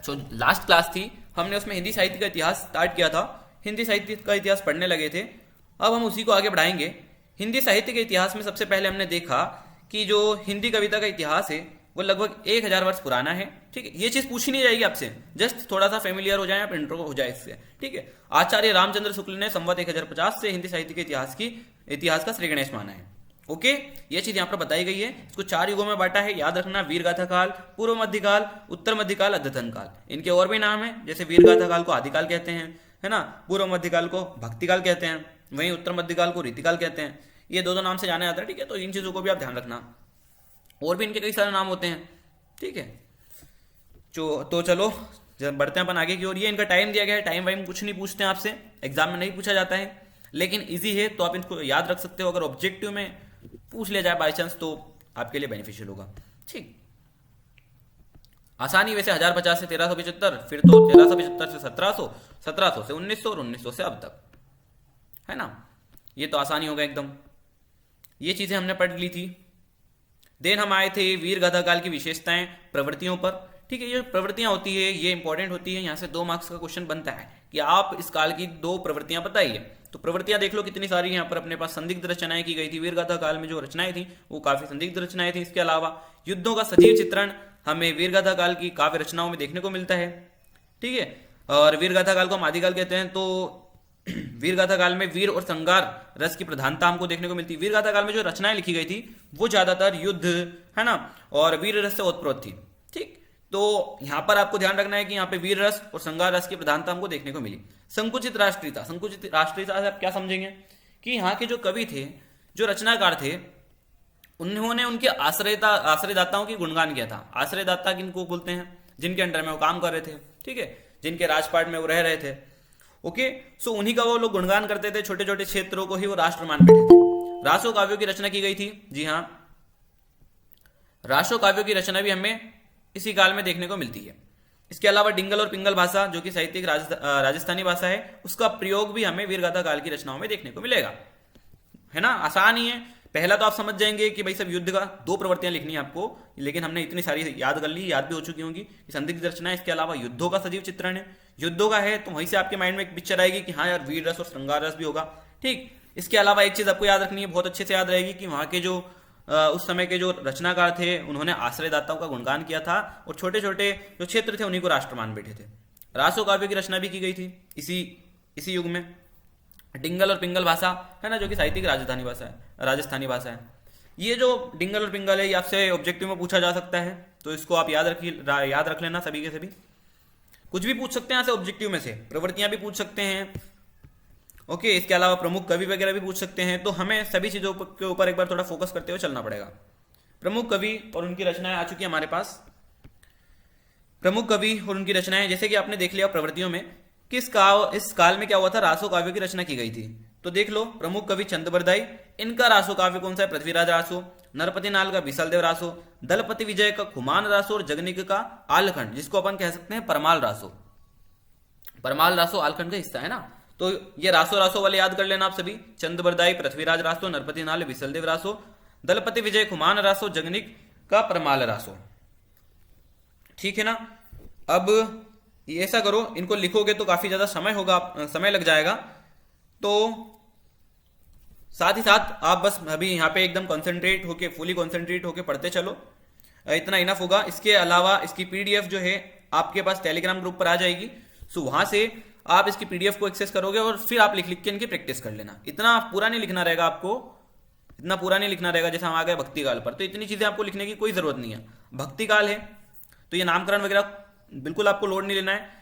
जो last class थी हमने उसमें हिंदी साहित्य का इतिहास स्टार्ट किया था, हिंदी साहित्य का इतिहास पढ़ने लगे थे। अब हम उसी को आगे बढ़ाएंगे। हिंदी साहित्य के इतिहास में सबसे पहले हमने देखा कि जो हिंदी कविता का इतिहास है वो लगभग 1000 वर्ष पुराना है। ठीक है, ये चीज पूछी नहीं जाएगी आपसे, जस्ट थोड़ा सा फेमिलियर हो जाए, आप इंट्रो हो जाए इससे। ठीक है, आचार्य रामचंद्र शुक्ल ने संवत 1050 से हिंदी साहित्य के इतिहास का श्री गणेश माना है। ओके, ये चीज यहाँ पर बताई गई है। इसको 4 युगों में बांटा है, याद रखना। वीर गाथा काल, पूर्व मध्यकाल, उत्तर मध्यकाल, अद्यतन काल। इनके और भी नाम है, जैसे वीर गाथा काल को आदिकाल कहते हैं, है ना। पूर्व मध्यकाल को भक्तिकाल कहते हैं, वहीं उत्तर मध्यकाल को रीतिकाल कहते हैं। ये दो नाम से जाना जाता है। ठीक है, तो इन चीजों को भी आप ध्यान रखना। और भी इनके कई सारे नाम होते हैं। ठीक है, तो चलो जब बढ़ते हैं अपन आगे की ओर। ये इनका टाइम दिया गया है, टाइम वाइम कुछ नहीं पूछते हैं आपसे, एग्जाम में नहीं पूछा जाता है, लेकिन इजी है तो आप इनको याद रख सकते हो। अगर ऑब्जेक्टिव में पूछ लिया जाए बाई चांस तो आपके लिए बेनिफिशियल होगा। ठीक, आसानी वैसे 1050 से 1375, फिर तो 1375 से 1700, 1700 से 1900 और 1900 से अब तक, है ना। ये तो आसानी होगा एकदम। ये चीजें हमने पढ़ ली थी। देन हम आए थे वीर गाथा काल की विशेषताएं प्रवृत्तियों पर। ठीक है, ये प्रवृत्तियां होती है, ये इंपॉर्टेंट होती है। यहाँ से 2 मार्क्स का क्वेश्चन बनता है कि आप इस काल की 2 प्रवृत्तियां बताइए। तो प्रवृत्तियां देख लो कितनी सारी यहाँ पर अपने पास संदिग्ध रचनाएं की गई थी। वीर गाथा काल में जो रचनाएं थी वो काफी संदिग्ध रचनाएं थी। इसके अलावा युद्धों का सजीव चित्रण हमें वीर गाथा काल की काव्य रचनाओं में देखने को मिलता है। ठीक है, और वीर गाथा काल को हम आदिकाल कहते हैं। तो वीर गाथा काल में वीर और संगार रस की प्रधानता हमको देखने को मिलती है। वीर गाथा काल में जो रचनाएं लिखी गई थी वो ज्यादातर युद्ध, है ना, और वीर रस से ओतप्रोत थी। ठीक, तो यहां पर आपको ध्यान रखना है कि यहाँ पे वीर रस और संगार रस की प्रधानता हमको देखने को मिली। संकुचित राष्ट्रीयता, संकुचित राष्ट्रीयता से आप क्या समझेंगे कि यहाँ के जो कवि थे, जो रचनाकार थे, उन्होंने उनके आश्रयदाताओं की गुणगान किया था। आश्रयदाता किनको बोलते हैं? जिनके अंडर में वो काम कर रहे थे। ठीक है, जिनके राजपाट में वो रह रहे थे। ओके, सो उन्हीं का वो लोग गुणगान करते थे। छोटे छोटे क्षेत्रों को ही वो राष्ट्र मान बैठे थे। रासो काव्यों की रचना की गई थी। जी हाँ, रासो काव्यों की रचना भी हमें इसी काल में देखने को मिलती है। इसके अलावा डिंगल और पिंगल भाषा, जो कि साहित्यिक राजस्थानी भाषा है, उसका प्रयोग भी हमें वीरगाथा काल की रचनाओं में देखने को मिलेगा। है ना, आसान ही है। पहला तो आप समझ जाएंगे कि भाई सब युद्ध का 2 प्रवृत्तियां लिखनी है आपको, लेकिन हमने इतनी सारी याद कर ली, याद भी हो चुकी होंगी। संदिग्ध रचना है, इसके अलावा युद्धों का सजीव चित्रण है। युद्धों का है तो वहीं से आपके माइंड में एक पिक्चर आएगी कि हाँ यार वीर रस और श्रृंगार रस भी होगा। ठीक, इसके अलावा एक चीज आपको याद रखनी है, बहुत अच्छे से याद रहेगी, कि वहां के जो उस समय के जो रचनाकार थे उन्होंने आश्रयदाताओं का गुणगान किया था, और छोटे छोटे जो क्षेत्र थे उन्हीं को राष्ट्र मान बैठे थे। रासो काव्य की रचना भी की गई थी इसी युग में। डिंगल और पिंगल भाषा है ना, जो कि साहित्यिक राजस्थानी भाषा है। ये जो डिंगल और पिंगल है ये आपसे ऑब्जेक्टिव में पूछा जा सकता है, तो इसको आप याद रख लेना सभी के सभी। कुछ भी पूछ सकते हैं यहाँ से ऑब्जेक्टिव में से, प्रवृत्तियां भी पूछ सकते हैं। ओके, इसके अलावा प्रमुख कवि वगैरह भी पूछ सकते हैं। तो हमें सभी चीजों के ऊपर एक बार थोड़ा फोकस करते हुए चलना पड़ेगा। प्रमुख कवि और उनकी रचनाएं आ चुकी है हमारे पास। प्रमुख कवि और उनकी रचनाएं, जैसे कि आपने देख लिया प्रवृत्तियों में कि इस काल में क्या हुआ था, रासो काव्य की रचना की गई थी। तो देख लो, प्रमुख कवि चंद बरदाई, इनका रासो काव्य कौन सा है? पृथ्वीराज रासो। नरपति नाल का बिसलदेव रासो। दलपति विजय का खुमान रासो, और जगनिक का आलखंड, जिसको अपन कह सकते हैं परमाल रासो। परमाल रासो आलखंड का हिस्सा है ना। तो ये रासो वाले याद कर लेना आप सभी। चंद बरदाई, पृथ्वीराज रासो, नरपति नाल बिसलदेव रासो, दलपति विजय खुमान रासो, जगनिक का परमाल रासो। ठीक है ना। अब ऐसा करो, इनको लिखोगे तो काफी ज्यादा समय लग जाएगा, तो साथ ही साथ आप बस अभी यहाँ पे एकदम फुली कॉन्सेंट्रेट होके पढ़ते चलो, इतना इनफ होगा। इसके अलावा इसकी पीडीएफ जो है आपके पास टेलीग्राम ग्रुप पर आ जाएगी। सो वहां से आप इसकी पीडीएफ को एक्सेस करोगे और फिर आप लिख के इनकी प्रैक्टिस कर लेना। इतना पूरा नहीं लिखना रहेगा आपको, इतना पूरा नहीं लिखना रहेगा। जैसे हम आ गए भक्ति काल पर, तो इतनी चीजें आपको लिखने की कोई जरूरत नहीं है। भक्ति काल है तो ये नामकरण वगैरह बिल्कुल आपको लोड नहीं लेना है।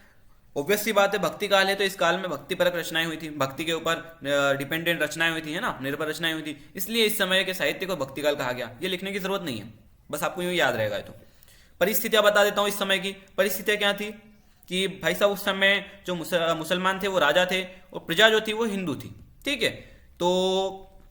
ऑब्वियस सी बात है, भक्ति काल है तो इस काल में भक्ति परक रचनाएं हुई थी, भक्ति के ऊपर डिपेंडेंट रचनाएं हुई थी, है ना, निर्भर रचनाएं हुई थी। इसलिए इस समय के साहित्य को भक्ति काल कहा गया। ये लिखने की जरूरत नहीं है, बस आपको यूं याद रहेगा। तो परिस्थितियां बता देता हूं। इस समय की परिस्थितियां क्या थी कि भाई साहब उस समय जो मुसलमान थे वो राजा थे, और प्रजा जो थी वो हिंदू थी। ठीक है, तो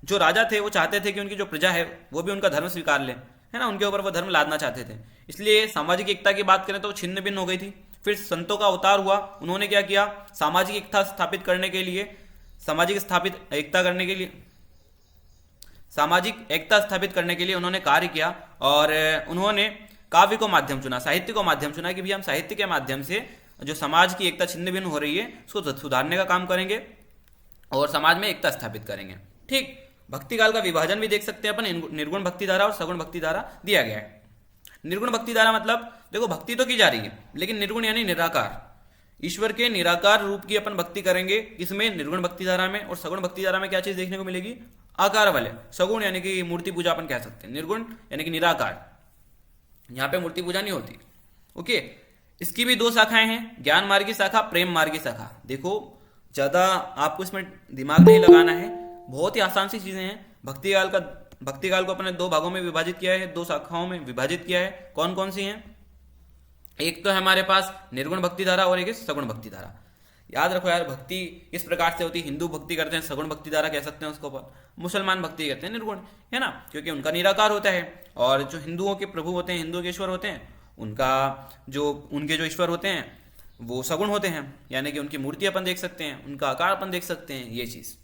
जो राजा थे वो चाहते थे कि उनकी जो प्रजा है वो भी उनका धर्म स्वीकार ले, है ना, उनके ऊपर वो धर्म लादना चाहते थे। इसलिए सामाजिक एकता की बात करें तो छिन्न भिन्न हो गई थी। फिर संतों का अवतार हुआ, उन्होंने क्या किया, सामाजिक एकता स्थापित करने के लिए उन्होंने कार्य किया, और उन्होंने काव्य को माध्यम चुना, साहित्य को माध्यम चुना कि भी हम साहित्य के माध्यम से जो समाज की एकता छिन्न भिन्न हो रही है उसको सुधारने का काम करेंगे और समाज में एकता स्थापित करेंगे। ठीक, भक्ति काल का विभाजन भी देख सकते हैं अपन, निर्गुण भक्ति धारा और सगुण भक्ति धारा दिया गया है। निर्गुण भक्ति धारा मतलब देखो भक्ति तो की जा रही है लेकिन निर्गुण यानी निराकार, ईश्वर के निराकार रूप की अपन भक्ति करेंगे इसमें निर्गुण भक्ति धारा में। और सगुण भक्ति धारा में क्या चीज देखने को मिलेगी, आकार वाले। सगुण यानी कि मूर्ति पूजा अपन कह सकते हैं, निर्गुण यानी कि निराकार, यहाँ पे मूर्ति पूजा नहीं होती। ओके, इसकी भी दो शाखाएं हैं, ज्ञान मार्ग की शाखा, प्रेम मार्ग की शाखा। देखो ज्यादा आपको इसमें दिमाग नहीं लगाना है, बहुत ही आसान सी चीजें हैं। भक्ति काल को अपने दो भागों में विभाजित किया है, दो शाखाओं में विभाजित किया है। कौन कौन सी हैं, एक तो है हमारे पास निर्गुण भक्ति धारा और एक है सगुण भक्ति धारा। याद रखो यार, भक्ति इस प्रकार से होती है, हिंदू भक्ति करते हैं सगुण भक्ति धारा कह सकते हैं उसको, मुसलमान भक्ति कहते हैं निर्गुण, है ना, क्योंकि उनका निराकार होता है। और जो हिंदुओं के प्रभु होते हैं, हिंदुओं के ईश्वर होते हैं, उनके जो ईश्वर होते हैं वो सगुण होते हैं, यानी कि उनकी मूर्ति अपन देख सकते हैं, उनका आकार अपन देख सकते हैं, ये चीज।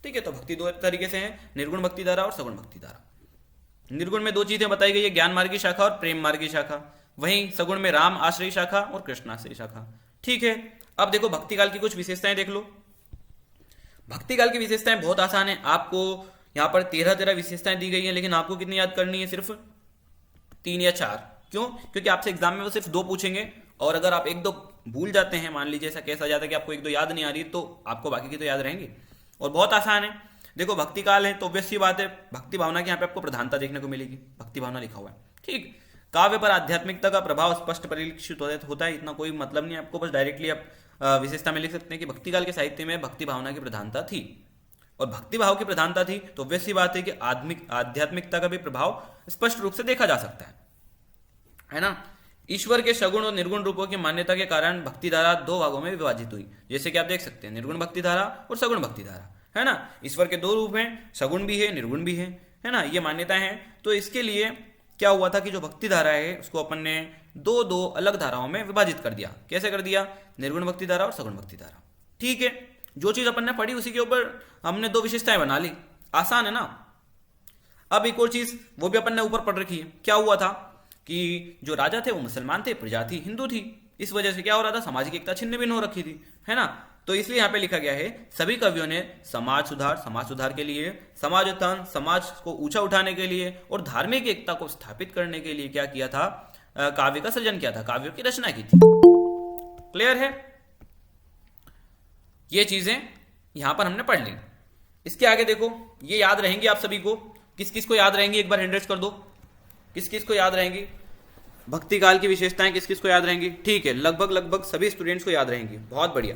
ठीक है, तो भक्ति दो तरीके से है, निर्गुण भक्ति धारा और सगुण भक्ति धारा। निर्गुण में दो चीजें बताई गई है, ज्ञान मार्ग की शाखा और प्रेम मार्ग की शाखा। वहीं सगुण में राम आश्रय शाखा और कृष्ण आश्रय शाखा। ठीक है, अब देखो भक्ति काल की कुछ विशेषताएं देख लो। भक्ति काल की विशेषताएं बहुत आसान है, आपको यहाँ पर 13 विशेषताएं दी गई हैं, लेकिन आपको कितनी याद करनी है, सिर्फ 3 या 4। क्यों, क्योंकि आपसे एग्जाम में वो सिर्फ 2 पूछेंगे, और अगर आप 1-2 भूल जाते हैं, मान लीजिए ऐसा कैसा जाता है कि आपको 1-2 याद नहीं आ रही, तो आपको बाकी की तो याद रहेंगी। और बहुत आसान है, देखो भक्ति काल है तो ऑब्वियस सी बात है भक्ति भावना की यहाँ पे आपको प्रधानता देखने को मिलेगी, भक्ति भावना लिखा हुआ है। ठीक, काव्य पर आध्यात्मिकता का प्रभाव स्पष्ट परिलक्षित होता है, इतना कोई मतलब नहीं है आपको, बस डायरेक्टली आप विशेषता में लिख सकते हैं कि भक्ति काल के साहित्य में भक्ति भावना की प्रधानता थी। और भक्ति भाव की प्रधानता थी तो ऑब्वियस सी बात है कि आध्यात्मिकता का भी प्रभाव स्पष्ट रूप से देखा जा सकता है ना। ईश्वर के सगुण और निर्गुण रूपों की मान्यता के कारण भक्ति धारा 2 भागों में विभाजित हुई, जैसे कि आप देख सकते हैं निर्गुण भक्ति धारा और सगुण भक्ति धारा, है ना। ईश्वर के 2 रूप हैं, सगुण भी है निर्गुण भी है ना, ये मान्यताएं हैं। तो इसके लिए क्या हुआ था कि जो भक्ति धारा है उसको अपन ने 2 अलग धाराओं में विभाजित कर दिया। कैसे कर दिया, निर्गुण भक्ति धारा और सगुण भक्ति धारा। ठीक है, जो चीज अपन ने पढ़ी उसी के ऊपर हमने 2 विशेषताएं बना ली, आसान है ना। अब एक और चीज वो भी अपन ने ऊपर पढ़ रखी है, क्या हुआ था कि जो राजा थे वो मुसलमान थे, प्रजा थी हिंदू थी, इस वजह से क्या हो रहा था, सामाजिक एकता छिन्न भिन्न हो रखी थी, है ना। तो इसलिए यहाँ पे लिखा गया है सभी कवियों ने समाज सुधार के लिए, समाज उत्थान, समाज को ऊंचा उठाने के लिए और धार्मिक एकता को स्थापित करने के लिए क्या किया था, काव्य का सृजन किया था, काव्यों की रचना की थी। क्लियर है, ये चीजें यहां पर हमने पढ़ ली। इसके आगे देखो, ये याद रहेंगी आप सभी को, किस किस को याद रहेंगी, एक बार हैंड रेज कर दो, किस किस को याद रहेंगी भक्ति काल की विशेषताएं, किस किस को याद रहेंगी। ठीक है, लगभग सभी स्टूडेंट्स को याद रहेंगी, बहुत बढ़िया,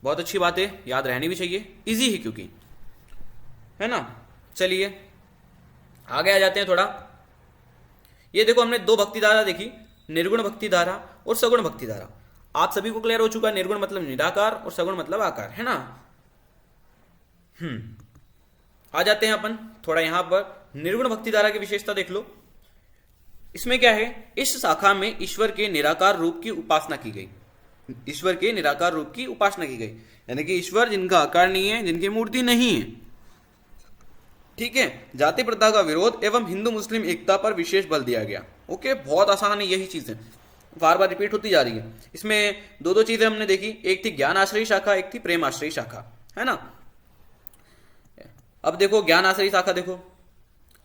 बहुत अच्छी बात है, याद रहनी भी चाहिए, इजी है क्योंकि, है ना। चलिए आगे आ जाते हैं थोड़ा। ये देखो हमने 2 भक्ति धारा देखी, निर्गुण भक्ति धारा और सगुण भक्ति धारा। आप सभी को क्लियर हो चुका, निर्गुण मतलब निराकार और सगुण मतलब आकार, है ना। आ जाते हैं अपन थोड़ा यहां पर, निर्गुण भक्ति धारा की विशेषता देख लो। इसमें क्या है, इस शाखा में ईश्वर के निराकार रूप की उपासना की गई, ईश्वर के निराकार रूप की उपासना की गई, यानी कि ईश्वर जिनका आकार नहीं है, जिनकी मूर्ति नहीं है। ठीक है, जाति प्रथा का विरोध एवं हिंदू मुस्लिम एकता पर विशेष बल दिया गया। ओके, बहुत आसान है, यही चीजें बार बार रिपीट होती जा रही है। इसमें 2 चीजें हमने देखी, एक थी ज्ञान आश्रयी शाखा, एक थी प्रेम आश्रयी शाखा, है ना। अब देखो ज्ञान आश्रयी शाखा, देखो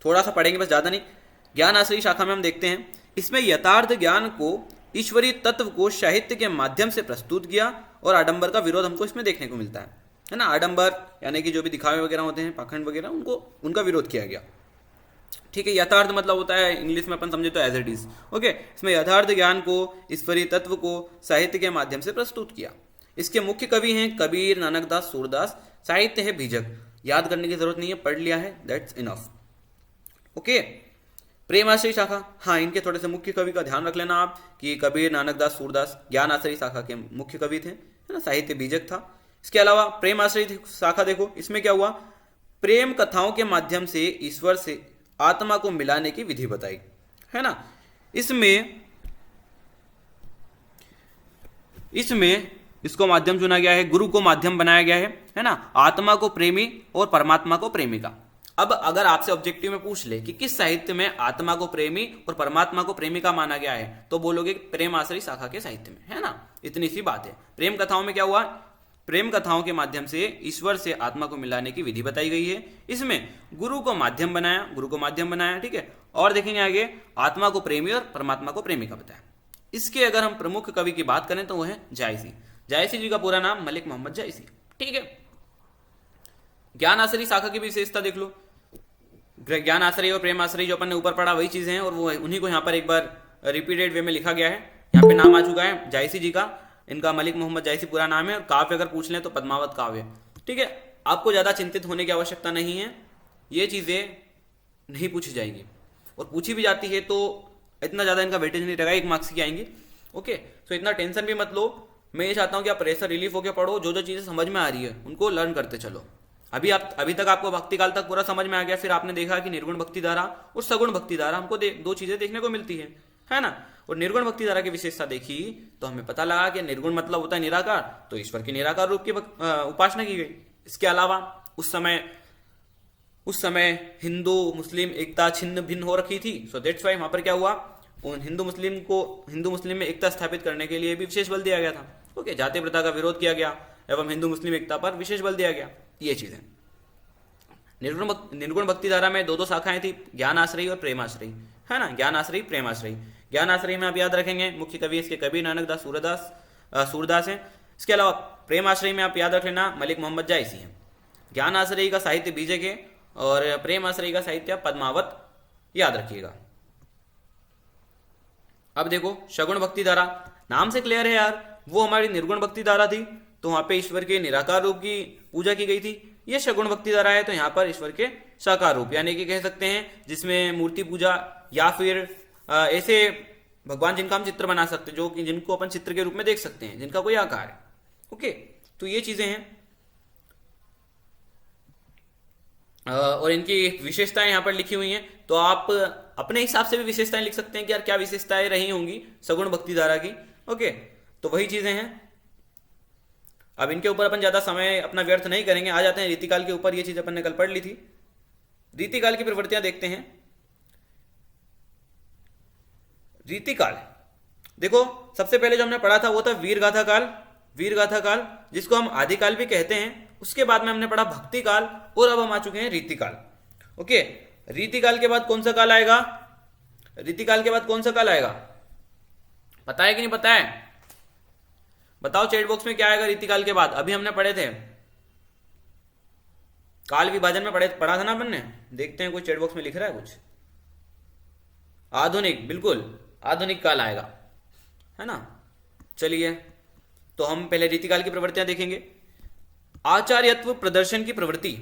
थोड़ा सा पढ़ेंगे बस, ज्यादा नहीं। ज्ञान आश्रयी शाखा में हम देखते हैं, इसमें यथार्थ ज्ञान को, ईश्वरीय तत्व को साहित्य के माध्यम से प्रस्तुत किया, और आडंबर का विरोध हमको इसमें देखने को मिलता है ना। आडंबर यानी कि जो भी दिखावे वगैरह होते हैं, पाखंड वगैरह, उनका विरोध किया गया। ठीक है, यथार्थ मतलब होता है इंग्लिश में अपन समझे तो एज इट इज। ओके, इसमें यथार्थ ज्ञान को, ईश्वरीय तत्व को साहित्य के माध्यम से प्रस्तुत किया। इसके मुख्य कवि हैं कबीर, नानकदास, सूरदास। साहित्य है बीजक, याद करने की जरूरत नहीं है, पढ़ लिया है, दैट्स इनफ। ओके, प्रेम आश्रयी शाखा, हाँ इनके थोड़े से मुख्य कवि का ध्यान रख लेना आप कि कबीर, नानकदास, सूरदास ज्ञान आश्रयी शाखा के मुख्य कवि थे, है ना, साहित्य बीजक था। इसके अलावा प्रेम आश्रयी शाखा देखो, इसमें क्या हुआ, प्रेम कथाओं के माध्यम से ईश्वर से आत्मा को मिलाने की विधि बताई, है ना। इसमें इसको माध्यम चुना गया है, गुरु को माध्यम बनाया गया है ना, आत्मा को प्रेमी और परमात्मा को प्रेमिका। अब अगर आपसे ऑब्जेक्टिव में पूछ ले कि किस साहित्य में आत्मा को प्रेमी और परमात्मा को प्रेमिका माना गया है, तो बोलोगे प्रेम आश्रय शाखा के साहित्य में, है ना। इतनी सी बात है। प्रेम कथाओं में क्या हुआ, प्रेम कथाओं के माध्यम से ईश्वर से आत्मा को मिलाने की विधि बताई गई है। इसमें गुरु को माध्यम बनाया, ठीक है। और देखेंगे आगे, आत्मा को प्रेमी और परमात्मा को प्रेमिका बताया। इसके अगर हम प्रमुख कवि की बात करें तो वो है जायसी। जायसी जी का पूरा नाम मलिक मोहम्मद जायसी, ठीक है। ज्ञान आश्रय शाखा की विशेषता देख लो। ज्ञान आश्रय और प्रेम आश्रय जो अपन ने ऊपर पढ़ा वही चीजें हैं, और वो उन्हीं को यहाँ पर एक बार रिपीटेड वे में लिखा गया है। यहाँ पे नाम आ चुका है जायसी जी का, इनका मलिक मोहम्मद जायसी पूरा नाम है। और काव्य अगर पूछ लें तो पद्मावत काव्य, ठीक है। आपको ज्यादा चिंतित होने की आवश्यकता नहीं है, ये चीजें नहीं पूछी जाएंगी, और पूछी भी जाती है तो इतना ज्यादा इनका वेटेज नहीं रहेगा, 1 मार्क्स की आएंगी। ओके, तो इतना टेंशन भी मत लो। मैं ये चाहता हूँ कि आप प्रेशर रिलीफ होकर पढ़ो, जो जो चीजें समझ में आ रही है उनको लर्न करते चलो। अभी तक आपको भक्ति काल तक पूरा समझ में आ गया। फिर आपने देखा कि निर्गुण भक्ति धारा और सगुण भक्ति धारा हमको दो चीजें देखने को मिलती है ना। और निर्गुण भक्ति धारा की विशेषता देखी तो हमें पता लगा कि निर्गुण मतलब होता है निराकार, तो ईश्वर के निराकार रूप की उपासना की गई। इसके अलावा उस समय हिंदू मुस्लिम एकता छिन्न भिन्न हो रखी थी। सो दैट्स वाई वहां पर क्या हुआ, हिंदू मुस्लिम में एकता स्थापित करने के लिए भी विशेष बल दिया गया था। ओके, जाति प्रथा का विरोध किया गया एवं हिंदू मुस्लिम एकता पर विशेष बल दिया गया। ये चीजें निर्गुण भक्ति धारा में 2 शाखाएं थी, ज्ञान आश्रय और प्रेम आश्रय, है ना। ज्ञान आश्रय, प्रेम आश्रय। ज्ञान आश्रय में आप याद रखेंगे मुख्य कवि इसके कबीर नानक दास सूरदास हैं। इसके अलावा प्रेम आश्रय में आप याद रख लेना मलिक मोहम्मद जायसी हैं। ज्ञान आश्रय का साहित्य बीजे के और प्रेम आश्रय का साहित्य पद्मावत, याद रखिएगा। अब देखो शगुण भक्ति धारा, नाम से क्लियर है यार, वो हमारी निर्गुण भक्ति धारा थी, तो वहां पे ईश्वर के निराकार रूप की पूजा की गई थी। ये शगुण भक्ति धारा है, तो यहाँ पर ईश्वर के साकार रूप, यानी कि कह सकते हैं जिसमें मूर्ति पूजा या फिर ऐसे भगवान जिनका हम चित्र बना सकते हैं, जिनको अपन चित्र के रूप में देख सकते हैं, जिनका कोई आकार है। ओके, तो ये चीजें हैं। और इनकी विशेषताएं यहाँ पर लिखी हुई हैं, तो आप अपने हिसाब से भी विशेषताएं लिख सकते हैं कि यार क्या विशेषताएं रही होंगी सगुण भक्ति धारा की। ओके, तो वही चीजें हैं। अब इनके ऊपर अपन ज्यादा समय अपना व्यर्थ नहीं करेंगे, आ जाते हैं रीतिकाल के ऊपर। ये चीज अपन ने कल पढ़ ली थी। रीतिकाल की प्रवृत्तियां देखते हैं। रीतिकाल देखो, सबसे पहले जो हमने पढ़ा था वो था वीरगाथा काल, जिसको हम आदिकाल भी कहते हैं। उसके बाद में हमने पढ़ा भक्ति काल, और अब हम आ चुके हैं रीतिकाल। ओके, रीतिकाल के बाद कौन सा काल आएगा? पता है कि नहीं पता है? बताओ चैट बॉक्स में क्या आएगा रीतिकाल के बाद। अभी हमने पढ़े थे, काल विभाजन में पढ़ा था ना अपन ने। देखते हैं कोई चैट बॉक्स में लिख रहा है कुछ। आधुनिक, बिल्कुल आधुनिक काल आएगा, है ना। चलिए, तो हम पहले रीतिकाल की प्रवृत्तियां देखेंगे। आचार्यत्व प्रदर्शन की प्रवृत्ति।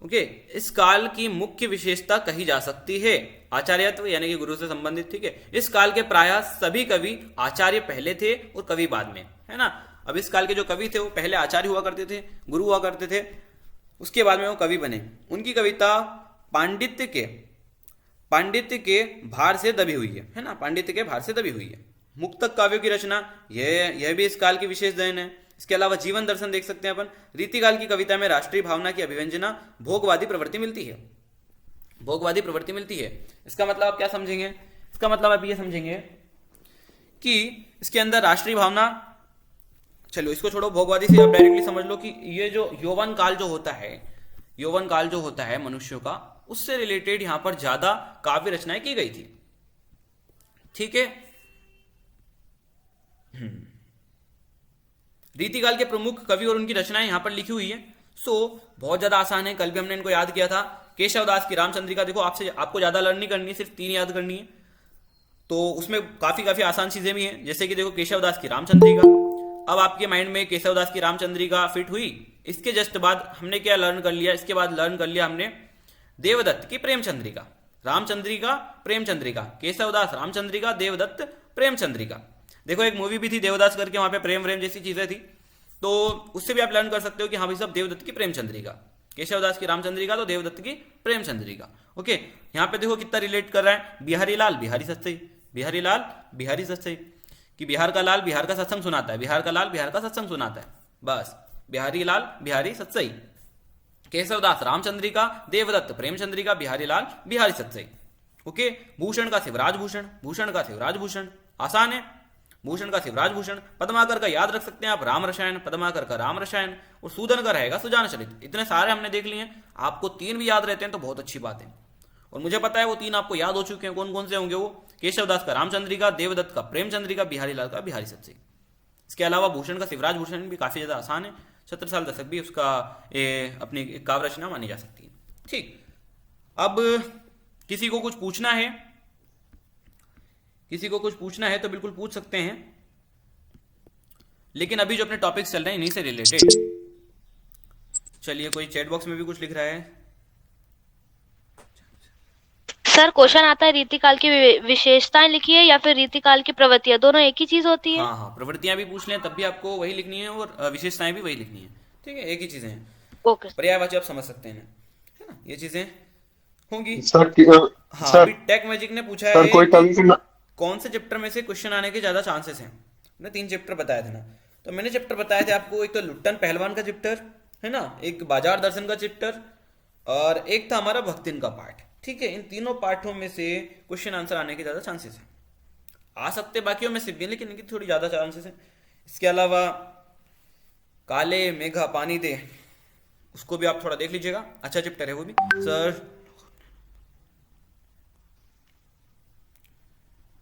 ओके, इस काल की मुख्य विशेषता कही जा सकती है आचार्यत्व, यानी कि गुरु से संबंधित, ठीक है। इस काल के प्रायः सभी कवि आचार्य पहले थे और कवि बाद में, है ना। अब इस काल के जो कवि थे वो पहले आचार्य हुआ करते थे, गुरु हुआ करते थे, उसके बाद में वो कवि बने। उनकी कविता पांडित्य के भार से दबी हुई है ना, पांडित्य के भार से दबी हुई है। मुक्तक काव्यों की रचना, यह भी इस काल की विशेष देन है। इसके अलावा जीवन दर्शन देख सकते हैं अपन। रीतिकाल की कविता में राष्ट्रीय भावना की अभिव्यंजना, भोगवादी प्रवृत्ति मिलती है। इसका मतलब आप क्या समझेंगे? इसका मतलब आप ये समझेंगे कि इसके अंदर राष्ट्रीय भावना, चलो इसको छोड़ो, भोगवादी से आप डायरेक्टली समझ लो कि ये जो यौवन काल जो होता है मनुष्यों का, उससे रिलेटेड यहां पर ज्यादा काव्य रचनाएं की गई थी, ठीक है। रीतिकाल के प्रमुख कवि और उनकी रचनाएं यहां पर लिखी हुई है। बहुत ज्यादा आसान है, कल भी हमने इनको याद किया था। केशवदास की रामचंद्रिका, देखो आपको ज्यादा लर्न नहीं करनी है, सिर्फ 3 याद करनी है। तो उसमें काफी आसान चीजें भी हैं, जैसे कि देखो केशवदास की रामचंद्रिका। अब आपके माइंड में केशवदास की रामचंद्रिका फिट हुई। इसके जस्ट बाद हमने क्या लर्न कर लिया? इसके बाद लर्न कर लिया हमने देवदत्त की प्रेमचंद्रिका। रामचंद्रिका, प्रेमचंद्रिका, केशवदास रामचंद्रिका, देवदत्त प्रेमचंद्रिका। देखो एक मूवी भी थी देवदास करके, वहां पे प्रेम जैसी चीजें थी, तो उससे भी आप लर्न कर सकते हो कि हाँ भाई साहब, देवदत्त की प्रेमचंद्रिका, केशवदास की रामचंद्रिका, तो देवदत्त की प्रेमचंद्रिका। ओके, यहाँ पे देखो कितना रिलेट कर रहा है। बिहारी लाल बिहारी सत्सई, कि बिहार का लाल बिहार का सत्संग सुनाता है, बस बिहारी लाल बिहारी सत्सई, केशवदास रामचंद्रिका, देवदत्त प्रेमचंद्रिका, बिहारी लाल बिहारी सत्सई। ओके, भूषण का शिवराज भूषण, भूषण का शिवराज भूषण, आसान है। भूषण का शिवराज भूषण, पद्माकर का याद रख सकते हैं आप राम रसायन, पद्माकर का राम रसायन, और सूदन का रहेगा सुजान चरित। इतने सारे हमने देख लिए हैं, आपको 3 भी याद रहते हैं तो बहुत अच्छी बात है। और मुझे पता है वो 3 आपको याद हो चुके हैं, कौन कौन से होंगे वो, केशवदास का रामचंद्रिका, देवदत्त का प्रेमचंद्रिका, बिहारी लाल का बिहारी सत्सई। इसके अलावा भूषण का शिवराज भूषण भी काफी ज्यादा आसान है, छत्रसाल दशक भी उसका अपनी काव्य रचना मानी जा सकती है। ठीक, अब किसी को कुछ पूछना है, किसी को कुछ पूछना है तो बिल्कुल पूछ सकते हैं, लेकिन अभी जो अपने टॉपिक्स चल रहे हैं इन्हीं से रिलेटेड। चलिए, कोई चैट बॉक्स में भी कुछ लिख रहा है। सर क्वेश्चन आता है रीतिकाल की विशेषताएं लिखिए या फिर रीतिकाल की प्रवृत्तियां, दोनों एक ही चीज होती है? हाँ हाँ, प्रवृत्तियां भी पूछ लें तब भी आपको वही लिखनी है, और विशेषताएं भी वही लिखनी है। ठीक है, एक ही चीजें हैं, ओके पर्यायवाची आप समझ सकते हैं, है ना, ये चीजें होंगी। सर हाँ, सर अभी टेक मैजिक ने पूछा सर है कोई कि टर्म कौन से चैप्टर में से क्वेश्चन आने के ज्यादा चांसेस हैं। मैंने 3 चैप्टर बताए थे ना, तो मैंने चैप्टर बताए थे आपको, एक तो लुट्टन पहलवान का चैप्टर है ना, एक बाजार दर्शन का चैप्टर, और एक था हमारा भक्तिन का पार्ट। ठीक है, इन तीनों पार्टों में से क्वेश्चन आंसर आने के ज्यादा चांसेस हैं, आ सकते बाकियों में से भी, लेकिन इनकी थोड़ी ज्यादा चांसेस हैं। इसके अलावा काले मेघा पानी दे, उसको भी आप थोड़ा देख लीजिएगा, अच्छा चैप्टर है वो भी। सर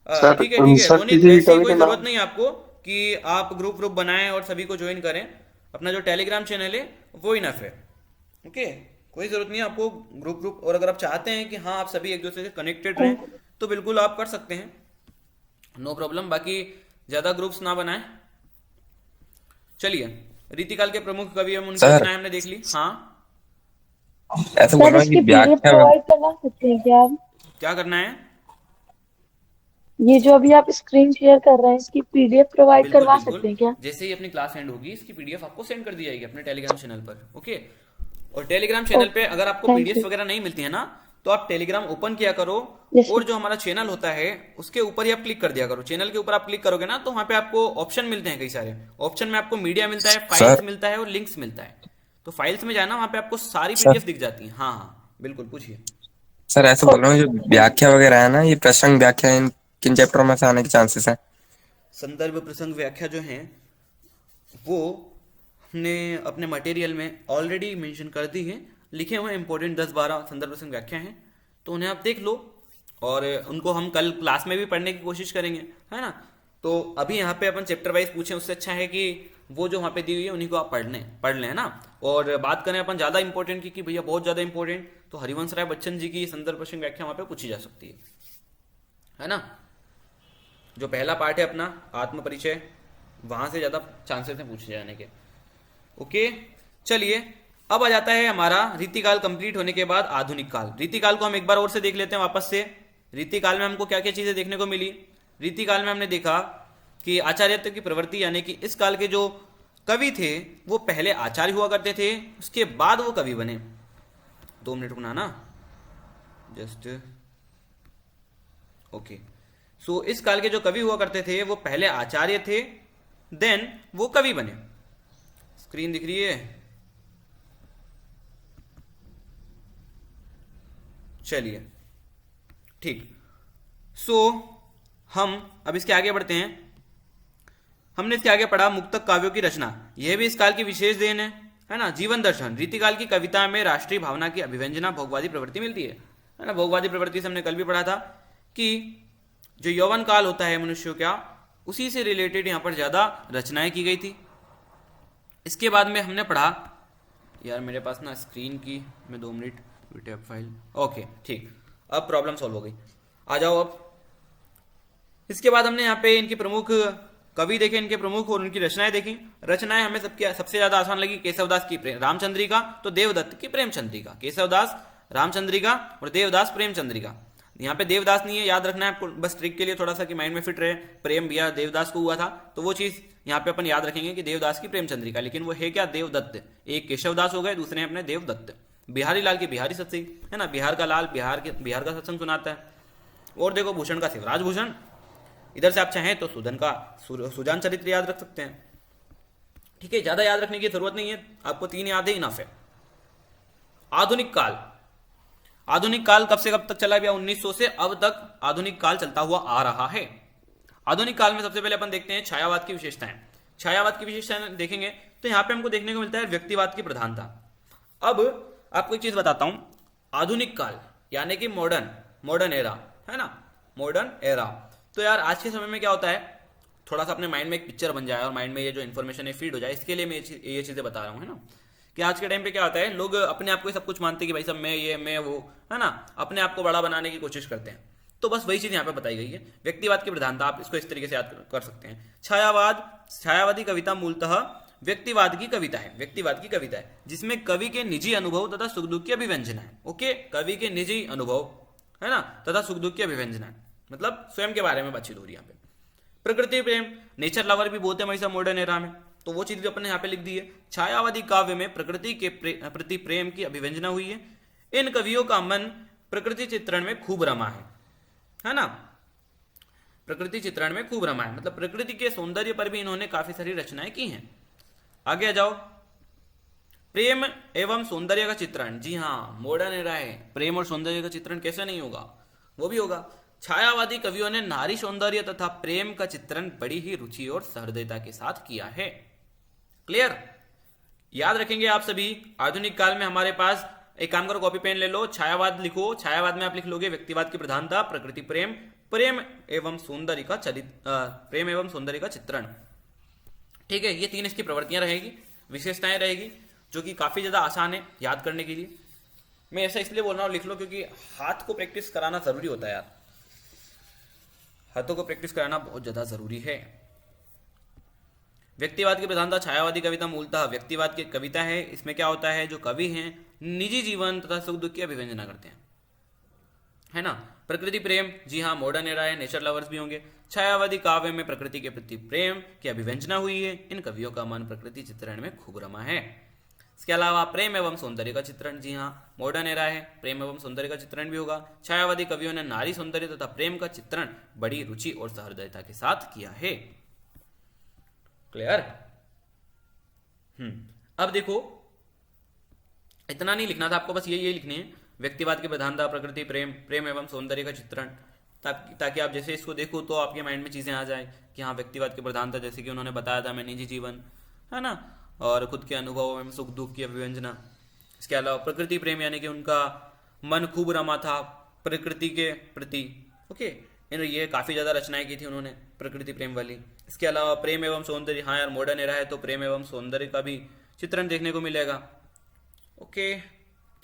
सर ठीक है ठीक है सर रोनित, किसी भी ऐसी कवि कोई का जरूरत नाम। नहीं है आपको कि आप ग्रुप ग्रुप बनाएं और सभी को ज्वाइन करें। अपना जो टेलीग्राम चैनल है वो इनफ है। ओके, कोई जरूरत नहीं है आपको ग्रुप ग्रुप, और अगर आप चाहते हैं कि हाँ आप सभी एक दूसरे से कनेक्टेड रहें तो बिल्कुल आप कर सकते हैं, नो प्रॉब्लम। बाकी ज्यादा ग्रुप्स ना बनाएं। चलिए, रीतिकाल के प्रमुख कवि हम उनकी सर रचनाएं हमने देख ली। हाँ, ऐसे बोल सर रहा हूँ कि इसकी पीडीएफ व्याख्या प्रोवाइड करवा सकते हैं क्या आप? क्या करना है? ये जो अभी आप स्क्रीन शेयर कर रहे हैं इसकी पीडीएफ प्रोवाइड बिल्कुल करवा बिल्कुल, सकते हैं क्या? जैसे ही अपनी क्लास एंड होगी इसकी पीडीएफ आपको सेंड कर दी जाएगी अपने टेलीग्राम चैनल पर। ओके, और टेलीग्राम चैनल पे ओके, अगर आपको थैंक पीडीएफ यू। वगैरह नहीं मिलती है ना, तो आप टेलीग्राम ओपन किया करो, यस और सर। जो हमारा चैनल होता है उसके ऊपर ही आप क्लिक कर दिया करो। चैनल के ऊपर आप क्लिक करोगे ना तो वहां पे आपको ऑप्शन मिलते हैं, कई सारे ऑप्शन में आपको मीडिया मिलता है, फाइल्स सर मिलता है और लिंक्स मिलता है। तो फाइल्स में जाना, वहां पे आपको सारी सर पीडीएफ दिख जाती है। हाँ हाँ बिल्कुल, पूछिए। सर ऐसे बोल रहा हूँ ओके जो सर, थैंक यू। व्याख्या वगैरह है ना, ये प्रसंग व्याख्या इन किन चैप्टरों में से आने के चांसेस हैं? संदर्भ प्रसंग व्याख्या जो है वो हमने अपने मटेरियल में ऑलरेडी मेंशन कर दी है, लिखे हुए इंपॉर्टेंट 10-12 संदर्भ प्रसंग व्याख्या हैं, तो उन्हें आप देख लो, और उनको हम कल क्लास में भी पढ़ने की कोशिश करेंगे, है ना। तो अभी यहाँ पे अपन चैप्टर वाइज पूछें, उससे अच्छा है कि वो जो वहाँ पे दी हुई है उन्हीं को आप पढ़ लें, है ना। और बात करें अपन ज़्यादा इंपॉर्टेंट की, कि भैया बहुत ज़्यादा इंपॉर्टेंट, तो हरिवंश राय बच्चन जी की संदर्भ प्रसंग व्याख्या वहाँ पे पूछी जा सकती है ना। जो पहला पार्ट है अपना आत्म परिचय, वहां से ज्यादा चांसेस हैं पूछे जाने के। ओके, चलिए, अब आ जाता है हमारा रीतिकाल कंप्लीट होने के बाद आधुनिक काल। रीतिकाल को हम एक बार और से देख लेते हैं वापस से। रीतिकाल में हमको क्या क्या चीजें देखने को मिली? रीतिकाल में हमने देखा कि आचार्यत्व की प्रवृत्ति, यानी कि इस काल के जो कवि थे वो पहले आचार्य हुआ करते थे, उसके बाद वो कवि बने। 2 मिनट रुकना ना, जस्ट ओके। सो इस काल के जो कवि हुआ करते थे वो पहले आचार्य थे, देन वो कवि बने। स्क्रीन दिख रही है? चलिए, ठीक। सो हम अब इसके आगे बढ़ते हैं। हमने इसके आगे पढ़ा मुक्तक काव्यों की रचना, यह भी इस काल की विशेष देन है ना। जीवन दर्शन, रीतिकाल की कविता में राष्ट्रीय भावना की अभिव्यंजना, भोगवादी प्रवृत्ति मिलती है ना। भोगवादी प्रवृत्ति से हमने कल भी पढ़ा था कि जो यौवन काल होता है मनुष्यों का, उसी से रिलेटेड यहाँ पर ज्यादा रचनाएं की गई थी। इसके बाद में हमने पढ़ा, यार मेरे पास ना स्क्रीन की, मैं 2 मिनट टैब फाइल, ओके ठीक, अब प्रॉब्लम सॉल्व हो गई। आ जाओ अब। इसके बाद हमने यहाँ पे इनकी प्रमुख कवि देखे, इनके प्रमुख और उनकी रचनाएं देखी। रचनाएं हमें सबसे ज्यादा आसान लगी केशवदास की रामचंद्रिका, तो देवदत्त की प्रेमचंद्रिका। केशवदास रामचंद्रिका और देवदास प्रेमचंद्रिका। यहाँ पे देवदास नहीं है, याद रखना है आपको, बस ट्रिक के लिए थोड़ा सा कि माइंड में फिट रहे। प्रेम भैया देवदास को हुआ था, तो वो चीज यहाँ पे अपन याद रखेंगे कि देवदास की प्रेमचंद्रिका, लेकिन वो है क्या? देवदत्त। एक केशवदास हो गए, दूसरे हैं अपने देवदत्त। बिहारी लाल की बिहारी सत्सई, है ना, बिहार का लाल बिहार का सत्संग सुनाता है। और देखो भूषण का शिवराज भूषण। इधर से आप चाहें तो सुधन का सुजान चरित्र याद रख सकते हैं। ठीक है, ज्यादा याद रखने की जरूरत नहीं है, आपको 3 याद है, इनफ है। आधुनिक काल, आधुनिक काल कब से कब तक चला भैया? 1900 से अब तक आधुनिक काल चलता हुआ आ रहा है। आधुनिक काल में सबसे पहले अपन देखते हैं छायावाद की विशेषताएं। छायावाद की विशेषताएं देखेंगे तो यहां पे हमको देखने को मिलता है व्यक्तिवाद की प्रधानता। अब आपको एक चीज बताता हूं, आधुनिक काल यानी कि मॉडर्न एरा है ना, मॉडर्न एरा। तो यार आज के समय में क्या होता है, थोड़ा सा अपने माइंड में एक पिक्चर बन जाए और माइंड में ये जो इन्फॉर्मेशन है फीड हो जाए, इसके लिए मैं ये चीजें बता रहा हूँ, है ना। कि आज के टाइम पे क्या होता है, लोग अपने आप को सब कुछ मानते हैं कि भाई सब मैं ये मैं वो, है ना, अपने आप को बड़ा बनाने की कोशिश करते हैं। तो बस वही चीज यहाँ पे बताई गई है, व्यक्तिवाद की प्रधानता। आप इसको इस तरीके से याद कर सकते हैं। छायावादी कविता मूलतः व्यक्तिवाद की कविता है, व्यक्तिवाद की कविता है जिसमें कवि के निजी अनुभव तथा सुख दुख की अभिव्यंजना है। ओके, कवि के निजी अनुभव है ना तथा सुख दुख की अभिव्यंजना है, मतलब स्वयं के बारे में बातचीत हो रही है यहाँ पे। प्रकृति प्रेम, नेचर लवर भी बोलते हैं भाई सब मॉडर्न एरा में, तो वो चीज भी अपने यहाँ पे लिख दी है। छायावादी काव्य में प्रकृति के प्रति प्रेम की अभिव्यंजना हुई है। इन कवियों का मन प्रकृति चित्रण में खूब रमा है ना, प्रकृति चित्रण में खूब रमा है, मतलब प्रकृति के सौंदर्य पर भी इन्होंने काफी सारी रचनाएं की हैं। आगे आ जाओ, प्रेम एवं सौंदर्य का चित्रण। जी हाँ, मॉडर्न एरा है, प्रेम और सौंदर्य का चित्रण कैसे नहीं होगा, वो भी होगा। छायावादी कवियों ने नारी सौंदर्य तथा प्रेम का चित्रण बड़ी ही रुचि और सहृदयता के साथ किया है। क्लियर, याद रखेंगे आप सभी। आधुनिक काल में हमारे पास, एक काम करो कॉपी पेन ले लो, छायावाद लिखो। छायावाद में आप लिख लोगे व्यक्तिवाद की प्रधानता, प्रकृति प्रेम, प्रेम एवं सौंदर्य का चित्रण। ठीक है, ये तीन इसकी प्रवृत्तियां रहेगी, विशेषताएं रहेगी, जो कि काफी ज्यादा आसान है याद करने के लिए। मैं ऐसा इसलिए बोल रहा हूँ लिख लो, क्योंकि हाथ को प्रैक्टिस कराना जरूरी होता है यार, हाथों को प्रैक्टिस कराना बहुत ज्यादा जरूरी है। व्यक्तिवाद की प्रधानता, छायावादी कविता मूलतः व्यक्तिवाद की कविता है। इसमें क्या होता है, जो कवि हैं निजी जीवन तथा सुख दुख की अभिव्यंजना करते हैं, है ना। प्रकृति प्रेम, जी हाँ मॉडर्न एरा है, नेचर लवर्स भी होंगे। छायावादी काव्य में प्रकृति के प्रति प्रेम की अभिव्यंजना हुई है। इन कवियों का मन प्रकृति चित्रण में खूब रमा है। इसके अलावा प्रेम एवं सौंदर्य का चित्रण, जी हाँ मॉडर्न एरा है, प्रेम एवं सौंदर्य का चित्रण भी होगा। छायावादी कवियों ने नारी सौंदर्य तथा प्रेम का चित्रण बड़ी रुचि और सहृदयता के साथ किया है। क्लियर। अब देखो, इतना नहीं लिखना था आपको, बस ये लिखनी है, व्यक्तिवाद की प्रधानता, प्रकृति प्रेम, प्रेम एवं सौंदर्य का चित्रण, ताकि आप जैसे इसको देखो तो आपके माइंड में चीजें आ जाए कि हाँ व्यक्तिवाद की प्रधानता, जैसे कि उन्होंने बताया था, मैं निजी जीवन, है ना, और खुद के अनुभव में सुख दुख की अभिव्यंजना। इसके अलावा प्रकृति प्रेम यानी कि उनका मन खूब रमा था प्रकृति के प्रति। ओके, ये काफी ज्यादा रचनाएं की थी उन्होंने प्रकृति प्रेम वाली। इसके अलावा प्रेम एवं सौंदर्य, हाँ यार मॉडर्न एरा है तो प्रेम एवं सौंदर्य का भी चित्रण देखने को मिलेगा। ओके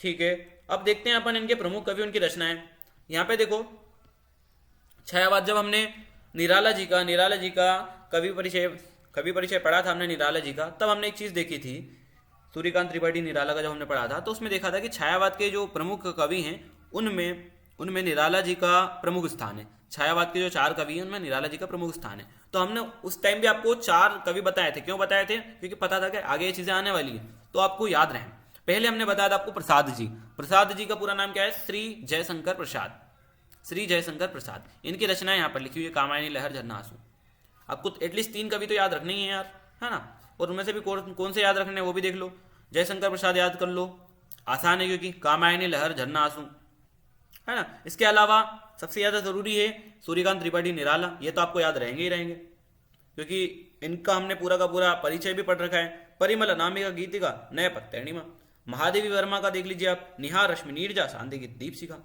ठीक है, अब देखते हैं अपन इनके प्रमुख कवि, उनकी रचनाएं। यहाँ पे देखो, छायावाद जब हमने निराला जी का कवि परिचय पढ़ा था हमने निराला जी का, तब हमने एक चीज देखी थी, सूर्यकांत त्रिपाठी निराला का जब हमने पढ़ा था, तो उसमें देखा था कि छायावाद के जो प्रमुख कवि हैं उनमें निराला जी का प्रमुख स्थान है। छायावाद के जो 4 कवि हैं उनमें निराला जी का प्रमुख स्थान है। तो हमने उस टाइम भी आपको 4 कवि बताए थे। क्यों बताए थे? क्योंकि पता था कि आगे ये चीजें आने वाली है तो आपको याद रहे। पहले हमने बताया था आपको प्रसाद जी का पूरा नाम क्या है? श्री जयशंकर प्रसाद। इनकी रचनाएं यहाँ पर लिखी हुई है, कामायनी, लहर, झरना, आंसू। आपको एटलीस्ट 3 कवि तो याद रखने ही है यार, है ना। और उनमें से भी कौन से याद रखने वो भी देख लो। जयशंकर प्रसाद याद कर लो, आसान है क्योंकि कामायनी, लहर, झरना, आंसू, है ना। इसके अलावा सबसे ज्यादा जरूरी है सूर्यकांत त्रिपाठी निराला, ये तो आपको याद रहेंगे ही रहेंगे क्योंकि इनका हमने पूरा का पूरा परिचय भी पढ़ रखा है। परिमल अनामिका गीतिका, नय पत्तर्णिमा। महादेवी वर्मा का देख लीजिए आप, निहार, रश्मि नीरजा, शांति की दीपशिखा,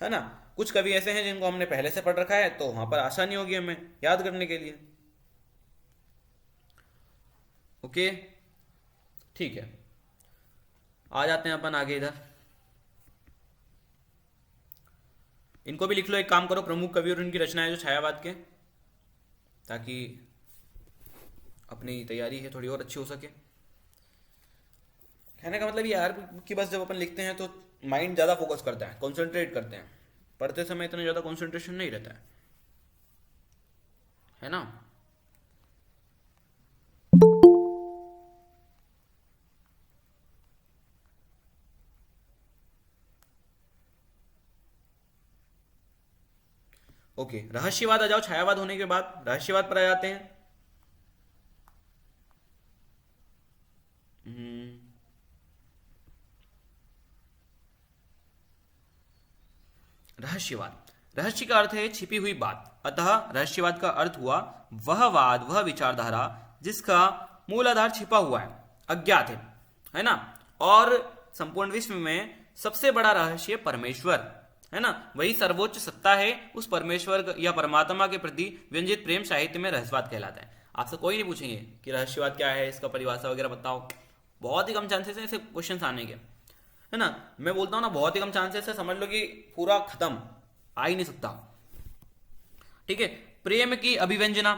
है ना। कुछ कवि ऐसे हैं जिनको हमने पहले से पढ़ रखा है तो वहां पर आसानी होगी हमें याद करने के लिए। ओके ठीक है, आ जाते हैं अपन आगे इधर। इनको भी लिख लो, एक काम करो, प्रमुख कवि और उनकी रचनाएं जो छायावाद के, ताकि अपनी तैयारी है थोड़ी और अच्छी हो सके। कहने का मतलब ये यार कि बस जब अपन लिखते हैं तो माइंड ज्यादा फोकस करता है, कॉन्सेंट्रेट करते हैं। पढ़ते समय इतना ज्यादा कॉन्सेंट्रेशन नहीं रहता है ना। ओके, रहस्यवाद आ जाओ। छायावाद होने के बाद रहस्यवाद पर आ जाते हैं। रहस्यवाद। रहस्य का अर्थ है छिपी हुई बात, अतः रहस्यवाद का अर्थ हुआ वह वाद, वह विचारधारा जिसका मूल आधार छिपा हुआ है, अज्ञात है ना। और संपूर्ण विश्व में सबसे बड़ा रहस्य परमेश्वर है ना, वही सर्वोच्च सत्ता है। उस परमेश्वर या परमात्मा के प्रति व्यंजित प्रेम साहित्य में रहस्यवाद कहलाता है। आपसे कोई नहीं पूछेंगे कि रहस्यवाद क्या है, इसका परिभाषा वगैरह बताओ, बहुत ही कम चांसेस है ऐसे क्वेश्चन आने के, है ना। मैं बोलता हूं ना बहुत ही कम चांसेस है, समझ लो कि पूरा खत्म, आ ही नहीं सकता। ठीक है। प्रेम की अभिव्यंजना।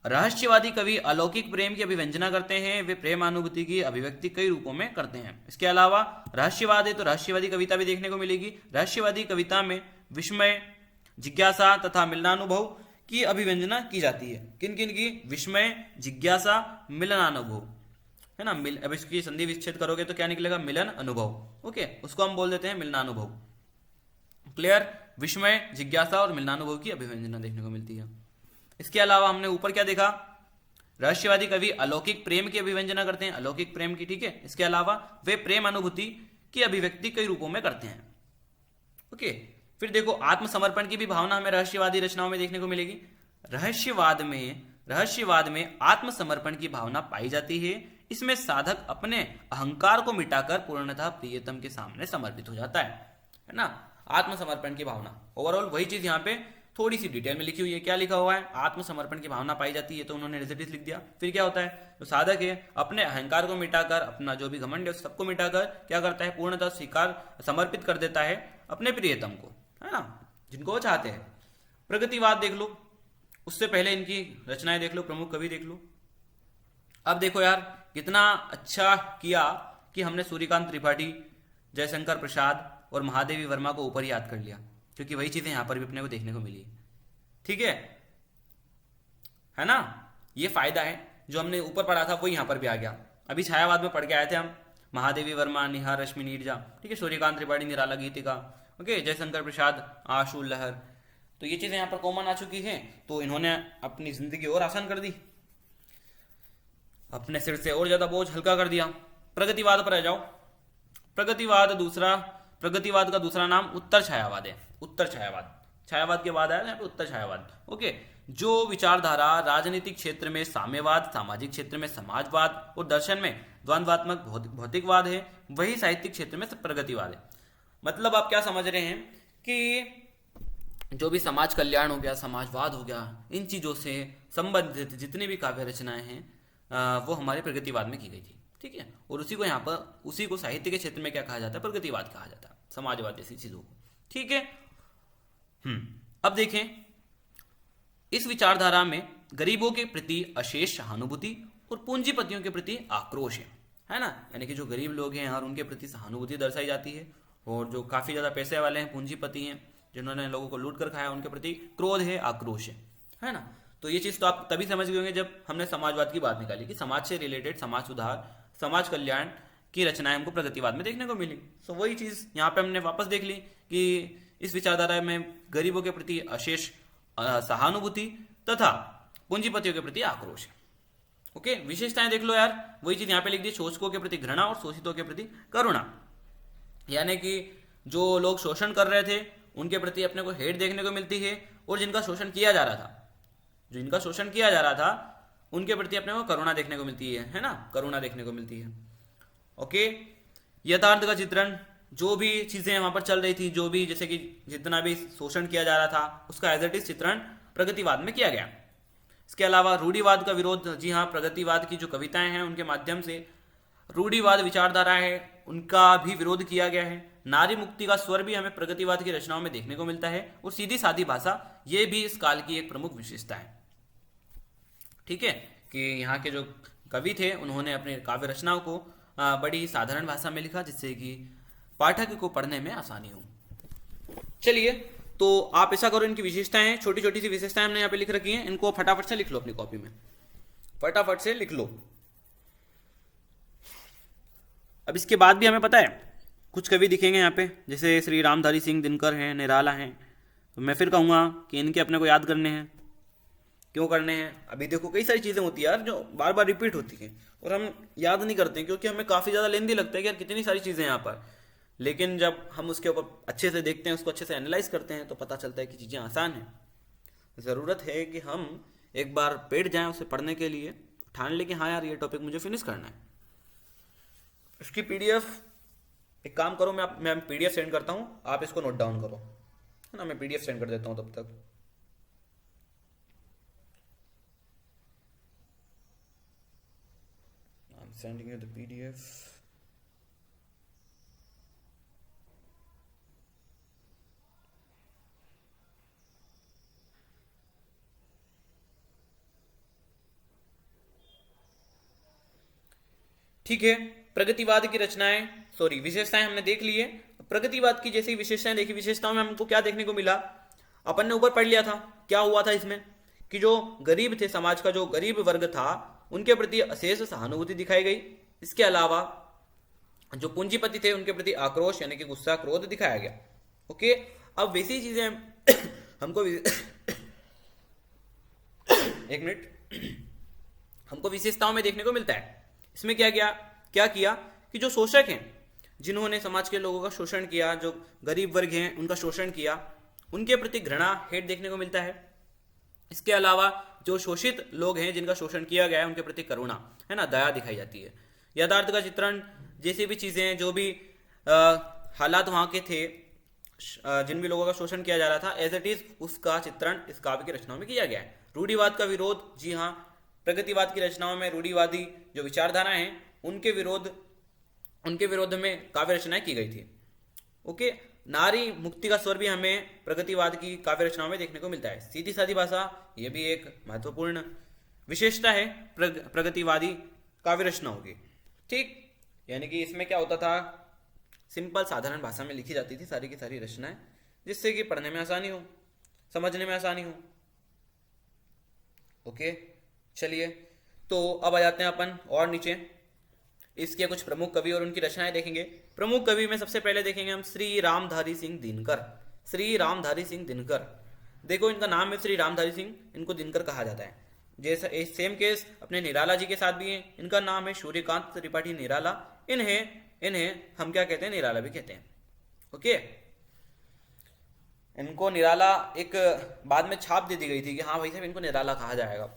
रहस्यवादी कवि अलौकिक प्रेम की अभिव्यंजना करते हैं, वे प्रेमानुभूति की अभिव्यक्ति कई रूपों में करते हैं। इसके अलावा रहस्यवाद है तो रहस्यवादी कविता भी देखने को मिलेगी। रहस्यवादी कविता में विस्मय, जिज्ञासा तथा मिलनानुभव की अभिव्यंजना की जाती है। किन किन की? विस्मय, जिज्ञासा, मिलनानुभव, है ना। अब इसकी संधि विच्छेद करोगे तो क्या निकलेगा? मिलन अनुभव। ओके, उसको हम बोल देते हैं मिलनानुभव। क्लियर? विस्मय, जिज्ञासा और मिलनानुभव की अभिव्यंजना देखने को मिलती है। इसके अलावा हमने ऊपर क्या देखा? रहस्यवादी कवि अलौकिक प्रेम की अभिव्यंजना करते हैं, अलौकिक प्रेम की। ठीक है। इसके अलावा वे प्रेम अनुभूति की अभिव्यक्ति कई रूपों में करते हैं। ओके। फिर देखो आत्मसमर्पण की भी भावना हमें रहस्यवादी रचनाओं में देखने को मिलेगी। रहस्यवाद में आत्मसमर्पण की भावना पाई जाती है। इसमें साधक अपने अहंकार को मिटाकर पूर्णतः प्रियतम के सामने समर्पित हो जाता है ना। आत्मसमर्पण की भावना, ओवरऑल वही चीज यहाँ पे थोड़ी सी डिटेल में लिखी हुई है। क्या लिखा हुआ है? आत्मसमर्पण की भावना पाई जाती है, तो उन्होंने एज लिख दिया। फिर क्या होता है? तो साधक है अपने अहंकार को मिटाकर, अपना जो भी घमंड है सबको मिटाकर क्या करता है? पूर्णतः स्वीकार, समर्पित कर देता है अपने प्रियतम को, है ना, जिनको वो चाहते हैं। प्रगतिवाद देख लो, उससे पहले इनकी रचनाएं देख लो, प्रमुख कवि देख लो। अब देखो यार कितना अच्छा किया कि हमने सूर्यकांत त्रिपाठी, जयशंकर प्रसाद और महादेवी वर्मा को ऊपर याद कर लिया, क्योंकि वही चीजें यहां पर भी अपने को देखने को मिली। ठीक है ना। ये फायदा है, जो हमने ऊपर पढ़ा था वो यहां पर भी आ गया। अभी छायावाद में पढ़ के आए थे हम, महादेवी वर्मा, निहार रश्मि नीरजा, ठीक है, सूर्यकांत त्रिपाठी निराला गीतिका, ओके, जयशंकर प्रसाद आशु लहर। तो ये चीजें यहां पर कॉमन आ चुकी हैं, तो इन्होंने अपनी जिंदगी और आसान कर दी, अपने सिर से और ज्यादा बोझ हल्का कर दिया। प्रगतिवाद पर आ जाओ। प्रगतिवाद का दूसरा नाम उत्तर छायावाद है। उत्तर छायावाद के बाद आया यहाँ पे उत्तर छायावाद। ओके, जो विचारधारा राजनीतिक क्षेत्र में साम्यवाद, सामाजिक क्षेत्र में समाजवाद और दर्शन में द्वंद्वात्मक भौतिकवाद है, वही साहित्यिक क्षेत्र में प्रगतिवाद है। मतलब आप क्या समझ रहे हैं कि जो भी समाज कल्याण हो गया, समाजवाद हो गया, इन चीजों से संबंधित जितनी भी काव्य रचनाएं हैं वो हमारे प्रगतिवाद में की गई थी। ठीक है। और उसी को साहित्य के क्षेत्र में क्या कहा जाता है? प्रगतिवाद कहा जाता है, समाजवाद जैसी चीजों को। ठीक है। अब देखें, इस विचारधारा में गरीबों के प्रति अशेष सहानुभूति और पूंजीपतियों के प्रति आक्रोश है ना। यानी कि जो गरीब लोग हैं और उनके प्रति सहानुभूति दर्शाई जाती है, और जो काफी ज्यादा पैसे वाले हैं, पूंजीपति हैं, जिन्होंने लोगों को लूट कर खाया, उनके प्रति क्रोध है, आक्रोश है ना। तो ये चीज तो आप तभी समझ गए होंगे जब हमने समाजवाद की बात निकाली कि समाज से रिलेटेड, समाज सुधार, समाज कल्याण की रचनाएं हमको प्रगतिवाद में देखने को मिली। तो वही चीज यहाँ पे हमने वापस देख ली कि इस विचारधारा में गरीबों के प्रति अशेष सहानुभूति तथा पूंजीपतियों के प्रति आक्रोश। ओके, विशेषताएं देख लो यार, वही चीज यहाँ पे लिख दी, शोषकों के प्रति घृणा और शोषितों के प्रति करुणा। यानी कि जो लोग शोषण कर रहे थे उनके प्रति अपने को हेट देखने को मिलती है, और जिनका शोषण किया जा रहा था, उनके प्रति अपने को करुणा देखने को मिलती है ना, करुणा देखने को मिलती है। ओके, यथार्थ का चित्रण, जो भी चीजें वहां पर चल रही थी, जो भी जैसे कि जितना भी शोषण किया जा रहा था, उसका एज इट इज चित्रण प्रगतिवाद में किया गया। इसके अलावा रूढ़िवाद का विरोध, जी हाँ, प्रगतिवाद की जो कविताएं हैं उनके माध्यम से रूढ़िवाद विचारधारा है उनका भी विरोध किया गया है। नारी मुक्ति का स्वर भी हमें प्रगतिवाद की रचनाओं में देखने को मिलता है, और सीधी सादी भाषा, ये भी इस काल की एक प्रमुख विशेषता है। ठीक है, कि यहाँ के जो कवि थे उन्होंने अपने काव्य रचनाओं को बड़ी साधारण भाषा में लिखा, जिससे कि पाठक को पढ़ने में आसानी हो। चलिए, तो आप ऐसा करो, इनकी विशेषताएं, छोटी छोटी सी विशेषताएं हमने यहाँ पे लिख रखी हैं, इनको फटाफट से लिख लो अपनी कॉपी में, फटाफट से लिख लो। अब इसके बाद भी हमें पता है कुछ कवि दिखेंगे यहाँ पे, जैसे श्री रामधारी सिंह दिनकर हैं, निराला हैं, तो मैं फिर कहूँगा कि इनके अपने को याद करने हैं। क्यों करने हैं? अभी देखो कई सारी चीजें होती है यार जो बार बार रिपीट होती हैं और हम याद नहीं करते हैं, क्योंकि हमें काफी ज्यादा लेंदी लगता है कि यार कितनी सारी चीजें यहाँ पर, लेकिन जब हम उसके ऊपर अच्छे से देखते हैं, उसको अच्छे से एनालाइज करते हैं, तो पता चलता है कि चीज़ें आसान हैं। ज़रूरत है कि हम एक बार बैठ जाएं उसे पढ़ने के लिए, ठान लें कि हाँ यार ये टॉपिक मुझे फिनिश करना है। इसकी पीडीएफ, एक काम करो, मैं पीडीएफ सेंड करता हूँ, आप इसको नोट डाउन करो, है ना। मैं पीडीएफ सेंड कर देता हूँ तब तक। I am sending you the PDF. ठीक है, प्रगतिवाद की रचनाएं, सॉरी विशेषताएं हमने देख ली है। प्रगतिवाद की जैसी विशेषताएं देखी, विशेषताओं में हमको क्या देखने को मिला, अपन ने ऊपर पढ़ लिया था क्या हुआ था इसमें, कि जो गरीब थे, समाज का जो गरीब वर्ग था, उनके प्रति अशेष सहानुभूति दिखाई गई। इसके अलावा जो पूंजीपति थे उनके प्रति आक्रोश यानी कि गुस्सा, क्रोध दिखाया गया। ओके, अब वैसी चीजें हमको एक मिनट, हमको विशेषताओं में देखने को मिलता है। इसमें क्या किया कि जो शोषक हैं, जिन्होंने समाज के लोगों का शोषण किया, जो गरीब वर्ग हैं उनका शोषण किया, उनके प्रति घृणा, हेट देखने को मिलता है। इसके अलावा जो शोषित लोग हैं, जिनका शोषण किया गया है, उनके प्रति करुणा, है ना, दया दिखाई जाती है। यथार्थ का चित्रण, जैसी भी चीजें, जो भी हालात वहां के थे, जिन भी लोगों का शोषण किया जा रहा था, एज इट इज उसका चित्रण इस काव्य की रचनाओं में किया गया है। रूढ़िवाद का विरोध, जी हाँ, प्रगतिवाद की रचनाओं में रूढ़िवादी जो विचारधारा हैं उनके विरोध में काव्य रचनाएं की गई थी। ओके, नारी मुक्ति का स्वर भी हमें प्रगतिवाद की काव्य रचनाओं में देखने को मिलता है। सीधी सादी भाषा, यह भी एक महत्वपूर्ण विशेषता है प्रगतिवादी काव्य रचनाओं की। ठीक, यानी कि इसमें क्या होता था, सिंपल साधारण भाषा में लिखी जाती थी सारी की सारी रचनाएं, जिससे कि पढ़ने में आसानी हो, समझने में आसानी हो। ओके, चलिए, तो अब आ जाते हैं अपन और नीचे, इसके कुछ प्रमुख कवि और उनकी रचनाएं देखेंगे। प्रमुख कवि में सबसे पहले देखेंगे हम श्री रामधारी सिंह दिनकर। श्री रामधारी सिंह दिनकर, देखो इनका नाम है श्री रामधारी सिंह, इनको दिनकर कहा जाता है। जैसा सेम केस अपने निराला जी के साथ भी है, इनका नाम है सूर्यकांत त्रिपाठी निराला। इन्हें हम क्या कहते हैं, निराला भी कहते हैं। ओके, इनको निराला एक बाद में छाप दे दी गई थी कि हाँ भाई साहब इनको निराला कहा जाएगा।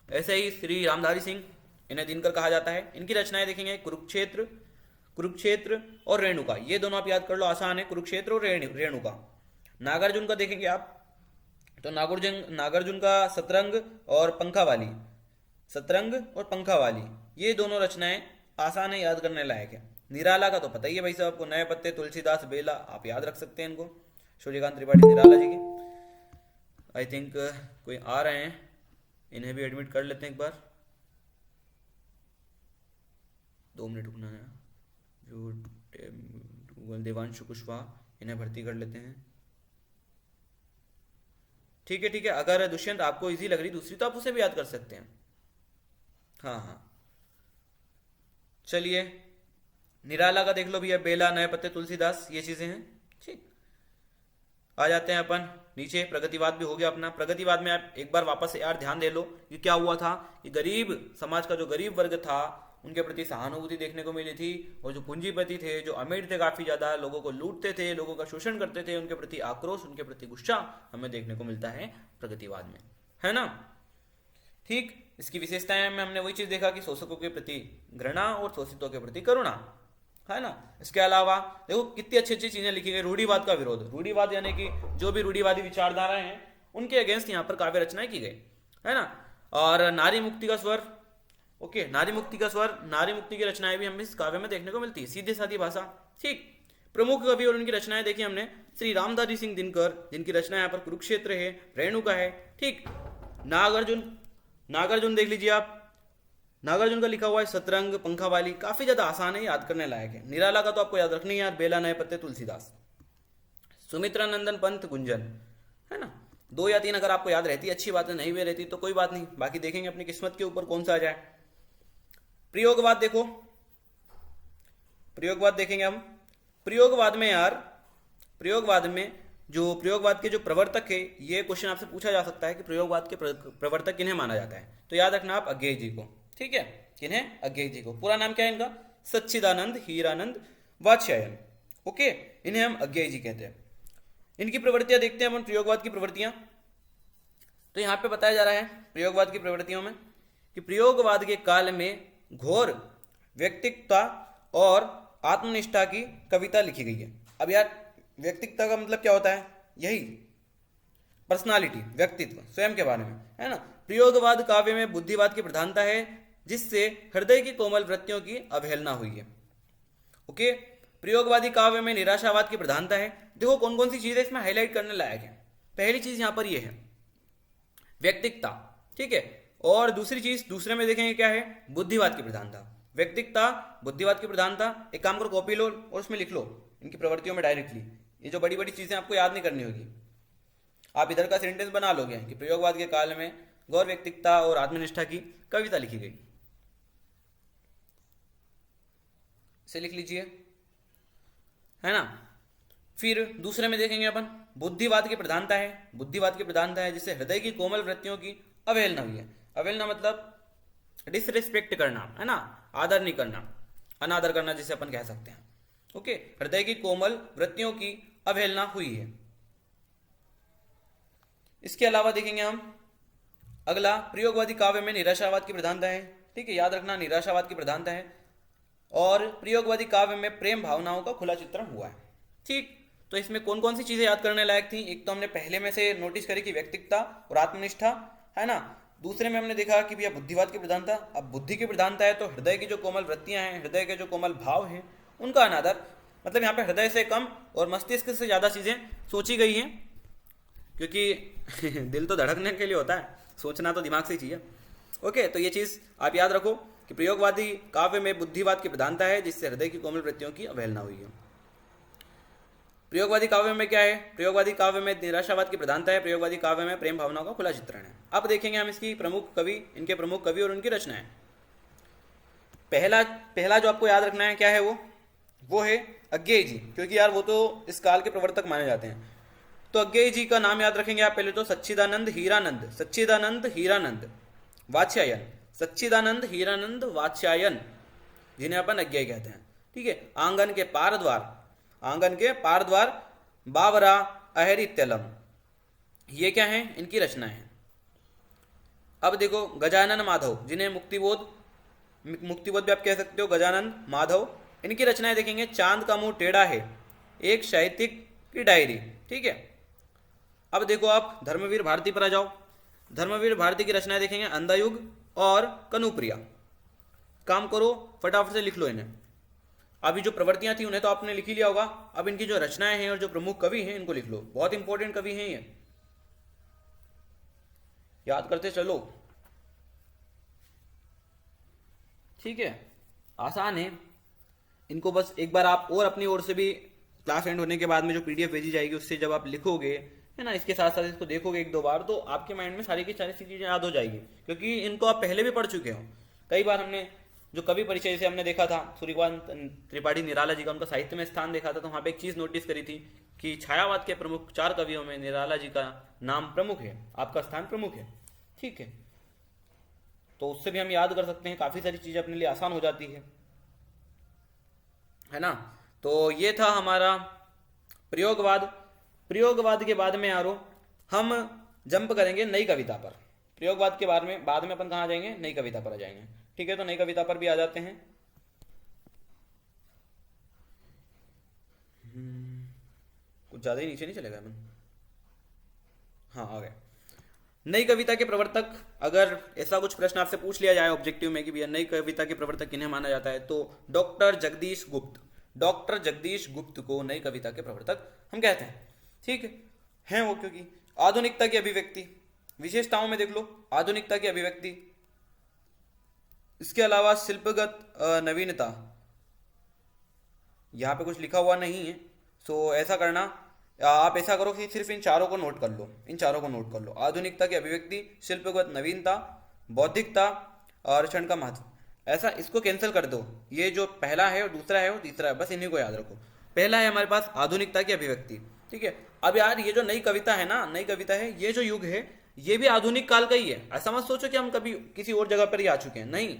ऐसे ही श्री रामधारी सिंह, इन्हें दिनकर कहा जाता है। इनकी रचनाएं देखेंगे कुरुक्षेत्र और रेणुका, ये दोनों आप याद कर लो, आसान है, कुरुक्षेत्र और रेणुका। नागार्जुन का देखेंगे आप, तो नागार्जुन का सतरंग और पंखावाली, ये दोनों रचनाएं आसान है, याद करने लायक है। निराला का तो पता ही है भाई साहब आपको, नए पत्ते, तुलसीदास, बेला, आप याद रख सकते हैं इनको, सूर्यकांत त्रिपाठी निराला जी की। आई थिंक कोई आ रहे हैं, इन्हें भी एडमिट कर लेते हैं एक बार, 2 मिनट रुकना है। जो देवांशु कुशवाहा, इन्हें भर्ती कर लेते हैं। ठीक है, अगर दुष्यंत आपको इजी लग रही दूसरी, तो आप उसे भी याद कर सकते हैं। हाँ, चलिए, निराला का देख लो भैया, बेला, नए पत्ते, तुलसीदास, ये चीजें हैं। ठीक, आ जाते हैं अपन नीचे, प्रगतिवाद भी हो गया अपना। प्रगतिवाद में आप एक बार वापस से यार ध्यान दे लो कि क्या हुआ था, कि गरीब समाज का जो गरीब वर्ग था उनके प्रति सहानुभूति देखने को मिली थी, और जो पूंजीपति थे, जो अमीर थे, काफी ज्यादा लोगों को लूटते थे, लोगों का शोषण करते थे, उनके प्रति आक्रोश, उनके प्रति गुस्सा हमें देखने को मिलता है प्रगतिवाद में, है ना। ठीक, इसकी विशेषताएं में हमने वही चीज देखा कि शोषकों के प्रति घृणा और शोषितों के प्रति करुणा, है ना। इसके अलावा देखो कितनी अच्छी अच्छी चीजें लिखी गई। रूढ़िवाद का विरोध, रूढ़िवाद यानी कि जो भी रूढ़िवादी विचारधाराएं हैं उनके अगेंस्ट यहाँ पर काव्य रचनाएं की गई, है ना। और नारी मुक्ति का स्वर, ओके, नारी मुक्ति की रचनाएं भी हमें इस काव्य में देखने को मिलती है, सीधी सादी भाषा। ठीक, प्रमुख कवि और उनकी रचनाएं देखी हमने, श्री रामधारी सिंह दिनकर, जिनकी रचना यहाँ पर कुरुक्षेत्र है, रेणुका है। ठीक, नागार्जुन देख लीजिए आप, नागार्जुन का लिखा हुआ है सतरंग, पंखावाली, काफी ज्यादा आसान है, याद करने लायक है। निराला का तो आपको याद रखनी है यार, बेला, नए पत्ते, तुलसीदास। सुमित्रानंदन पंत गुंजन, है ना। 2 या 3 अगर आपको याद रहती अच्छी बात है, नहीं भी रहती तो कोई बात नहीं, बाकी देखेंगे अपनी किस्मत के ऊपर कौन सा आ जाए। प्रयोगवाद देखो, प्रयोगवाद देखेंगे हम। प्रयोगवाद में जो प्रयोगवाद के जो प्रवर्तक है, ये क्वेश्चन आपसे पूछा जा सकता है कि प्रयोगवाद के प्रवर्तक किन्हें माना जाता है, तो याद रखना आप अज्ञेय जी को। ठीक है, किन्हें, अज्ञेय जी को। पूरा नाम क्या है इनका, सच्चिदानंद हीरानंद वात्स्यायन। ओके, इन्हें हम अज्ञेय जी कहते हैं। इनकी प्रवृत्तियां देखते हैं अपन, प्रयोगवाद की प्रवृत्तियां। तो यहाँ पे बताया जा रहा है प्रयोगवाद की प्रवृत्तियों में कि प्रयोगवाद के काल में घोर व्यक्तिकता और आत्मनिष्ठा की कविता लिखी गई है। अब यार व्यक्तिकता का मतलब क्या होता है? यही पर्सनालिटी, व्यक्तित्व, स्वयं के बारे में, है ना। प्रयोगवाद काव्य में बुद्धिवाद की प्रधानता है, जिससे हृदय की कोमल वृत्तियों की अवहेलना हुई है। ओके, प्रयोगवादी काव्य में निराशावाद की प्रधानता है। देखो कौन कौन सी चीजें इसमें हाईलाइट करने लायक है। पहली चीज यहां पर ये है व्यक्तिकता, ठीक है। और दूसरी चीज दूसरे में देखेंगे क्या है? बुद्धिवाद की प्रधानता। व्यक्तिकता, बुद्धिवाद की प्रधानता। एक काम करो, कॉपी लो और उसमें लिख लो इनकी प्रवृत्तियों में डायरेक्टली। ये जो बड़ी बड़ी चीजें आपको याद नहीं करनी होगी, आप इधर का सेंटेंस बना लोगे कि प्रयोगवाद के काल में गौर व्यक्तिकता और आत्मनिष्ठा की कविता लिखी गई। इसे लिख लीजिए, है ना। फिर दूसरे में देखेंगे अपन बुद्धिवाद की प्रधानता है। बुद्धिवाद की प्रधानता है जिससे हृदय की कोमल वृत्तियों की अवहेलना हुई है। अवहेलना मतलब डिसरिस्पेक्ट करना, है ना, आदर नहीं करना, अनादर करना जिसे अपन कह सकते हैं। ओके, हृदय की कोमल वृत्तियों की अवहेलना हुई है। इसके अलावा देखेंगे हम अगला, प्रयोगवादी काव्य में निराशावाद की प्रधानता है। ठीक है, याद रखना निराशावाद की प्रधानता है। और प्रयोगवादी काव्य में प्रेम भावनाओं का खुला चित्रण हुआ है। ठीक, तो इसमें कौन कौन सी चीजें याद करने लायक थी? एक तो हमने पहले में से नोटिस करी कि व्यक्तिकता और आत्मनिष्ठा, है ना। दूसरे में हमने देखा कि भैया बुद्धिवाद की प्रधानता। अब बुद्धि की प्रधानता है तो हृदय की जो कोमल वृत्तियां हैं, हृदय के जो कोमल भाव हैं, उनका अनादर। मतलब यहाँ पे हृदय से कम और मस्तिष्क से ज्यादा चीजें सोची गई हैं, क्योंकि दिल तो धड़कने के लिए होता है, सोचना तो दिमाग से ही चाहिए। ओके, तो ये चीज आप याद रखो कि प्रयोगवादी काव्य में बुद्धिवाद की प्रधानता है जिससे हृदय की कोमल वृत्तियों की अवहेलना हुई है। प्रयोगवादी काव्य में क्या है? प्रयोगवादी काव्य में निराशावाद की प्रधानता है। प्रयोगवादी काव्य में प्रेम भावनाओं का खुला चित्रण है। अब देखेंगे हम इसकी प्रमुख कवि, इनके प्रमुख कवि और उनकी रचनाएं। पहला जो आपको याद रखना है क्या है? वो है अज्ञेय जी, क्योंकि यार वो तो इस काल के प्रवर्तक माने जाते हैं। तो अज्ञेय जी का नाम याद रखेंगे आप पहले तो सच्चिदानंद हीरानंद, सच्चिदानंद हीरानंद वात्स्यायन, सच्चिदानंद हीरानंद वात्स्यायन, जिन्हें अपन अज्ञेय कहते हैं। ठीक है, आंगन के पारद्वार बावरा अहरित्यलम, ये क्या है? इनकी रचना है। अब देखो गजानन माधव, जिन्हें मुक्तिबोध भी आप कह सकते हो, गजानन माधव, इनकी रचनाएं देखेंगे। चांद का मुंह टेढ़ा है, एक साहित्यिक की डायरी। ठीक है, अब देखो आप धर्मवीर भारती पर आ जाओ। धर्मवीर भारती की रचनाएं देखेंगे, अंधायुग और कनुप्रिया। काम करो फटाफट से लिख लो इन्हें। अभी जो प्रवृत्तियां थी उन्हें तो आपने लिख ही लिया होगा, अब इनकी जो रचनाएं हैं और जो प्रमुख कवि हैं इनको लिख लो। बहुत इंपॉर्टेंट कवि हैं ये, याद करते चलो। ठीक है, आसान है, इनको बस एक बार आप और अपनी ओर से भी क्लास एंड होने के बाद में जो पीडीएफ भेजी जाएगी उससे जब आप लिखोगे, है ना, इसके साथ साथ इसको देखोगे एक दो बार, तो आपके माइंड में सारी की सारी चीजें याद हो जाएगी, क्योंकि इनको आप पहले भी पढ़ चुके हो। कई बार हमने जो कवि परिचय से हमने देखा था, सूर्यकांत त्रिपाठी निराला जी का, उनका साहित्य में स्थान देखा था, तो वहां पे एक चीज नोटिस करी थी कि छायावाद के प्रमुख 4 कवियों में निराला जी का नाम प्रमुख है, आपका स्थान प्रमुख है। ठीक है, तो उससे भी हम याद कर सकते हैं, काफी सारी चीजें अपने लिए आसान हो जाती है ना। तो ये था हमारा प्रयोगवाद। प्रयोगवाद के बाद में यारो हम जंप करेंगे नई कविता पर। प्रयोगवाद के बाद में अपन कहाँ जाएंगे? नई कविता पर आ जाएंगे। ठीक है, तो नई कविता पर भी आ जाते हैं। कुछ ज्यादा ही नीचे नहीं चलेगा अपन। हाँ, आ गए। नई कविता के प्रवर्तक, अगर ऐसा कुछ प्रश्न आपसे पूछ लिया जाए ऑब्जेक्टिव में कि भैया नई कविता के प्रवर्तक किन्हें माना जाता है, तो डॉक्टर जगदीश गुप्त को नई कविता के प्रवर्तक हम कहते हैं। ठीक है वो, क्योंकि आधुनिकता की अभिव्यक्ति, विशेषताओं में देख लो आधुनिकता की अभिव्यक्ति, इसके अलावा शिल्पगत नवीनता, यहां पे कुछ लिखा हुआ नहीं है, सो ऐसा करना, आप ऐसा करो कि सिर्फ इन चारों को नोट कर लो। आधुनिकता की अभिव्यक्ति, शिल्पगत नवीनता, बौद्धिकता और क्षण का महत्व। ऐसा इसको कैंसिल कर दो, ये जो पहला है और दूसरा है और तीसरा है, बस इन्हीं को याद रखो। पहला है हमारे पास आधुनिकता की अभिव्यक्ति। ठीक है, अब यार ये जो नई कविता है ना, नई कविता है, ये जो युग है ये भी आधुनिक काल का ही है। ऐसा मत सोचो कि हम कभी किसी और जगह पर ही आ चुके हैं, नहीं,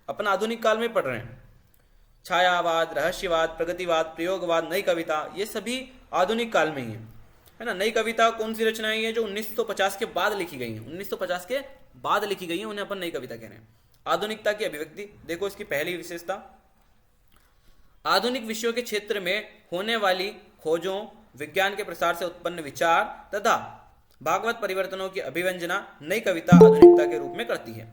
अपन आधुनिक काल में पढ़ रहे हैं। छायावाद, रहस्यवाद, प्रगतिवाद, प्रयोगवाद, नई कविता, ये सभी आधुनिक काल में ही है ना। नई कविता कौन सी रचनाएं हैं जो 1950 के बाद लिखी गई हैं, 1950 के बाद लिखी गई हैं, उन्हें अपन नई कविता कह रहे हैं। आधुनिकता की अभिव्यक्ति, देखो इसकी पहली विशेषता, आधुनिक विषयों के क्षेत्र में होने वाली खोजों, विज्ञान के प्रसार से उत्पन्न विचार तथा भागवत परिवर्तनों की अभिव्यंजना नई कविता आधुनिकता के रूप में करती है।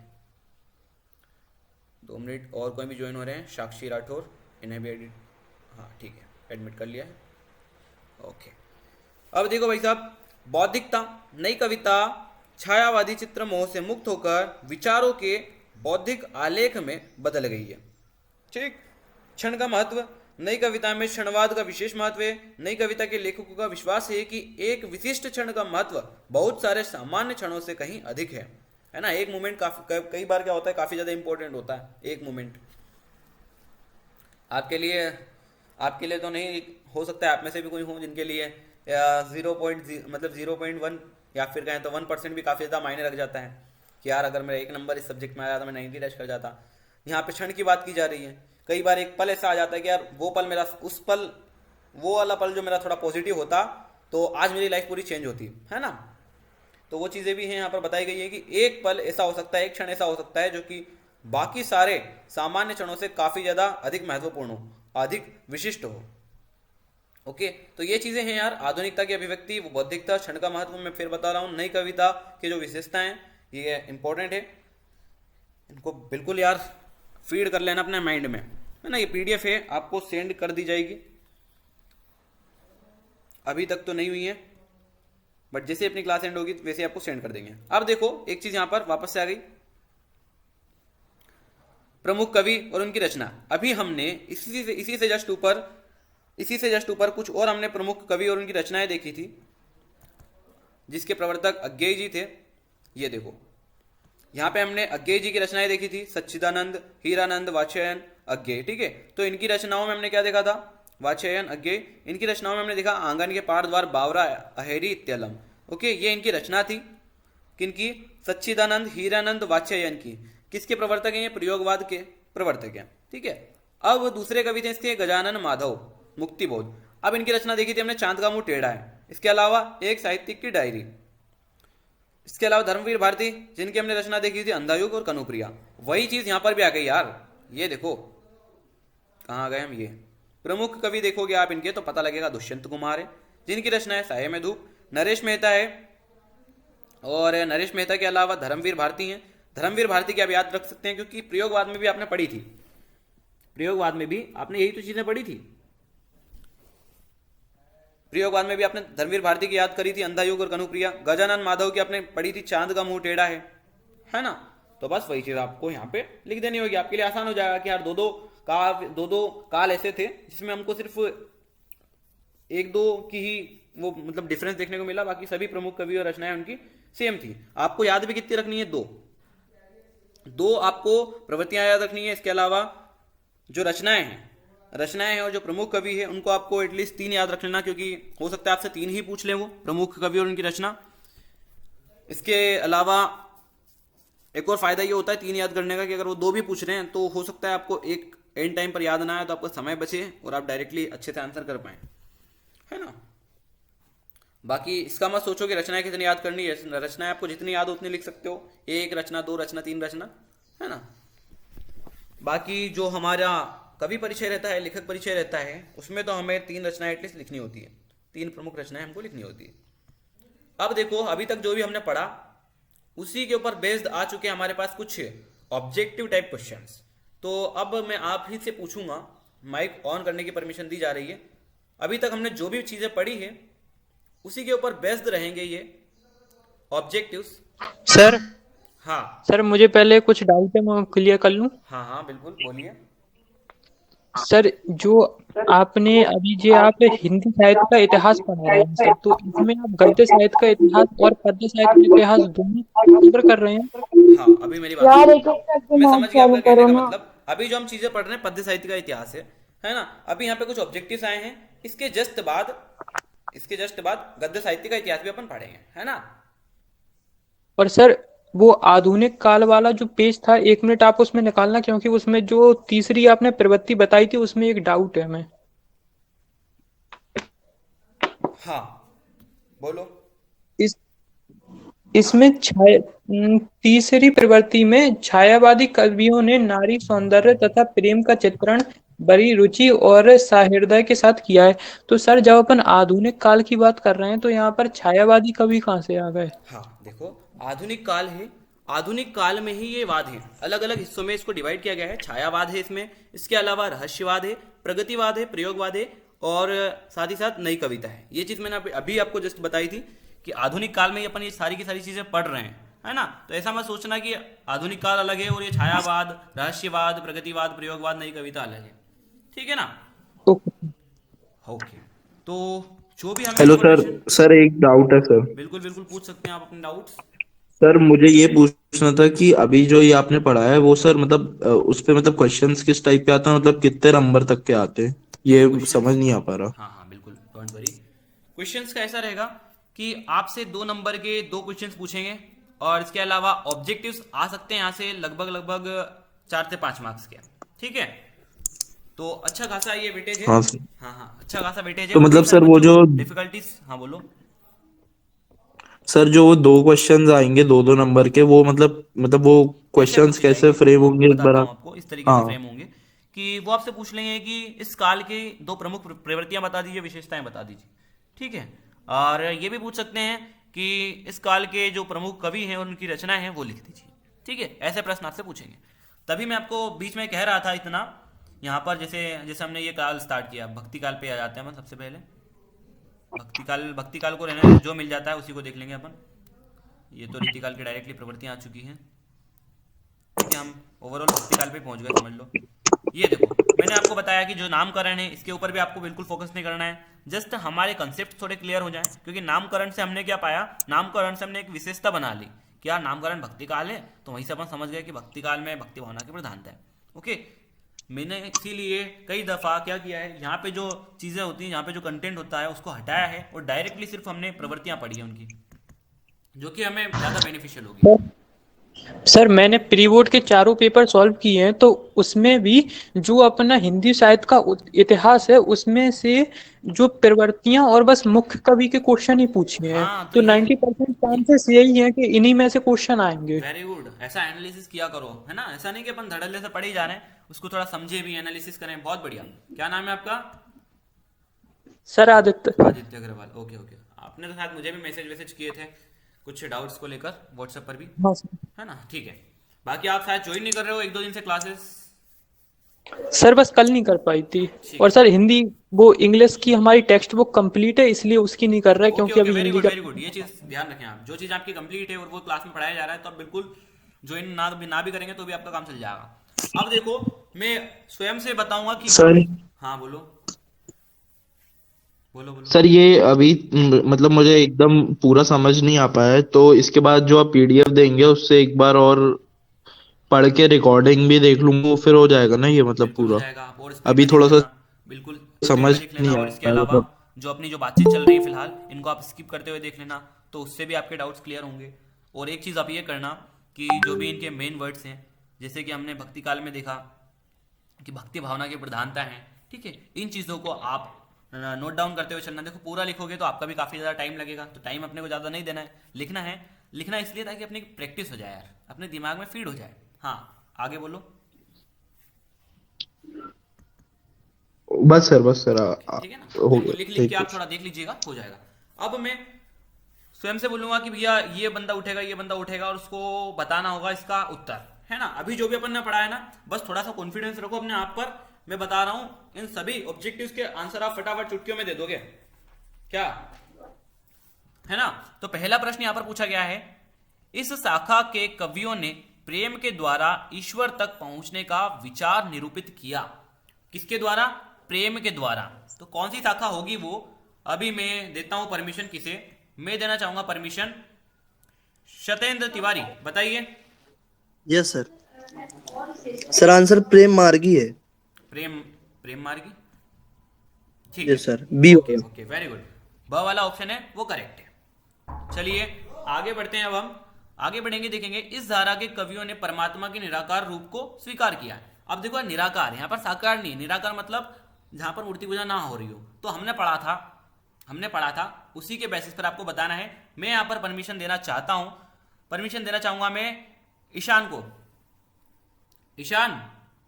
2 मिनट और कोई भी ज्वाइन हो रहे हैं, साक्षी राठौर, इन्हें भी एडिट, हाँ ठीक है, एडमिट कर लिया है, ओके। अब देखो भाई साहब, बौद्धिकता, नई कविता छायावादी चित्र मोह से मुक्त होकर विचारों के बौद्धिक आलेख में बदल गई है। ठीक। क्षण का महत्व, नई कविता में क्षणवाद का विशेष महत्व है। नई कविता के लेखकों का विश्वास है कि एक विशिष्ट क्षण का महत्व बहुत सारे सामान्य क्षणों से कहीं अधिक है ना। एक मोमेंट काफी, कई बार क्या होता है, काफी ज्यादा इंपॉर्टेंट होता है एक मोमेंट। आपके लिए तो नहीं हो सकता है, आप में से भी कोई हो जिनके लिए 0.1 या फिर कहें तो 1% भी काफी ज्यादा मायने रख जाता है कि यार अगर मेरा 1 नंबर इस सब्जेक्ट में आ जाता, मैं 90 टच कर जाता। यहाँ पे क्षण की बात की जा रही है। कई बार एक पल ऐसा आ जाता है कि यार वो पल मेरा, वो वाला पल जो मेरा थोड़ा पॉजिटिव होता तो आज मेरी लाइफ पूरी चेंज होती है ना। तो वो चीजें भी हैं यहाँ पर बताई गई है कि एक पल ऐसा हो सकता है, एक क्षण ऐसा हो सकता है जो कि बाकी सारे सामान्य क्षणों से काफी ज्यादा अधिक महत्वपूर्ण हो, अधिक विशिष्ट हो। ओके, तो ये चीजें हैं यार, आधुनिकता की अभिव्यक्ति, वो बौद्धिकता, क्षण का महत्व, मैं फिर बता रहा हूँ, नई कविता की जो विशेषताएं, ये इंपॉर्टेंट है, इनको बिल्कुल यार फीड कर लेना अपने माइंड में, है ना। ये पीडीएफ है, आपको सेंड कर दी जाएगी, अभी तक तो नहीं हुई है, बट जैसे अपनी क्लास एंड होगी वैसे आपको सेंड कर देंगे। अब देखो एक चीज यहां पर वापस से आ गई, प्रमुख कवि और उनकी रचना। अभी हमने इसी से जस्ट ऊपर कुछ और हमने प्रमुख कवि और उनकी रचनाएं देखी थी, जिसके प्रवर्तक अज्ञेय जी थे। ये देखो यहाँ पे हमने अज्ञेय जी की रचनाएं देखी थी, सच्चिदानंद, हीरानंद, वात्स्यायन, अज्ञेय। ठीक है, तो इनकी रचनाओं में हमने क्या देखा था, वात्स्यायन, अज्ञेय, इनकी रचनाओं में हमने देखा आंगन के पार द्वार, बावरा, अहेरी, इत्यलम। ओके, ये इनकी रचना थी, किनकी, सच्चिदानंद, हीरानंद, वात्स्यायन की। किसके प्रवर्तक हैं ये, प्रयोगवाद के प्रवर्तक हैं। ठीक है, अब दूसरे कवि थे इसके गजानन माधव, मुक्तिबोध। अब इनकी रचना देखी थी हमने, चांद का मुंह टेढ़ा है। इसके अलावा एक साहित्यिक की डायरी। इसके अलावा धर्मवीर भारती, जिनकी हमने रचना देखी थी अंधायुग और कनुप्रिया। वही चीज यहां पर भी आ गई यार, ये देखो कहां गए हम। ये प्रमुख कवि देखोगे आप इनके तो पता लगेगा, दुष्यंत कुमार है, जिनकी रचना है साये में धूप। नरेश मेहता है, और नरेश मेहता के अलावा धर्मवीर भारती हैं। धर्मवीर भारती की आप याद रख सकते हैं क्योंकि प्रयोगवाद में भी आपने पढ़ी थी, प्रयोगवाद में भी आपने यही तो चीजें पढ़ी थी। प्रयोगवाद में भी आपने धर्मवीर भारती की याद करी थी, अंधायुग और कनुप्रिया। गजानन माधव की आपने पढ़ी थी, चांद का मुंह टेढ़ा है ना। तो बस वही चीज आपको यहाँ पे लिख देनी होगी, आपके लिए आसान हो जाएगा कि यार दो काल ऐसे थे जिसमें हमको सिर्फ 1-2 की ही वो मतलब डिफरेंस देखने को मिला, बाकी सभी प्रमुख कवि और रचनाएं उनकी सेम थी। आपको याद भी कितनी रखनी है, 2 आपको प्रवृत्तियां याद रखनी है। इसके अलावा जो रचनाएं हैं और जो प्रमुख कवि है उनको आपको एटलीस्ट 3 याद रख लेना, क्योंकि हो सकता है आपसे 3 ही पूछ लें वो, प्रमुख कवि और उनकी रचना। इसके अलावा एक और फायदा ये होता है 3 याद करने का कि अगर वो 2 भी पूछ रहे हैं तो हो सकता है आपको एक एंड टाइम पर याद ना आए, तो आपका समय बचे और आप डायरेक्टली अच्छे से आंसर कर पाए, है ना। बाकी इसका मत सोचो कि रचनाएं कितनी याद करनी है, रचनाएं आपको जितनी याद हो उतनी लिख सकते हो, 1 रचना, 2 रचना, 3 रचना, है ना। बाकी जो हमारा कवि परिचय रहता है, लेखक परिचय रहता है, उसमें तो हमें 3 रचनाएं एटलीस्ट लिखनी होती है, 3 प्रमुख रचनाएं हमको लिखनी होती है। अब देखो अभी तक जो भी हमने पढ़ा उसी के ऊपर बेस्ड आ चुके हमारे पास कुछ ऑब्जेक्टिव टाइप क्वेश्चंस। तो अब मैं आप ही से पूछूंगा, माइक ऑन करने की परमिशन दी जा रही है। अभी तक हमने जो भी चीजें पढ़ी है उसी के ऊपर बेस्ड रहेंगे ये ऑब्जेक्टिव्स। सर हाँ सर मुझे पहले कुछ डाउट है, मैं क्लियर कर लूं। हाँ हाँ बिल्कुल, बोलिए। सर जो आपने अभी जो आप हिंदी साहित्य का इतिहास पढ़ा रहे हैं सर, तो इसमें आप गद्य साहित्य का इतिहास और पद्य साहित्य का इतिहास दोनों कवर कर रहे हैं। हाँ अभी मेरी बात यार सुनो। एक एक मैं दिमाग समझ गया चालू आपका कहने करो का ना। मतलब। अभी जो हम चीजें पढ़ रहे हैं पद्य साहित्य का इतिहास है ना। अभी यहाँ पे कुछ ऑब्जेक्टिव्स आए हैं, इसके जस्ट बाद गद्य साहित्य का इतिहास भी अपन पढ़ेंगे, है ना। और सर वो आधुनिक काल वाला जो पेज था, 1 मिनट आप उसमें निकालना, क्योंकि उसमें जो तीसरी आपने प्रवृत्ति बताई थी उसमें एक डाउट है हमें। हाँ बोलो। इस इसमें तीसरी प्रवृत्ति में छायावादी कवियों ने नारी सौंदर्य तथा प्रेम का चित्रण बड़ी रुचि और सहृदय के साथ किया है। तो सर, जब अपन आधुनिक काल की बात कर रहे हैं तो यहाँ पर छायावादी कवि कहाँ से आ गए? हाँ देखो, आधुनिक काल है, आधुनिक काल में ही ये वाद है, अलग अलग हिस्सों में इसको डिवाइड किया गया है। छायावाद है इसमें, इसके अलावा रहस्यवाद है, प्रगतिवाद है, प्रयोगवाद है, और साथ ही साथ नई कविता है। ये चीज मैंने अभी आपको जस्ट बताई थी कि आधुनिक काल में ही अपन ये सारी की सारी चीजें पढ़ रहे हैं, है ना। तो ऐसा मत सोचना कि आधुनिक काल अलग है और ये छायावाद, रहस्यवाद, प्रगतिवाद, प्रयोगवाद, नई कविता अलग है, ठीक है ना। तो ओके, तो जो भी हमें हेलो सर। information- सर एक डाउट है सर। बिल्कुल बिल्कुल पूछ सकते हैं आप अपने डाउट्स। सर मुझे ये पूछना था कि अभी जो ये आपने पढ़ा है वो सर मतलब उस पे मतलब क्वेश्चंस किस टाइप के आते हैं, मतलब कितने नंबर तक के आते हैं, ये Questions- समझ नहीं आ पा रहा। हाँ हाँ बिल्कुल, डोंट वरी। क्वेश्चंस का ऐसा रहेगा कि आपसे 2 नंबर के 2 क्वेश्चंस पूछेंगे, और इसके अलावा ऑब्जेक्टिव्स आ सकते हैं यहाँ से लगभग 4 से 5 मार्क्स के, ठीक है। तो अच्छा खासा ये वेटेज है। हाँ सर। हाँ हाँ, अच्छा खासा वेटेज है। तो मतलब सर वो जो डिफिकल्टीज, हाँ बोलो। सर जो वो 2 क्वेश्चंस आएंगे 2-2 नंबर के, वो मतलब वो क्वेश्चंस पूछे कैसे जाएंगे? फ्रेम होंगे एक बताता बार हूँ आप। आपको, इस तरीके से हाँ फ्रेम होंगे कि वो आपसे पूछ लेंगे कि इस काल के 2 प्रमुख प्रवृत्तियां बता दीजिए, विशेषताएं बता दीजिए, ठीक है। और ये भी पूछ सकते हैं कि इस काल के जो प्रमुख कवि हैं और उनकी रचनाएं हैं वो लिख दीजिए, ठीक है। ऐसे प्रश्न आपसे पूछेंगे। तभी मैं आपको बीच में कह रहा था इतना, यहाँ पर जैसे जैसे हमने ये काल स्टार्ट किया, भक्ति काल पे आ जाते हैं हम सबसे पहले। भक्ति काल को रहने, जो मिल जाता है उसी को देख लेंगे अपन। ये तो रीतिकाल की डायरेक्टली प्रवृत्तियां आ चुकी हैं, ठीक है। हम ओवरऑल भक्ति काल पे पहुंच गए, समझ लो। ये देखो, मैंने आपको बताया कि जो नामकरण है इसके ऊपर भी आपको बिल्कुल फोकस नहीं करना है, जस्ट हमारे कंसेप्ट थोड़े क्लियर हो जाएं। क्योंकि नामकरण से हमने क्या पाया, नामकरण से हमने एक विशेषता बना ली कि यार नामकरण भक्ति काल है, तो वहीं से अपन समझ गए कि भक्ति काल में भक्ति भावना की प्रधानता है, ओके। मैंने इसीलिए कई दफा क्या किया है, यहाँ पे जो चीजें होती हैं, यहाँ पे जो कंटेंट होता है उसको हटाया है, और डायरेक्टली सिर्फ हमने प्रवृत्तियां पढ़ी है उनकी, जो कि हमें ज्यादा बेनिफिशियल होगी। सर, मैंने प्री बोर्ड के 4 पेपर सॉल्व किए हैं, तो उसमें भी जो अपना हिंदी साहित्य का इतिहास है उसमें से जो प्रवृत्तियां और बस मुख्य कवि के क्वेश्चन ही पूछे हैं। हाँ तो ये 90% चांसेस यही है कि इन्हीं में से क्वेश्चन आएंगे। वेरी गुड, ऐसा एनालिसिस किया करो, है ना। ऐसा नहीं कि अपन धड़ल्ले से पढ़े ही जा रहे हैं, उसको थोड़ा समझे भी, एनालिसिस करें। बहुत बढ़िया। क्या नाम है आपका? Sir, Aditya. Aditya Agarwal, okay okay. आपने तो शायद मुझे भी मैसेज किए थे कुछ डाउट्स को लेकर, व्हाट्सएप पर भी, हाँ सर। है ना, ठीक है। बाकी आप शायद ज्वाइन नहीं कर रहे हो 1-2 दिन से क्लासेस। सर, बस कल नहीं कर पाई थी। ठीक और है। सर, हिंदी वो इंग्लिश की हमारी टेक्स्ट बुक कंप्लीट है, इसलिए उसकी नहीं कर रहे ओके क्योंकि ओके, अभी वेरी हिंदी गुड का। Very good. ये चीज ध्यान रखें आप, जो चीज आपकी कंप्लीट है और वो क्लास में पढ़ाया जा रहा है, तो आप बिल्कुल ज्वाइन ना भी करेंगे तो भी आपका काम चल जाएगा। अब देखो, मैं स्वयं से बताऊंगा कि सर हाँ बोलो बोलो बोलो। सर ये अभी मतलब मुझे एकदम पूरा समझ नहीं आ पाया है, तो इसके बाद जो आप पीडीएफ देंगे उससे एक बार और पढ़ के रिकॉर्डिंग भी देख लूंगा, फिर हो जाएगा ना ये मतलब बिल्कुल हो पूरा। जाएगा, आप और स्पीड अभी में देख थोड़ा सा लेना, बिल्कुल स्पीड समझ में देख लेना। नहीं और आ इसके रहा है अलावा मतलब। जो अपनी जो बातचीत चल रही है फिलहाल, इनको आप स्किप करते हुए देख लेना, तो उससे भी आपके डाउट्स क्लियर होंगे। और एक चीज़ आप ये करना कि जो भी इनके मेन वर्ड्स हैं, जैसे कि हमने भक्ति काल में देखा कि भक्ति भावना की प्रधानता है, ठीक है, इन चीज़ों को आप नोट डाउन करते हुए चलना। देखो, पूरा लिखोगे तो आपका भी काफ़ी ज़्यादा टाइम लगेगा, तो टाइम अपने को ज़्यादा नहीं देना है, लिखना है। लिखना इसलिए ताकि अपनी प्रैक्टिस हो जाए यार, अपने दिमाग में फीड हो जाए। हाँ आगे बोलो। बस सर ठीक है ना, हो बिल्कुल गया। लिख लिख ठीक के है। आप थोड़ा देख लीजिएगा, हो जाएगा। अब मैं स्वयं से बोलूंगा कि भैया ये बंदा उठेगा, ये बंदा उठेगा, और उसको बताना होगा इसका उत्तर, है ना। अभी जो भी अपन ने पढ़ा है ना, बस थोड़ा सा कॉन्फिडेंस रखो अपने आप पर। मैं बता रहा हूं, इन सभी ऑब्जेक्टिव्स के आंसर आप फटाफट चुटकियों में दे दोगे, क्या है ना। तो पहला प्रश्न यहां पर पूछा गया है, इस शाखा के कवियों ने प्रेम के द्वारा ईश्वर तक पहुंचने का विचार निरूपित किया। किसके द्वारा? प्रेम के द्वारा। तो कौन सी शाखा होगी वो? अभी मैं देता हूं परमिशन। किसे मैं देना चाहूंगा परमिशन? शतेंद्र तिवारी, बताइए। Yes sir. सर आंसर प्रेम मार्गी है। प्रेम मार्गी, ठीक यस सर, बी ओके होगा। Okay, very good. ब वाला ऑप्शन है वो करेक्ट है। चलिए आगे बढ़ते हैं अब हम। आगे बढ़ेंगे, देखेंगे इस धारा के कवियों ने परमात्मा के निराकार रूप को स्वीकार किया है। अब देखो निराकार, यहाँ पर साकार नहीं, निराकार मतलब जहां पर मूर्ति पूजा ना हो रही हो। तो हमने पढ़ा था उसी के बेसिस पर आपको बताना है। मैं यहाँ पर परमिशन देना चाहूंगा मैं ईशान को। ईशान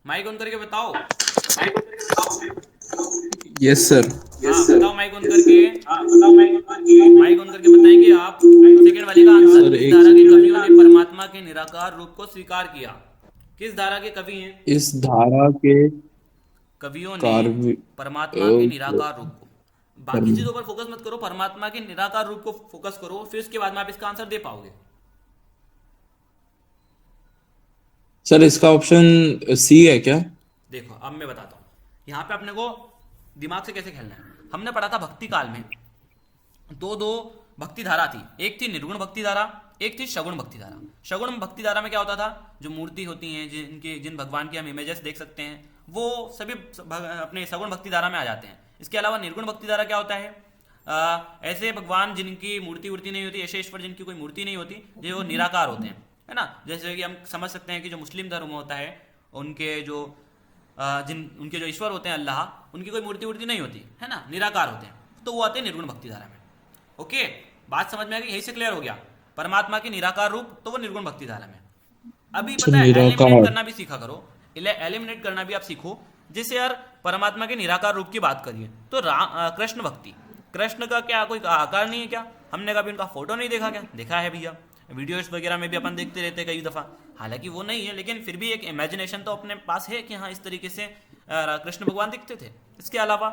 माइक ऑन करके बताओ। Yes sir. बताओ माइक ऑन करके बताएंगे आप सेकंड वाले का आंसर। सर, इस धारा के कवियों ने परमात्मा के निराकार रूप को स्वीकार किया। किस धारा के कवि हैं? इस धारा के कवियों ने कार्य- परमात्मा के निराकार रूप को, बाकी चीजों पर फोकस मत करो, परमात्मा के निराकार रूप को फोकस करो, फिर उसके बाद में आप इसका आंसर दे पाओगे। सर इसका ऑप्शन सी है क्या? देखो अब मैं बताता हूँ यहाँ पे अपने को दिमाग से कैसे खेलना है। हमने पढ़ा था भक्ति काल में दो भक्ति धारा थी, एक थी निर्गुण भक्ति धारा, एक थी सगुण भक्ति धारा। सगुण भक्ति धारा में क्या होता था, जो मूर्ति होती हैं, जिन भगवान की हम इमेजेस देख सकते हैं, वो सभी अपने सगुण भक्ति धारा में आ जाते हैं। इसके अलावा निर्गुण भक्ति धारा क्या होता है, ऐसे भगवान जिनकी मूर्ति नहीं होती, ऐसे ईश्वर जिनकी कोई मूर्ति नहीं होती, जो निराकार होते हैं, है ना। जैसे कि हम समझ सकते हैं कि जो मुस्लिम धर्म होता है, उनके जो ईश्वर होते हैं अल्लाह, उनकी कोई मूर्ति नहीं होती है ना, निराकार होते हैं, तो वो आते हैं निर्गुण भक्ति धारा में। ओके, बात समझ में आ गई, यही से क्लियर हो गया। परमात्मा की निराकार रूप तो वो निर्गुण भक्ति धारा में। अभी पता है एलिमिनेट करना भी सीखा करो, एलिमिनेट करना भी आप सीखो। जैसे यार परमात्मा के निराकार रूप की बात करिए तो कृष्ण भक्ति, कृष्ण का क्या कोई आकार नहीं है क्या? हमने कभी उनका फोटो नहीं देखा क्या? देखा है भैया, वीडियोस वगैरह में भी अपन देखते रहते हैं कई दफा। हालांकि वो नहीं है, लेकिन फिर भी एक इमेजिनेशन तो अपने पास है कि हाँ इस तरीके से कृष्ण भगवान दिखते थे। इसके अलावा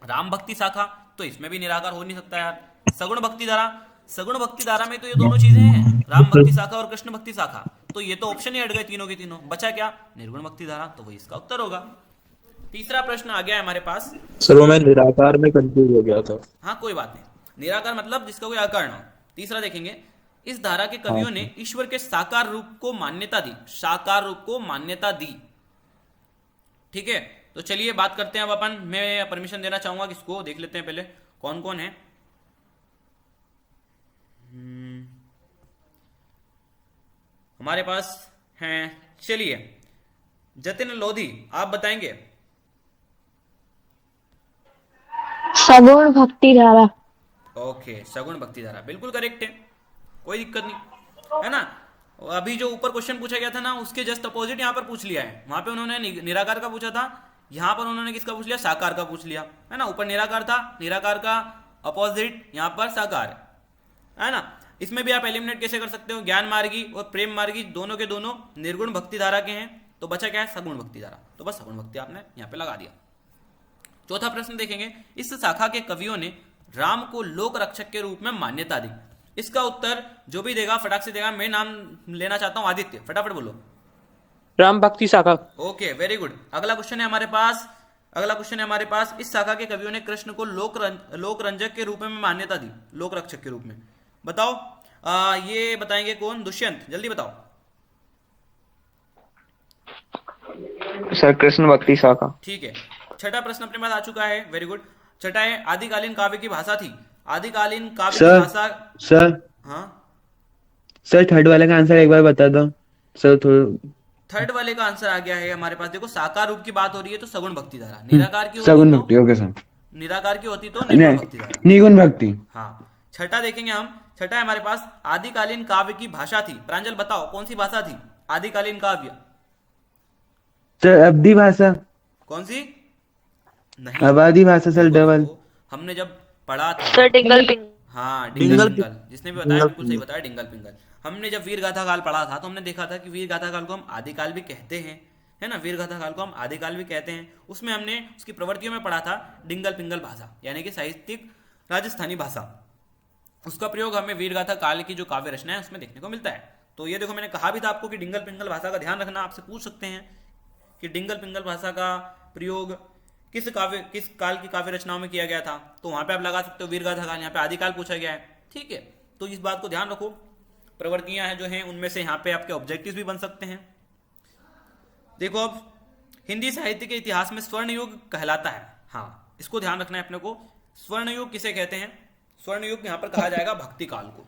राम भक्ति शाखा, तो इसमें भी निराकार हो नहीं सकता यार। सगुण भक्ति धारा में तो ये दोनों चीजें हैं, राम भक्ति शाखा और कृष्ण भक्ति शाखा, तो ये तो ऑप्शन ही हट गए तीनों के तीनों। बचा क्या? निर्गुण भक्ति धारा, तो वही इसका उत्तर होगा। तीसरा प्रश्न आ गया है हमारे पास। सर वो मैं निराकार में कंफ्यूज हो गया था। हाँ कोई बात नहीं, निराकार मतलब जिसका कोई आकार ना हो। तीसरा देखेंगे, इस धारा के कवियों ने ईश्वर के साकार रूप को मान्यता दी। ठीक है, तो चलिए बात करते हैं अब अपन। मैं परमिशन देना चाहूंगा किसको, देख लेते हैं पहले कौन कौन है। हमारे पास हैं, चलिए जतिन लोधी, आप बताएंगे। सगुण भक्ति धारा। ओके, सगुण भक्ति धारा बिल्कुल करेक्ट है, कोई दिक्कत नहीं, है ना। अभी जो ऊपर क्वेश्चन पूछा गया था ना, उसके जस्ट अपोजिट यहाँ पर पूछ लिया है। वहां पे उन्होंने निराकार का पूछा था, यहाँ पर उन्होंने किसका पूछ लिया? साकार का पूछ लिया, है ना। ऊपर निराकार था, निराकार का अपोजिट यहाँ पर साकार है ना। इसमें भी आप एलिमिनेट कैसे कर सकते हो, ज्ञान मार्गी और प्रेम मार्गी दोनों के दोनों निर्गुण भक्ति धारा के हैं, तो बचा क्या है? सगुण भक्ति धारा। तो बस सगुण भक्ति आपने यहाँ पे लगा दिया। चौथा प्रश्न देखेंगे, इस शाखा के कवियों ने राम को लोक रक्षक के रूप में मान्यता दी। इसका उत्तर जो भी देगा फटाक से देगा। मैं नाम लेना चाहता हूं, आदित्य, फटाफट बोलो। राम भक्ति शाखा। Okay, very good. अगला क्वेश्चन है हमारे पास, इस शाखा के कवियों ने कृष्ण को लोक रंजक के रूप में मान्यता दी, लोक रक्षक के रूप में। बताओ, ये बताएंगे कौन? दुष्यंत, जल्दी बताओ। सर कृष्ण भक्ति शाखा। ठीक है, छठा प्रश्न अपने पास आ चुका है, वेरी गुड। छठा है, आदिकालीन काव्य की भाषा थी। आदिकालीन काव्य की भाषा। सर हाँ सर थर्ड वाले का आंसर एक बार बता दो सर। थर्ड वाले का आंसर आ गया है हमारे पास। देखो साकार रूप की बात हो रही है तो सगुण भक्ति धारा, निराकार की सगुण भक्ति, ओके सर। निराकार की होती तो निर्गुण भक्ति धारा, निगुण भक्ति। हाँ, छठा देखेंगे हम। छठा है हमारे पास, आदिकालीन काव्य की भाषा थी। प्रांजल बताओ कौन सी भाषा थी आदिकालीन काव्य? सर अवधी भाषा। कौन सी? नहीं, अवधी भाषा सर, डबल। हमने जब पढ़ा था सर डिंगल पिंगल। हाँ डिंगल पिंगल, जिसने भी बताया बिल्कुल सही बताया, डिंगल पिंगल। हमने जब वीर गाथा काल पढ़ा था तो हमने देखा था कि वीर गाथा काल को हम आदिकाल भी कहते हैं, है ना। वीर गाथा काल को हम आदिकाल भी कहते हैं। उसमें हमने उसकी प्रवृत्तियों में पढ़ा था डिंगल पिंगल भाषा, यानी कि साहित्यिक राजस्थानी भाषा। उसका प्रयोग हमें वीर गाथा काल की जो काव्य रचना है उसमें देखने को मिलता है। तो ये देखो, मैंने कहा भी था आपको कि डिंगल पिंगल भाषा का ध्यान रखना। आपसे पूछ सकते हैं कि डिंगल पिंगल भाषा का प्रयोग किस काल की काव्य रचनाओं में किया गया था, तो वहां पे आप लगा सकते हो वीर गाथा काल, यहाँ पे आदिकाल पूछा गया है। ठीक है, तो इस बात को ध्यान रखो। प्रवृत्तियां हैं जो हैं उनमें से यहाँ पे आपके ऑब्जेक्टिव्स भी बन सकते हैं। देखो, अब हिंदी साहित्य के इतिहास में स्वर्ण युग कहलाता है। हाँ, इसको ध्यान रखना है अपने को। स्वर्ण युग किसे कहते हैं? स्वर्ण युग यहाँ पर कहा जाएगा भक्ति काल को।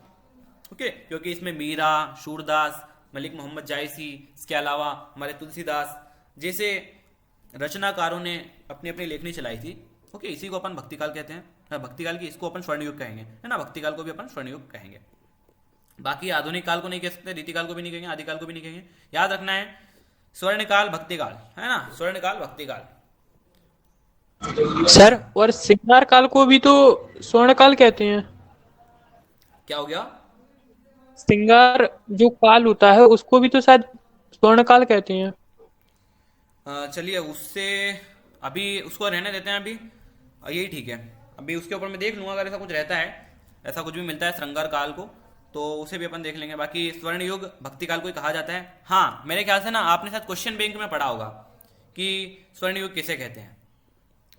ओके, क्योंकि इसमें मीरा, सूरदास, मलिक मोहम्मद जायसी, इसके अलावा हमारे तुलसीदास जैसे रचनाकारों ने अपनी अपनी लेखनी चलाई थी। ओके, इसी को अपन भक्तिकाल कहते हैं। भक्तिकाल की इसको अपन स्वर्णयुग कहेंगे, है ना, भक्तिकाल को भी अपन स्वर्णयुग कहेंगे। बाकी आधुनिक काल को नहीं कह सकते, रीतिकाल को भी नहीं कहेंगे, आदिकाल को भी नहीं कहेंगे। याद रखना है स्वर्णकाल भक्तिकाल, है ना, स्वर्णकाल भक्तिकाल। सर और श्रृंगार काल को भी तो स्वर्ण काल कहते हैं। क्या हो गया? श्रृंगार जो काल होता है उसको भी तो शायद स्वर्ण काल कहते हैं। चलिए उससे अभी उसको रहने देते हैं, अभी यही ठीक है। अभी उसके ऊपर मैं देख लूंगा, अगर ऐसा कुछ रहता है, ऐसा कुछ भी मिलता है श्रृंगार काल को, तो उसे भी अपन देख लेंगे। बाकी स्वर्ण युग भक्ति काल को ही कहा जाता है। हाँ, मेरे ख्याल से ना आपने शायद क्वेश्चन बैंक में पढ़ा होगा कि स्वर्ण युग किसे कहते हैं,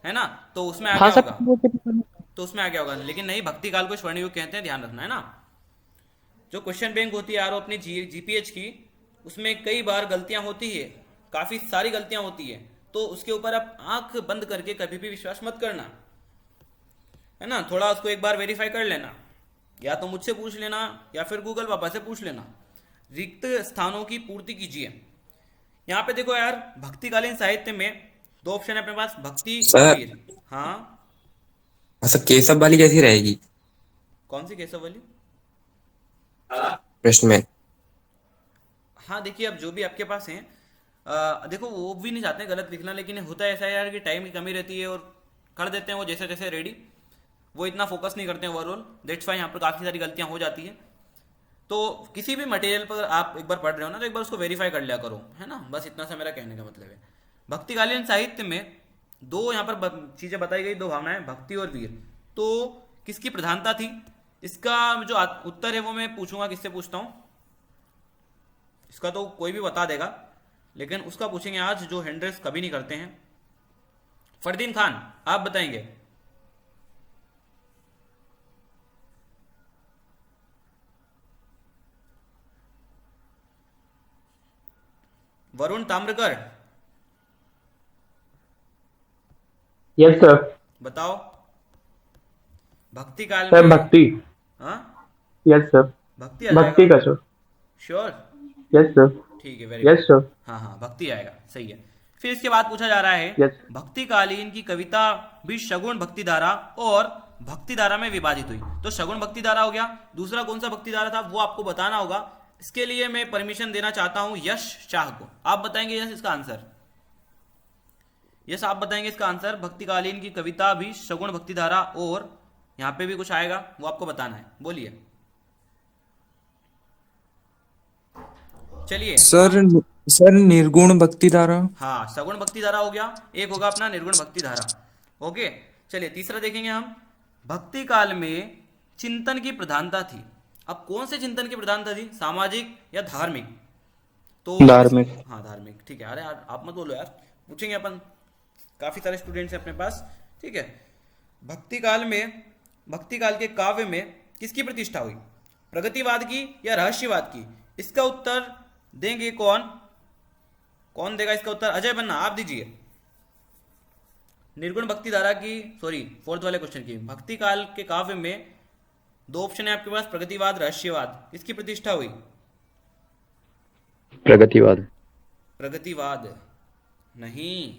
है ना, तो उसमें आ हाँ गया सर, होगा, तो उसमें आ गया होगा। लेकिन नहीं, भक्ति काल को स्वर्ण युग कहते हैं, ध्यान रखना, है ना। जो क्वेश्चन बैंक होती है यार अपनी जीपीएच की, उसमें कई बार गलतियां होती है, काफी सारी गलतियां होती है, तो उसके ऊपर आप आंख बंद करके कभी भी विश्वास मत करना, है ना। थोड़ा उसको एक बार वेरीफाई कर लेना, या तो मुझसे पूछ लेना या फिर गूगल पापा से पूछ लेना। रिक्त स्थानों की पूर्ति कीजिए। यहाँ पे देखो यार, भक्तिकालीन साहित्य में दो ऑप्शन है अपने पास, भक्ति सर। वीर। हाँ, अच्छा, केशव वाली कैसी रहेगी कौन सी केशव वाली? प्रश्न में? हाँ देखिए, अब जो भी आपके पास है, देखो वो भी नहीं चाहते हैं गलत लिखना, लेकिन होता है ऐसा यार कि टाइम की कमी रहती है और कर देते हैं वो जैसे जैसे रेडी, वो इतना फोकस नहीं करते हैं ओवरऑल, दैट्स वाई यहाँ पर काफ़ी सारी गलतियाँ हो जाती है। तो किसी भी मटेरियल पर आप एक बार पढ़ रहे हो ना, तो एक बार उसको वेरीफाई कर लिया करो, है ना, बस इतना सा मेरा कहने का मतलब है। भक्तिकालीन साहित्य में दो यहाँ पर चीज़ें बताई गई, दो भावनाएं, भक्ति और वीर, तो किसकी प्रधानता थी? इसका जो उत्तर है वो मैं पूछूंगा, किससे पूछता हूँ, इसका तो कोई भी बता देगा, लेकिन उसका पूछेंगे आज जो हैंड कभी नहीं करते हैं। फरदीन खान, आप बताएंगे। Varun Tamrakar, yes sir. बताओ। भक्ति काल सर में भक्ति। हाँ, यस सर। भक्ति आ भक्ति जाएगा, का सर। Sure, yes sir. ठीक है, वेरी यस गुड। सर। हाँ हाँ, भक्ति आएगा, सही है। फिर इसके बाद पूछा जा रहा है, यस। भक्तिकालीन की कविता भी शगुन भक्तिधारा और भक्तिधारा में विभाजित हुई। तो शगुन भक्तिधारा हो गया, दूसरा कौन सा भक्तिधारा था वो आपको बताना होगा। इसके लिए मैं परमिशन देना चाहता हूं यश शाह को। आप बताएंगे यश इसका आंसर? यस, आप बताएंगे इसका आंसर। भक्तिकालीन की कविता भी शगुन भक्तिधारा और यहां पे भी कुछ आएगा, वो आपको बताना है, बोलिए। चलिए सर निर्गुण भक्ति धारा। हाँ, सगुण भक्ति धारा हो गया, एक होगा अपना निर्गुण भक्ति धारा। ओके, चलिए तीसरा देखेंगे हम। भक्ति काल में चिंतन की प्रधानता थी। अब कौन से चिंतन की प्रधानता थी, सामाजिक या धार्मिक? तो धार्मिक। हाँ धार्मिक, ठीक है। अरे यार आप मत बोलो यार, पूछेंगे अपन, काफी सारे स्टूडेंट्स हैं अपने पास, ठीक है। भक्ति काल में, भक्ति काल के काव्य में किसकी प्रतिष्ठा हुई, प्रगतिवाद की या रहस्यवाद की? इसका उत्तर देंगे कौन, कौन देगा इसका उत्तर? अजय बन्ना, आप दीजिए। निर्गुण भक्ति धारा की, सॉरी फोर्थ वाले क्वेश्चन की, भक्ति काल के काव्य में दो ऑप्शन है आपके पास, प्रगतिवाद, रहस्यवाद, इसकी प्रतिष्ठा हुई? प्रगतिवाद। प्रगतिवाद नहीं,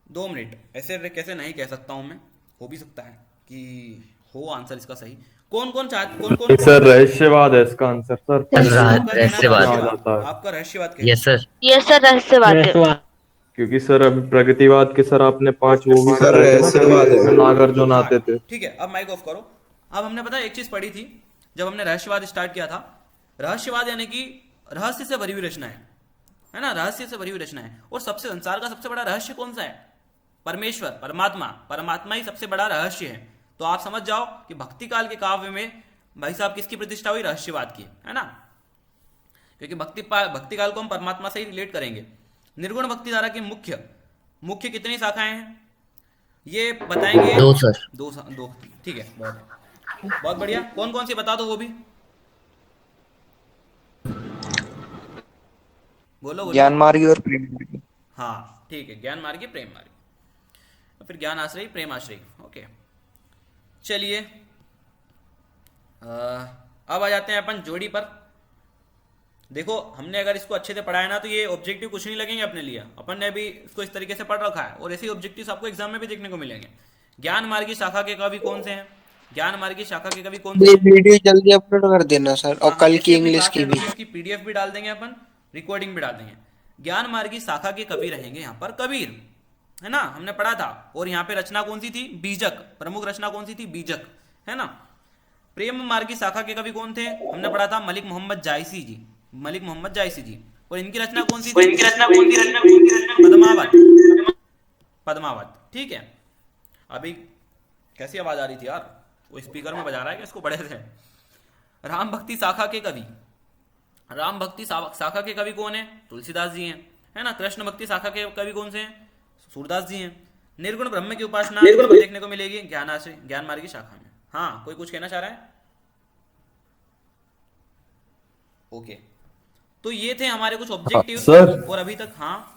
2 मिनट, ऐसे कैसे नहीं कह सकता हूं मैं, हो भी सकता है कि हो आंसर इसका सही। कौन कौन सर रहस्यवाद है इसका आंसर सर। रहस्यवाद, आपका रहस्यवाद क्या है? यस सर, रहस्यवाद है। क्योंकि सर अभी प्रगतिवाद के सर आपने 5 वो भी सर रहस्यवाद है। नागार्जुन आते थे। ठीक है, अब माइक ऑफ करो। अब हमने पता है एक चीज पढ़ी थी जब हमने रहस्यवाद स्टार्ट किया था। रहस्यवाद यानी कि रहस्य से भरी हुई रचना है ना, रहस्य से भरी हुई रचना है। और सबसे संसार का सबसे बड़ा रहस्य कौन सा है? परमेश्वर, परमात्मा, परमात्मा ही सबसे बड़ा रहस्य है। तो आप समझ जाओ कि भक्ति काल के काव्य में भाई साहब किसकी प्रतिष्ठा हुई? रहस्यवाद की, है ना, क्योंकि भक्ति काल को हम परमात्मा से ही रिलेट करेंगे। निर्गुण भक्ति धारा की मुख्य कितनी शाखाएं हैं ये बताएंगे? 2 सर। 2, ठीक है, बहुत बढ़िया। कौन कौन सी बता दो वो भी, बोलो। ज्ञान मार्गी और प्रेम मार्गी। हाँ ठीक है, ज्ञान मार्गी, प्रेम मार्गी, फिर ज्ञान आश्रय, प्रेम आश्रय। ओके, चलिए अब आ जाते हैं अपन जोड़ी पर। देखो हमने अगर इसको अच्छे से पढ़ा है ना तो ये ऑब्जेक्टिव कुछ नहीं लगेंगे अपने लिए, अपन ने भी इसको इस तरीके से पढ़ रखा है और ऐसे ही ऑब्जेक्टिव्स आपको एग्जाम में भी देखने को मिलेंगे। ज्ञान मार्गी शाखा के कवि कौन से हैं? ज्ञान मार्गी शाखा के कवि कौन से ये हैं? वीडियो जल्दी अपलोड कर देना सर, और हाँ, कल ऐसे की अपनी इंग्लिश बात की है, भी। इसकी पीडीएफ भी डाल देंगे अपन, रिकॉर्डिंग भी डाल देंगे। ज्ञान मार्गी शाखा के कवि रहेंगे यहाँ पर कबीर, है ना, हमने पढ़ा था। और यहाँ पे रचना कौन सी थी? बीजक। प्रमुख रचना कौन सी थी? बीजक, है ना। प्रेम मार्गी शाखा के कवि कौन थे? हमने पढ़ा था मलिक मोहम्मद जायसी जी, मलिक मोहम्मद जायसी जी। और इनकी रचना कौन सी थी? पद्मावत, पद्मावत, ठीक है। अभी कैसी आवाज आ रही थी यार, वो स्पीकर में बजा रहा है कि इसको बड़े से? राम भक्ति शाखा के कवि, राम भक्ति शाखा के कवि कौन है? तुलसीदास जी हैं, है ना। कृष्ण भक्ति शाखा के कवि कौन से हैं? सूरदास जी हैं। निर्गुण ब्रह्म की उपासना देखने को मिलेगी ज्ञान मार्गी शाखा में। हाँ, कोई कुछ कहना चाह रहा है? ओके, तो ये थे हमारे कुछ ऑब्जेक्टिव सर। और अभी तक। हाँ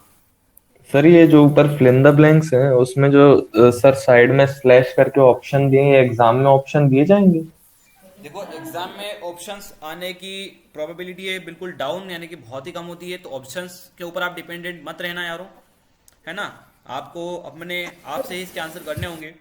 सर, ये जो ऊपर फिल इन द ब्लैंक्स है उसमें जो सर साइड में स्लैश करके ऑप्शन दिए, ये एग्जाम में ऑप्शन दिए जाएंगे? देखो, एग्जाम में ऑप्शंस आने की प्रोबेबिलिटी है बिल्कुल डाउन, यानी कि बहुत ही कम होती है। तो ऑप्शंस के ऊपर आप डिपेंडेंट मत रहना यारो, है ना। आपको अपने आप से ही इसके आंसर करने होंगे,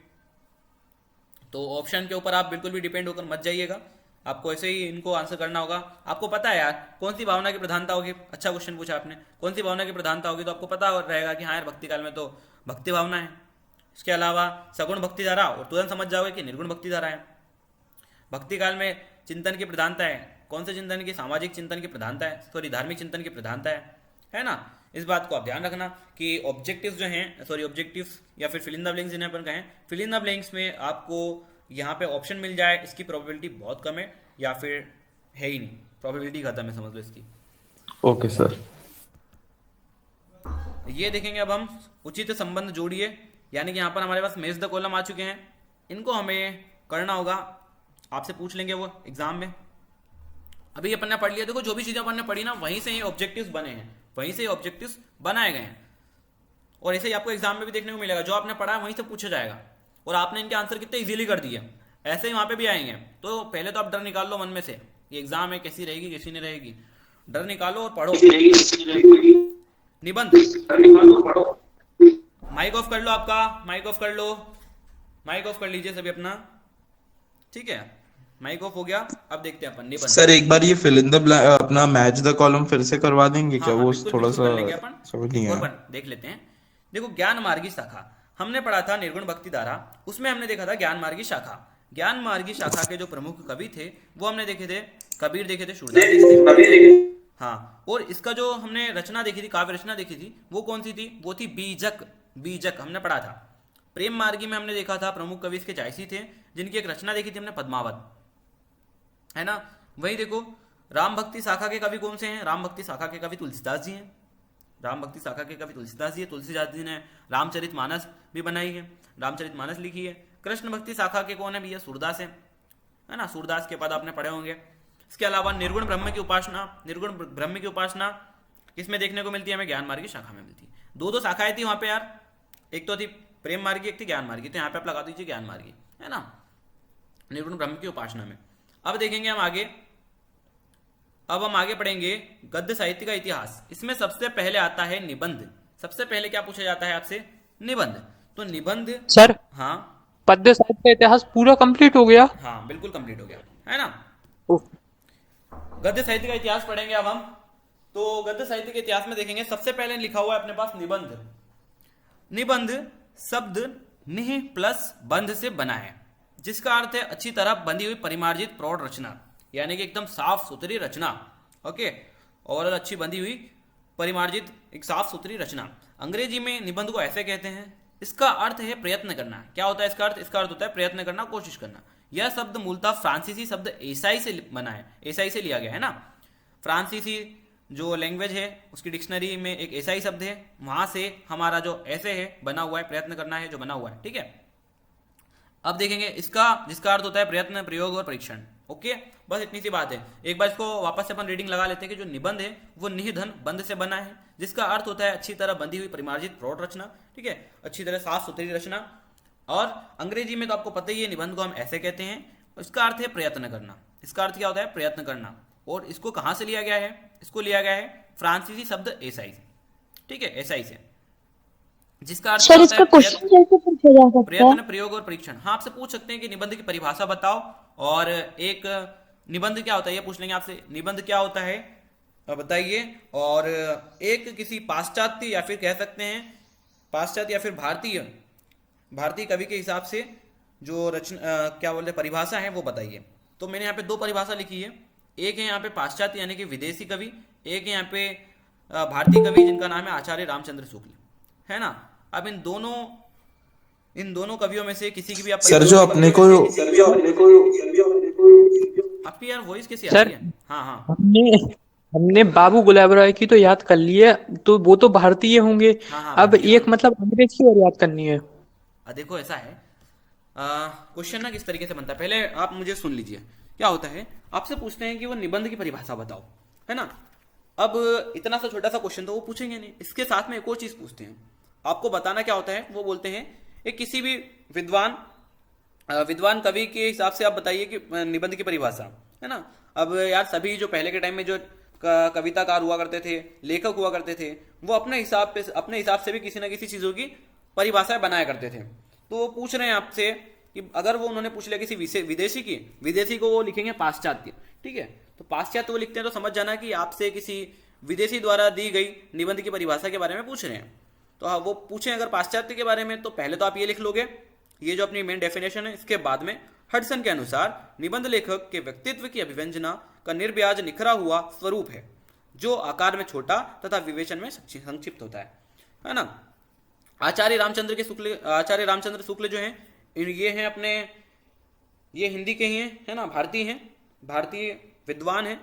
तो ऑप्शन के ऊपर आप बिल्कुल भी डिपेंड होकर मत जाइएगा। आपको ऐसे ही इनको आंसर करना होगा। आपको पता है यार कौन सी भावना की प्रधानता होगी। अच्छा क्वेश्चन पूछा आपने, कौन सी भावना की प्रधानता होगी, तो आपको पता रहेगा कि हाँ यार भक्ति काल में तो भक्ति भावना है। इसके अलावा सगुण भक्ति धारा, और तुरंत समझ जाओगे कि निर्गुण भक्ति धारा है। भक्ति काल में चिंतन की प्रधानता है, कौन से चिंतन की? सामाजिक चिंतन की प्रधानता है, सॉरी धार्मिक चिंतन की प्रधानता है ना। इस बात को आप ध्यान रखना कि ऑब्जेक्टिव्स जो हैं, सॉरी ऑब्जेक्टिव्स या फिर फिल इन द ब्लैंक्स जिन्हें अपन कहें, फिल इन द ब्लैंक्स में आपको यहाँ पे ऑप्शन मिल जाए, इसकी प्रोबेबिलिटी बहुत कम है या फिर है ही नहीं, प्रोबेबिलिटी खत्म है, समझ लो इसकी। Okay sir. ये देखेंगे अब हम उचित संबंध जोड़िए, यानी कि यहाँ पर हमारे पास मैच द कॉलम आ चुके हैं। इनको हमें करना होगा, आपसे पूछ लेंगे वो एग्जाम में। अभी अपन ने पढ़ लिया, देखो जो भी चीजें अपन ने पढ़ी ना वहीं से ये ऑब्जेक्टिव्स बने हैं, वहीं से ऑब्जेक्टिव्स बनाए गए हैं। और ऐसे ही आपको एग्जाम में भी देखने को मिलेगा, जो आपने पढ़ा है वहीं से पूछा जाएगा। और आपने इनके आंसर कितने इजीली कर दिए, ऐसे ही वहां पे भी आएंगे। तो पहले तो आप डर निकाल लो मन में से, ये एग्जाम में कैसी रहेगी कैसी नहीं रहेगी, डर निकालो और पढ़ो। निबंध, माइक ऑफ कर लो आपका, माइक ऑफ कर लो, माइक ऑफ कर लीजिए सभी अपना, ठीक है। माइक ऑफ हो गया। अब देखते हैं अपन निबंध। सर एक बार ये फिल इन द अपना मैच द कॉलम फिर से करवा देंगे क्या? वो बिल्कुल, थोड़ा बिल्कुल सा कर लेंगे अपन। समझ नहीं एक और आया। बार देख लेते हैं। देखो, ज्ञान मार्गी शाखा हमने पढ़ा था, निर्गुण भक्ति धारा, उसमें हमने देखा था ज्ञान मार्गी शाखा। ज्ञान मार्गी शाखा के जो प्रमुख कवि थे वो हमने देखे थे, कबीर देखे थे, सूरदास देखे थे। हाँ, और इसका जो हमने रचना देखी थी, काव्य रचना देखी थी, वो कौन सी थी? वो थी बीजक, बीजक हमने पढ़ा था। प्रेम मार्गी में हमने देखा था प्रमुख कवि इसके जायसी थे, जिनकी एक रचना देखी थी हमने, पद्मावत, है ना। वही देखो, राम भक्ति शाखा के कवि कौन से हैं? राम भक्ति शाखा के कवि तुलसीदास जी हैं। राम भक्ति शाखा के कवि तुलसीदास जी है। तुलसीदास जी ने रामचरितमानस भी बनाई है, रामचरितमानस लिखी है। कृष्ण भक्ति शाखा के कौन है भैया? सूरदास है ना। सूरदास के बाद आपने पढ़े होंगे। इसके अलावा निर्गुण ब्रह्म की उपासना, निर्गुण ब्रह्म की उपासना किसमें देखने को मिलती है? हमें ज्ञान मार्गी शाखा में मिलती है। दो शाखाएं थी वहां पे यार, एक तो थी प्रेम मार्गी, एक थी ज्ञान मार्गी। तो यहाँ पे आप लगा दीजिए ज्ञान मार्गी, है ना, निर्गुण ब्रह्म की उपासना में। अब देखेंगे हम आगे, अब हम आगे पढ़ेंगे गद्य साहित्य का इतिहास। इसमें सबसे पहले आता है निबंध। सबसे पहले क्या पूछा जाता है आपसे? निबंध। तो निबंध सर, हाँ पद्य साहित्य का इतिहास पूरा कंप्लीट हो गया? हाँ बिल्कुल कंप्लीट हो गया, है ना। गद्य साहित्य का इतिहास पढ़ेंगे अब हम। तो गद्य साहित्य के इतिहास में देखेंगे, सबसे पहले लिखा हुआ है अपने पास निबंध। निबंध शब्द निह प्लस बंध से बना है, जिसका अर्थ है अच्छी तरह बंधी हुई परिमार्जित प्रौढ़ रचना, यानी कि एकदम साफ सुथरी रचना। ओके, और अच्छी बंधी हुई परिमार्जित एक साफ सुथरी रचना। अंग्रेजी में निबंध को ऐसे कहते हैं। इसका अर्थ है प्रयत्न करना। क्या होता है इसका अर्थ? इसका अर्थ होता है प्रयत्न करना, कोशिश करना। यह शब्द मूलतः फ्रांसीसी शब्द एसाई से बना है, एसाई से लिया गया है ना। फ्रांसीसी जो लैंग्वेज है उसकी डिक्शनरी में एक एसाई शब्द है, वहां से हमारा जो ऐसे है बना हुआ है, प्रयत्न करना है जो बना हुआ है, ठीक है। अब देखेंगे इसका, जिसका अर्थ होता है प्रयत्न, प्रयोग और परीक्षण। ओके, बस इतनी सी बात है। एक बार इसको वापस से अपन रीडिंग लगा लेते हैं कि जो निबंध है वो निधन बंध से बना है, जिसका अर्थ होता है अच्छी तरह बंधी हुई परिमार्जित प्रौढ़ रचना, ठीक है, अच्छी तरह साफ सुथरी रचना। और अंग्रेजी में तो आपको पता ही है निबंध को हम ऐसे कहते हैं, इसका अर्थ है प्रयत्न करना, इसका अर्थ क्या होता है? प्रयत्न करना। और इसको कहां से लिया गया है? इसको लिया गया है फ्रांसीसी शब्द एसाई से, ठीक है, एसाई से, जिसका अर्थ क्या सर होता इसका है? क्वेश्चन कैसे पूछा जा सकता है? प्रयत्न, प्रयोग और परीक्षण। हाँ, आपसे पूछ सकते हैं कि निबंध की परिभाषा बताओ, और एक निबंध क्या होता है ये पूछ लेंगे आपसे, निबंध क्या होता है बताइए। और एक किसी पाश्चात्य या फिर कह सकते हैं पाश्चात्य या फिर भारतीय कवि के हिसाब से जो रचना क्या बोलते हैं परिभाषा है वो बताइए। तो मैंने यहाँ पे दो परिभाषा लिखी है, एक है यहाँ पे पाश्चात्य यानी कि विदेशी कवि, एक है यहाँ पे भारतीय कवि जिनका नाम है आचार्य रामचंद्र शुक्ल, है ना। अब इन दोनों कवियों में से किसी की भी आप सर जो अपने को आपकी यार वॉइस कैसी आ सर रही है? हाँ हाँ हमने बाबू गुलाब राय की तो याद कर ली है, तो वो तो भारतीय होंगे। हाँ हाँ, अब भारतीय एक मतलब अंग्रेज की और याद करनी है। देखो ऐसा है, क्वेश्चन ना किस तरीके से बनता है, पहले आप मुझे सुन लीजिए। क्या होता है, आपसे पूछते हैं कि वो निबंध की परिभाषा बताओ, है ना। अब इतना सा छोटा सा क्वेश्चन तो वो पूछेंगे नहीं, इसके साथ में एक और चीज पूछते हैं, आपको बताना क्या होता है। वो बोलते हैं एक किसी भी विद्वान कवि के हिसाब से आप बताइए कि निबंध की परिभाषा, है ना। अब यार सभी जो पहले के टाइम में जो कविताकार हुआ करते थे, लेखक हुआ करते थे, वो अपने हिसाब से भी किसी ना किसी चीजों की परिभाषाएं बनाया करते थे। तो वो पूछ रहे हैं आपसे कि अगर वो उन्होंने पूछ लिया किसी विदेशी को वो लिखेंगे पाश्चात्य, ठीक है। तो पाश्चात्य वो लिखते हैं तो समझ जाना कि आपसे किसी विदेशी द्वारा दी गई निबंध की परिभाषा के बारे में पूछ रहे हैं। तो हाँ, वो पूछें अगर पाश्चात्य के बारे में तो पहले तो आप ये लिख लोगे, ये जो अपनी मेन डेफिनेशन है। इसके बाद में हडसन के अनुसार निबंध लेखक के व्यक्तित्व की अभिव्यंजना का निर्ब्याज निखरा हुआ स्वरूप है, जो आकार में छोटा तथा विवेचन में संक्षिप्त होता है ना। आचार्य रामचंद्र शुक्ल जो हैं, ये हैं अपने, ये हिंदी के ही हैं, है ना, भारतीय विद्वान हैं।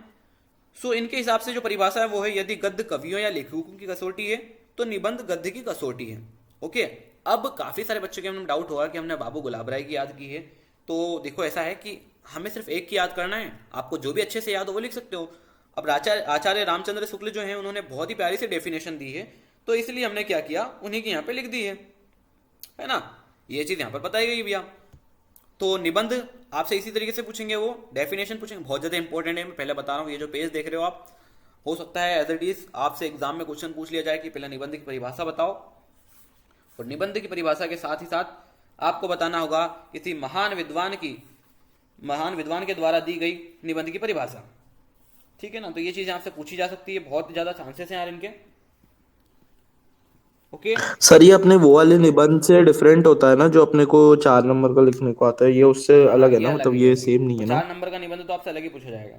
सो इनके हिसाब से जो परिभाषा है वो है, यदि गद्य कवियों या लेखकों की कसौटी है तो निबंध गद्य की कसौटी है। ओके, अब काफी सारे बच्चों के डाउट होगा कि हमने बाबू गुलाब राय की याद की है, तो देखो ऐसा है कि हमें सिर्फ एक की याद करना है, आपको जो भी अच्छे से याद हो वो लिख सकते हो। अब आचार्य रामचंद्र शुक्ल जो है उन्होंने बहुत ही प्यारी सी डेफिनेशन दी है, तो इसलिए हमने क्या किया, उन्हीं की यहाँ पे लिख दी है ना। ये चीज यहाँ पर बताई गई भैया। तो निबंध आपसे इसी तरीके से पूछेंगे, वो डेफिनेशन पूछेंगे, बहुत ज्यादा इंपॉर्टेंट है, मैं पहले बता रहा हूँ। ये जो पेज देख रहे हो आप, हो सकता है एज इट इज आपसे एग्जाम में क्वेश्चन पूछ लिया जाए कि पहले निबंध की परिभाषा बताओ, और निबंध की परिभाषा के साथ ही साथ आपको बताना होगा किसी महान विद्वान के द्वारा दी गई निबंध की परिभाषा, ठीक है ना। तो ये चीजें आपसे पूछी जा सकती है, बहुत ज्यादा चांसेस हैं यार इनके। ओके सर ये अपने वो वाले निबंध से डिफरेंट होता है ना, जो अपने को 4 नंबर का लिखने को आता है, ये उससे अलग है ना, मतलब ये सेम नहीं है ना। 4 नंबर का निबंध तो आपसे अलग ही पूछा जाएगा,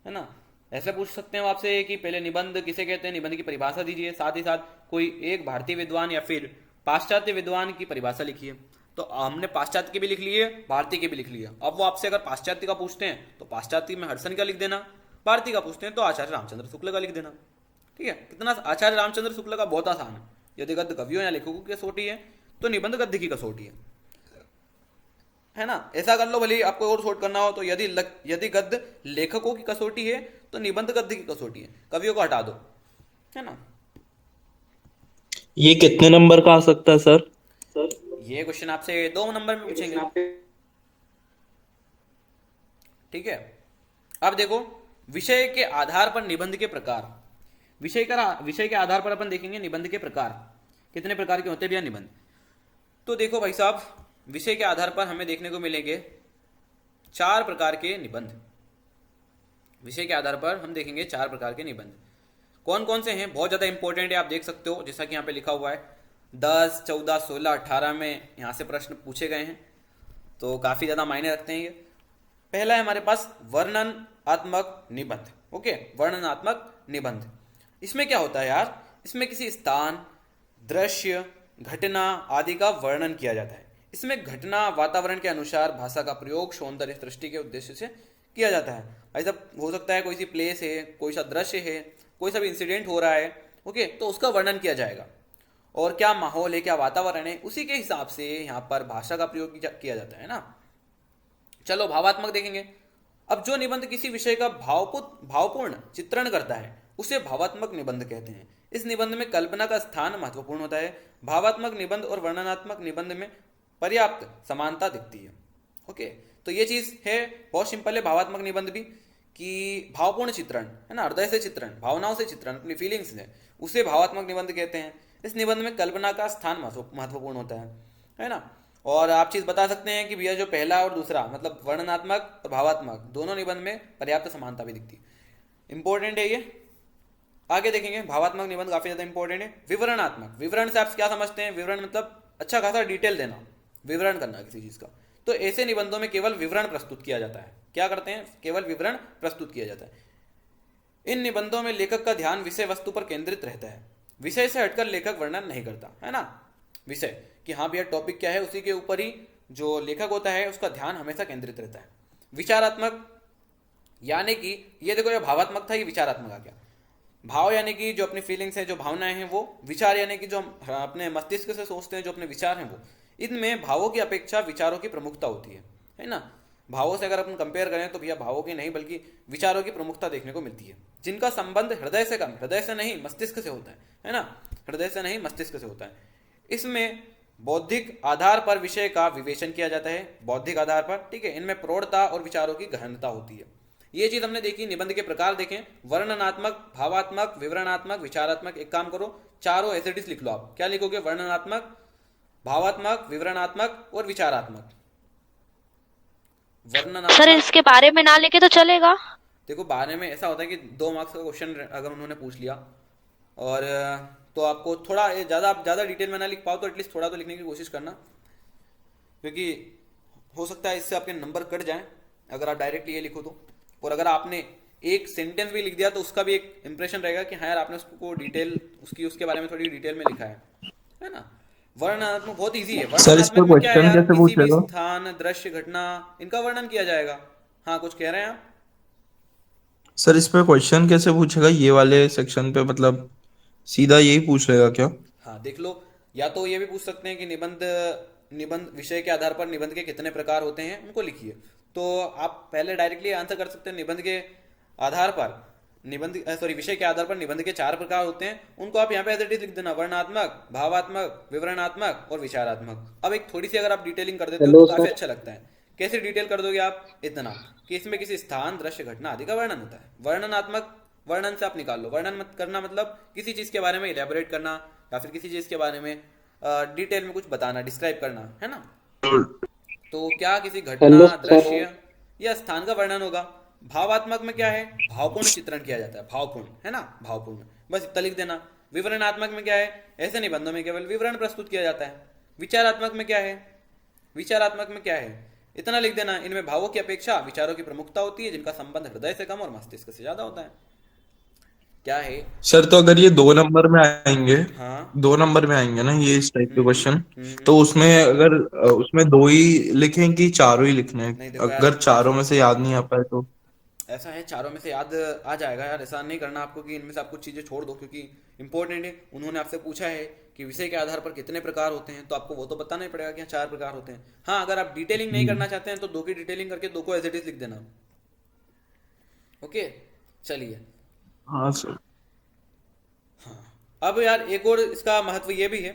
है ना। ऐसे पूछ सकते हैं आपसे कि पहले निबंध किसे कहते हैं, निबंध की परिभाषा दीजिए, साथ ही साथ कोई एक भारतीय विद्वान या फिर पाश्चात्य विद्वान की परिभाषा लिखिए। तो हमने पाश्चात्य की भी लिख ली है, भारतीय की भी लिख ली है। अब वो आपसे अगर पाश्चात्य का पूछते हैं तो पाश्चात्य में हडसन का लिख देना, भारतीय का पूछते हैं तो आचार्य रामचंद्र शुक्ल का लिख देना, ठीक है। कितना आचार्य रामचंद्र शुक्ल का बहुत आसान है, यदि गद्य कवियों या लेखकों की कसौटी है तो निबंध गद्य की कसौटी है ना। ऐसा कर लो, भले आपको और शॉर्ट करना हो तो यदि गद्य लेखकों की कसौटी है तो निबंध गद्य की कसौटी है, कवियों को हटा दो, है ना। ये कितने नंबर का आ सकता है सर? ये क्वेश्चन आपसे 2 नंबर में पूछेंगे, ठीक है। अब देखो, विषय के आधार पर निबंध के प्रकार, विषय के आधार पर अपन देखेंगे निबंध के प्रकार, कितने प्रकार के होते हैं भैया निबंध। तो देखो भाई साहब, विषय के आधार पर हमें देखने को मिलेंगे 4 प्रकार के निबंध। विषय के आधार पर हम देखेंगे 4 प्रकार के निबंध। कौन कौन से हैं, बहुत ज्यादा इंपॉर्टेंट है, आप देख सकते हो, जैसा कि यहाँ पे लिखा हुआ है 10, 14, 16, 18 में यहाँ से प्रश्न पूछे गए हैं, तो काफी ज्यादा मायने रखते हैं ये। पहला है हमारे पास वर्णनात्मक निबंध। ओके, वर्णनात्मक निबंध, इसमें क्या होता है यार, इसमें किसी स्थान, दृश्य, घटना आदि का वर्णन किया जाता है। इसमें घटना वातावरण के अनुसार भाषा का प्रयोग सौंदर्य सृष्टि के उद्देश्य से किया जाता है। ऐसा हो सकता है कोई सी प्लेस है, कोई सा दृश्य है, कोई सा भी इंसिडेंट हो रहा है, ओके, तो उसका वर्णन किया जाएगा, और क्या माहौल है, क्या वातावरण है, उसी के हिसाब से यहाँ पर भाषा का प्रयोग किया जाता है ना। चलो भावात्मक देखेंगे। अब जो निबंध किसी विषय का भावपूर्ण चित्रण करता है उसे भावात्मक निबंध कहते हैं। इस निबंध में कल्पना का स्थान महत्वपूर्ण होता है। भावात्मक निबंध और वर्णनात्मक निबंध में पर्याप्त समानता दिखती है। ओके, तो ये चीज़ है, बहुत सिंपल है भावात्मक निबंध भी, कि भावपूर्ण चित्रण है ना, हृदय से चित्रण, भावनाओं से चित्रण, अपनी फीलिंग्स है, उसे भावात्मक निबंध कहते हैं। इस निबंध में कल्पना का स्थान महत्वपूर्ण होता है ना। और आप चीज़ बता सकते हैं कि भैया जो पहला और दूसरा मतलब वर्णनात्मक और भावात्मक दोनों निबंध में पर्याप्त समानता भी दिखती है। इंपॉर्टेंट है ये, आगे देखेंगे। भावात्मक निबंध काफी ज्यादा इंपॉर्टेंट है। विवरणात्मक, विवरण से आप क्या समझते हैं? विवरण मतलब अच्छा खासा डिटेल देना, विवरण करना किसी चीज का। तो ऐसे निबंधों में केवल विवरण प्रस्तुत किया जाता है। क्या करते हैं? केवल विवरण प्रस्तुत किया जाता है। इन निबंधों में लेखक का ध्यान विषय वस्तु पर केंद्रित रहता है, विषय से हटकर लेखक वर्णन नहीं करता, है ना। विषय कि हाँ भैया टॉपिक क्या है उसी के ऊपर ही जो लेखक होता है उसका ध्यान हमेशा केंद्रित रहता है। विचारात्मक यानी कि ये देखो, ये भावात्मक था, ये विचारात्मक आ गया। भाव यानी कि जो अपनी फीलिंग्स हैं, जो भावनाएं हैं वो। विचार यानी कि जो हम अपने मस्तिष्क से सोचते हैं, जो अपने विचार हैं वो। इनमें भावों की अपेक्षा विचारों की प्रमुखता होती है ना। भावों से अगर अपन कंपेयर करें तो भैया भावों की नहीं बल्कि विचारों की प्रमुखता देखने को मिलती है, जिनका संबंध हृदय से कम, हृदय से नहीं मस्तिष्क से होता है ना। हृदय से नहीं मस्तिष्क से होता है। इसमें बौद्धिक आधार पर विषय का विवेचन किया जाता है, बौद्धिक आधार पर, ठीक है। इनमें प्रौढ़ता और विचारों की गहनता होती है। ये चीज हमने देखी। निबंध के प्रकार देखें, वर्णनात्मक, भावात्मक, विवरणात्मक, विचारात्मक। एक काम करो, चारों एज इट इज लिख लो। आप क्या लिखोगे? वर्णनात्मक, भावात्मक, विवरणात्मक और विचारात्मक। वर्णनात्मक सर इसके बारे में ना लेके तो चलेगा? देखो, बारे में ऐसा होता है कि 2 मार्क्स का क्वेश्चन अगर उन्होंने पूछ लिया और तो आपको थोड़ा ज़्यादा डिटेल में ना लिख पाओ तो एटलीस्ट थोड़ा तो लिखने की कोशिश करना, क्योंकि हो सकता है इससे आपके नंबर कट जाएं अगर आप डायरेक्टली ये लिखो तो। और अगर आपने एक सेंटेंस भी लिख दिया तो उसका भी एक इंप्रेशन रहेगा कि हाँ यार आपने उसको डिटेल उसके बारे में थोड़ी डिटेल में लिखा है ना। वर्णनात्मक बहुत इजी है। सर इस पे वर्णनात्मक में क्या है क्वेश्चन यार, कैसे किसी भी पूछेगा? स्थान, दृश्य, घटना, इनका वर्णन किया जाएगा। हाँ कुछ कह रहे हैं आप? सर इस पे क्वेश्चन कैसे पूछेगा ये वाले सेक्शन पे? मतलब सीधा यही पूछ लेगा क्या? हाँ देख लो, या तो ये भी पूछ सकते हैं कि निबंध विषय के आधार पर निबंध के कितने प्रकार होते हैं उनको लिखिए। तो आप पहले डायरेक्टली आंसर कर सकते हैं निबंध के आधार पर विषय के आधार पर निबंध के 4 प्रकार होते हैं। उनको आप यहाँ पे एज इट इज लिख देना, वर्णनात्मक, भावात्मक, विवरणात्मक और विचारात्मक। अब एक थोड़ी सी अगर आप डिटेलिंग कर देते हो तो काफी अच्छा लगता है। कैसे डिटेल कर दोगे आप? इतना कि इसमें किसी स्थान, दृश्य, घटना आदि का वर्णन होता है। वर्णनात्मक, वर्णन से आप निकाल लो। वर्णन मत करना मतलब किसी चीज के बारे में इलेबोरेट करना या फिर किसी चीज के बारे में डिटेल में कुछ बताना, डिस्क्राइब करना, है ना। तो क्या किसी घटना, दृश्य या स्थान का वर्णन होगा। भावात्मक में क्या है? भावपूर्ण चित्रण किया जाता है, भावपूर्ण, है ना, भावपूर्ण, बस इतना लिख देना। विवरणात्मक में क्या है? ऐसे निबंधों में केवल विवरण प्रस्तुत किया जाता है। विचारात्मक में क्या है? विचारात्मक में क्या है? इतना लिख देना, इनमें भावों की अपेक्षा विचारों की प्रमुखता होती है, जिनका संबंध हृदय से कम और मस्तिष्क से ज्यादा होता है। क्या है सर तो अगर ये 2 नंबर में आएंगे, हाँ 2 नंबर में आएंगे ना ये इस टाइप के क्वेश्चन, हम्म। तो उसमें अगर उसमें 2 ही लिखें कि चारों ही लिखने हैं? नहीं देखो यार, अगर चारों में से याद नहीं आ पाए तो? ऐसा है चारों में से याद आ जाएगा यार। ऐसा नहीं करना आपको कि इनमें से आप कुछ चीजें छोड़ दो, क्योंकि इंपॉर्टेंट है। उन्होंने आपसे पूछा है कि विषय के आधार पर कितने प्रकार होते हैं, तो आपको वो तो बताना ही पड़ेगा कि 4 प्रकार होते हैं। हाँ अगर आप डिटेलिंग नहीं करना चाहते हैं तो 2 की डिटेलिंग करके 2 को एज इट इज लिख देना। ओके चलिए। हाँ सर। अब यार एक और इसका महत्व ये भी है,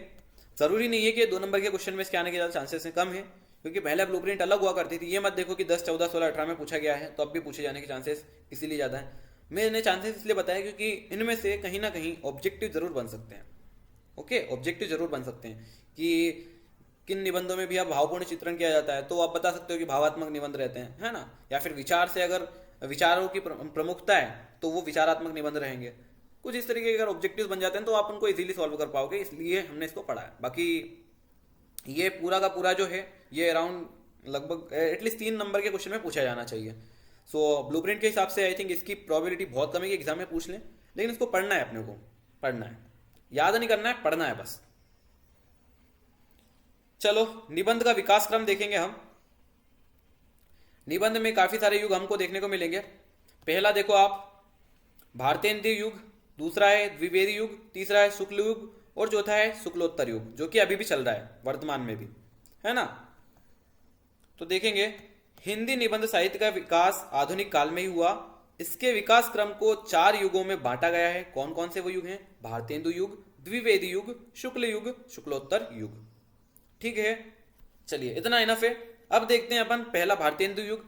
जरूरी नहीं है कि 2 नंबर के क्वेश्चन में इसके आने के ज्यादा चांसेस हैं, कम है। क्योंकि पहले ब्लूप्रिंट अलग हुआ करती थी। ये मत देखो कि 10, 14, 16, 18 में पूछा गया है तो अब भी पूछे जाने के चांसेस इसीलिए ज्यादा है। मैंने चांसेस इसलिए बताया क्योंकि इनमें से कहीं ना कहीं ऑब्जेक्टिव जरूर बन सकते हैं। ओके, ऑब्जेक्टिव जरूर बन सकते हैं कि किन निबंधों में भी आप भावपूर्ण चित्रण किया जाता है, तो आप बता सकते हो कि भावात्मक निबंध रहते हैं, है ना। या फिर विचार से अगर विचारों की प्रमुखता है तो वो विचारात्मक निबंध रहेंगे। कुछ इस तरीके के अगर ऑब्जेक्टिव्स बन जाते हैं तो आप उनको इजीली सॉल्व कर पाओगे, इसलिए हमने इसको पढ़ा है। बाकी ये पूरा का पूरा जो है ये अराउंड लगभग एटलीस्ट 3 नंबर के क्वेश्चन में पूछा जाना चाहिए। सो ब्लूप्रिंट के हिसाब से आई थिंक इसकी प्रोबेबिलिटी बहुत कम है कि एग्जाम में पूछ लें, लेकिन इसको पढ़ना है, अपने को पढ़ना है, याद नहीं करना है, पढ़ना है बस। चलो निबंध का विकास क्रम देखेंगे हम। निबंध में काफी सारे युग हमको देखने को मिलेंगे। पहला देखो आप, भारतेंद्रीय युग, दूसरा है द्विवेदी युग, तीसरा है शुक्ल युग और चौथा है शुक्लोत्तर युग, जो कि अभी भी चल रहा है वर्तमान में भी, है ना। तो देखेंगे हिंदी निबंध साहित्य का विकास आधुनिक काल में ही हुआ। इसके विकास क्रम को 4 युगों में बांटा गया है। कौन कौन से वो युग हैं? भारतेंदु युग, द्विवेदी युग, शुक्ल युग, शुक्लोत्तर युग। ठीक है, चलिए इतना इनफ है। अब देखते हैं अपन पहला भारतेंदु युग।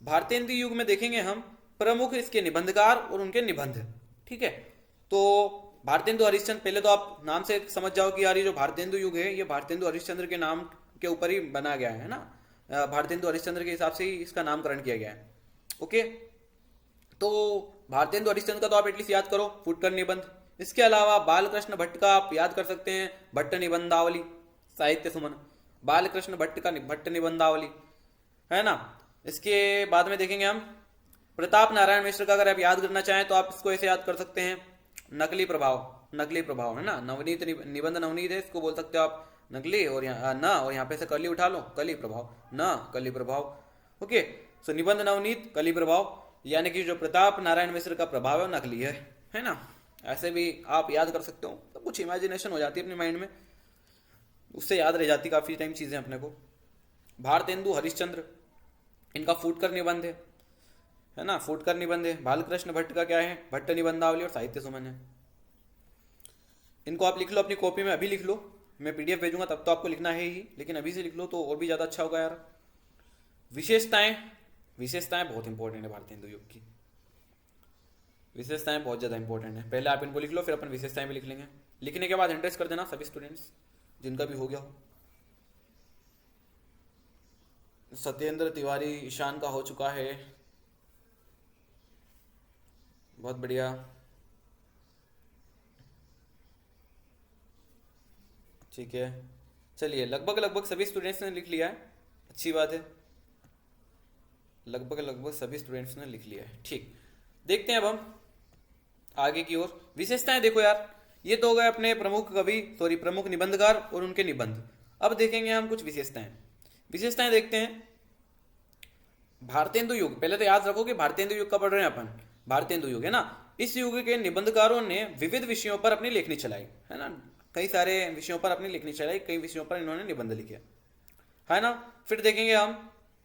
भारतेंदु युग में देखेंगे हम प्रमुख इसके निबंधकार और उनके निबंध। ठीक है, तो भारतेंदु हरिश्चंद्र, पहले तो आप नाम से समझ जाओ कि यार ये जो भारतेंदु युग है ये भारतेंदु हरिश्चंद्र के नाम के ऊपर ही बना गया है ना, भारतेंदु हरिश्चंद्र के हिसाब से ही इसका नामकरण किया गया है। ओके, तो भारतेंदु हरिश्चंद्र का तो आप एटलीस्ट याद करो, फुटकर निबंध। इसके अलावा बालकृष्ण भट्ट का आप याद कर सकते हैं, भट्ट निबंधावली, साहित्य सुमन, बालकृष्ण भट्ट का भट्ट निबंधावली, है ना। इसके बाद में देखेंगे हम प्रताप नारायण मिश्र का, अगर आप याद करना चाहें तो आप इसको ऐसे याद कर सकते हैं, नकली प्रभाव, नकली प्रभाव है ना, नवनीत निबंध नवनीत है, इसको बोल सकते हो आप नकली, और यहाँ न, और यहाँ पे से कली उठा लो, कली प्रभाव, न कली प्रभाव। ओके, सो निबंध नवनीत कली प्रभाव, यानी कि जो प्रताप नारायण मिश्र का प्रभाव है नकली है ना। ऐसे भी आप याद कर सकते हो, तो कुछ इमेजिनेशन हो जाती है अपने माइंड में, उससे याद रह जाती काफी टाइम चीजें अपने को। भारतेंदु हरिश्चंद्र, इनका फुटकर निबंध है ना, फुटकर निबंध है। बालकृष्ण भट्ट का क्या है, भट्ट निबंधावली और साहित्य सुमन है। इनको आप लिख लो अपनी कॉपी में, अभी लिख लो, मैं पीडीएफ भेजूंगा तब तो आपको लिखना है ही, लेकिन अभी से लिख लो तो और भी ज्यादा अच्छा होगा यार। विशेषताएं, विशेषताएं बहुत इंपॉर्टेंट है भारतेंदु युग की, विशेषताएं बहुत ज्यादा इंपॉर्टेंट है। पहले आप इनको लिख लो, फिर अपन विशेषताएं भी लिख लेंगे। लिखने के बाद इंटरेस्ट कर देना सभी स्टूडेंट्स जिनका भी हो गया हो। सत्येंद्र तिवारी, ईशान का हो चुका है, बहुत बढ़िया। ठीक है, चलिए लगभग लगभग सभी स्टूडेंट्स ने लिख लिया है, अच्छी बात है, लगभग लगभग सभी स्टूडेंट्स ने लिख लिया है। ठीक, देखते हैं अब हम आगे की ओर। विशेषताएं देखो यार, ये तो हो गए अपने प्रमुख कवि, सॉरी प्रमुख निबंधकार और उनके निबंध। अब देखेंगे हम कुछ विशेषताएं। विशेषताएं देखते हैं भारतेंदु युग। पहले तो याद रखो कि भारतेंदु युग का पढ़ रहे हैं अपन, भारतेंदु युग है ना। इस युग के निबंधकारों ने विविध विषयों पर अपनी लेखनी चलाई, है ना, कई सारे विषयों पर अपनी लेखनी चलाई, कई विषयों पर इन्होंने निबंध लिखे, है ना। फिर देखेंगे हम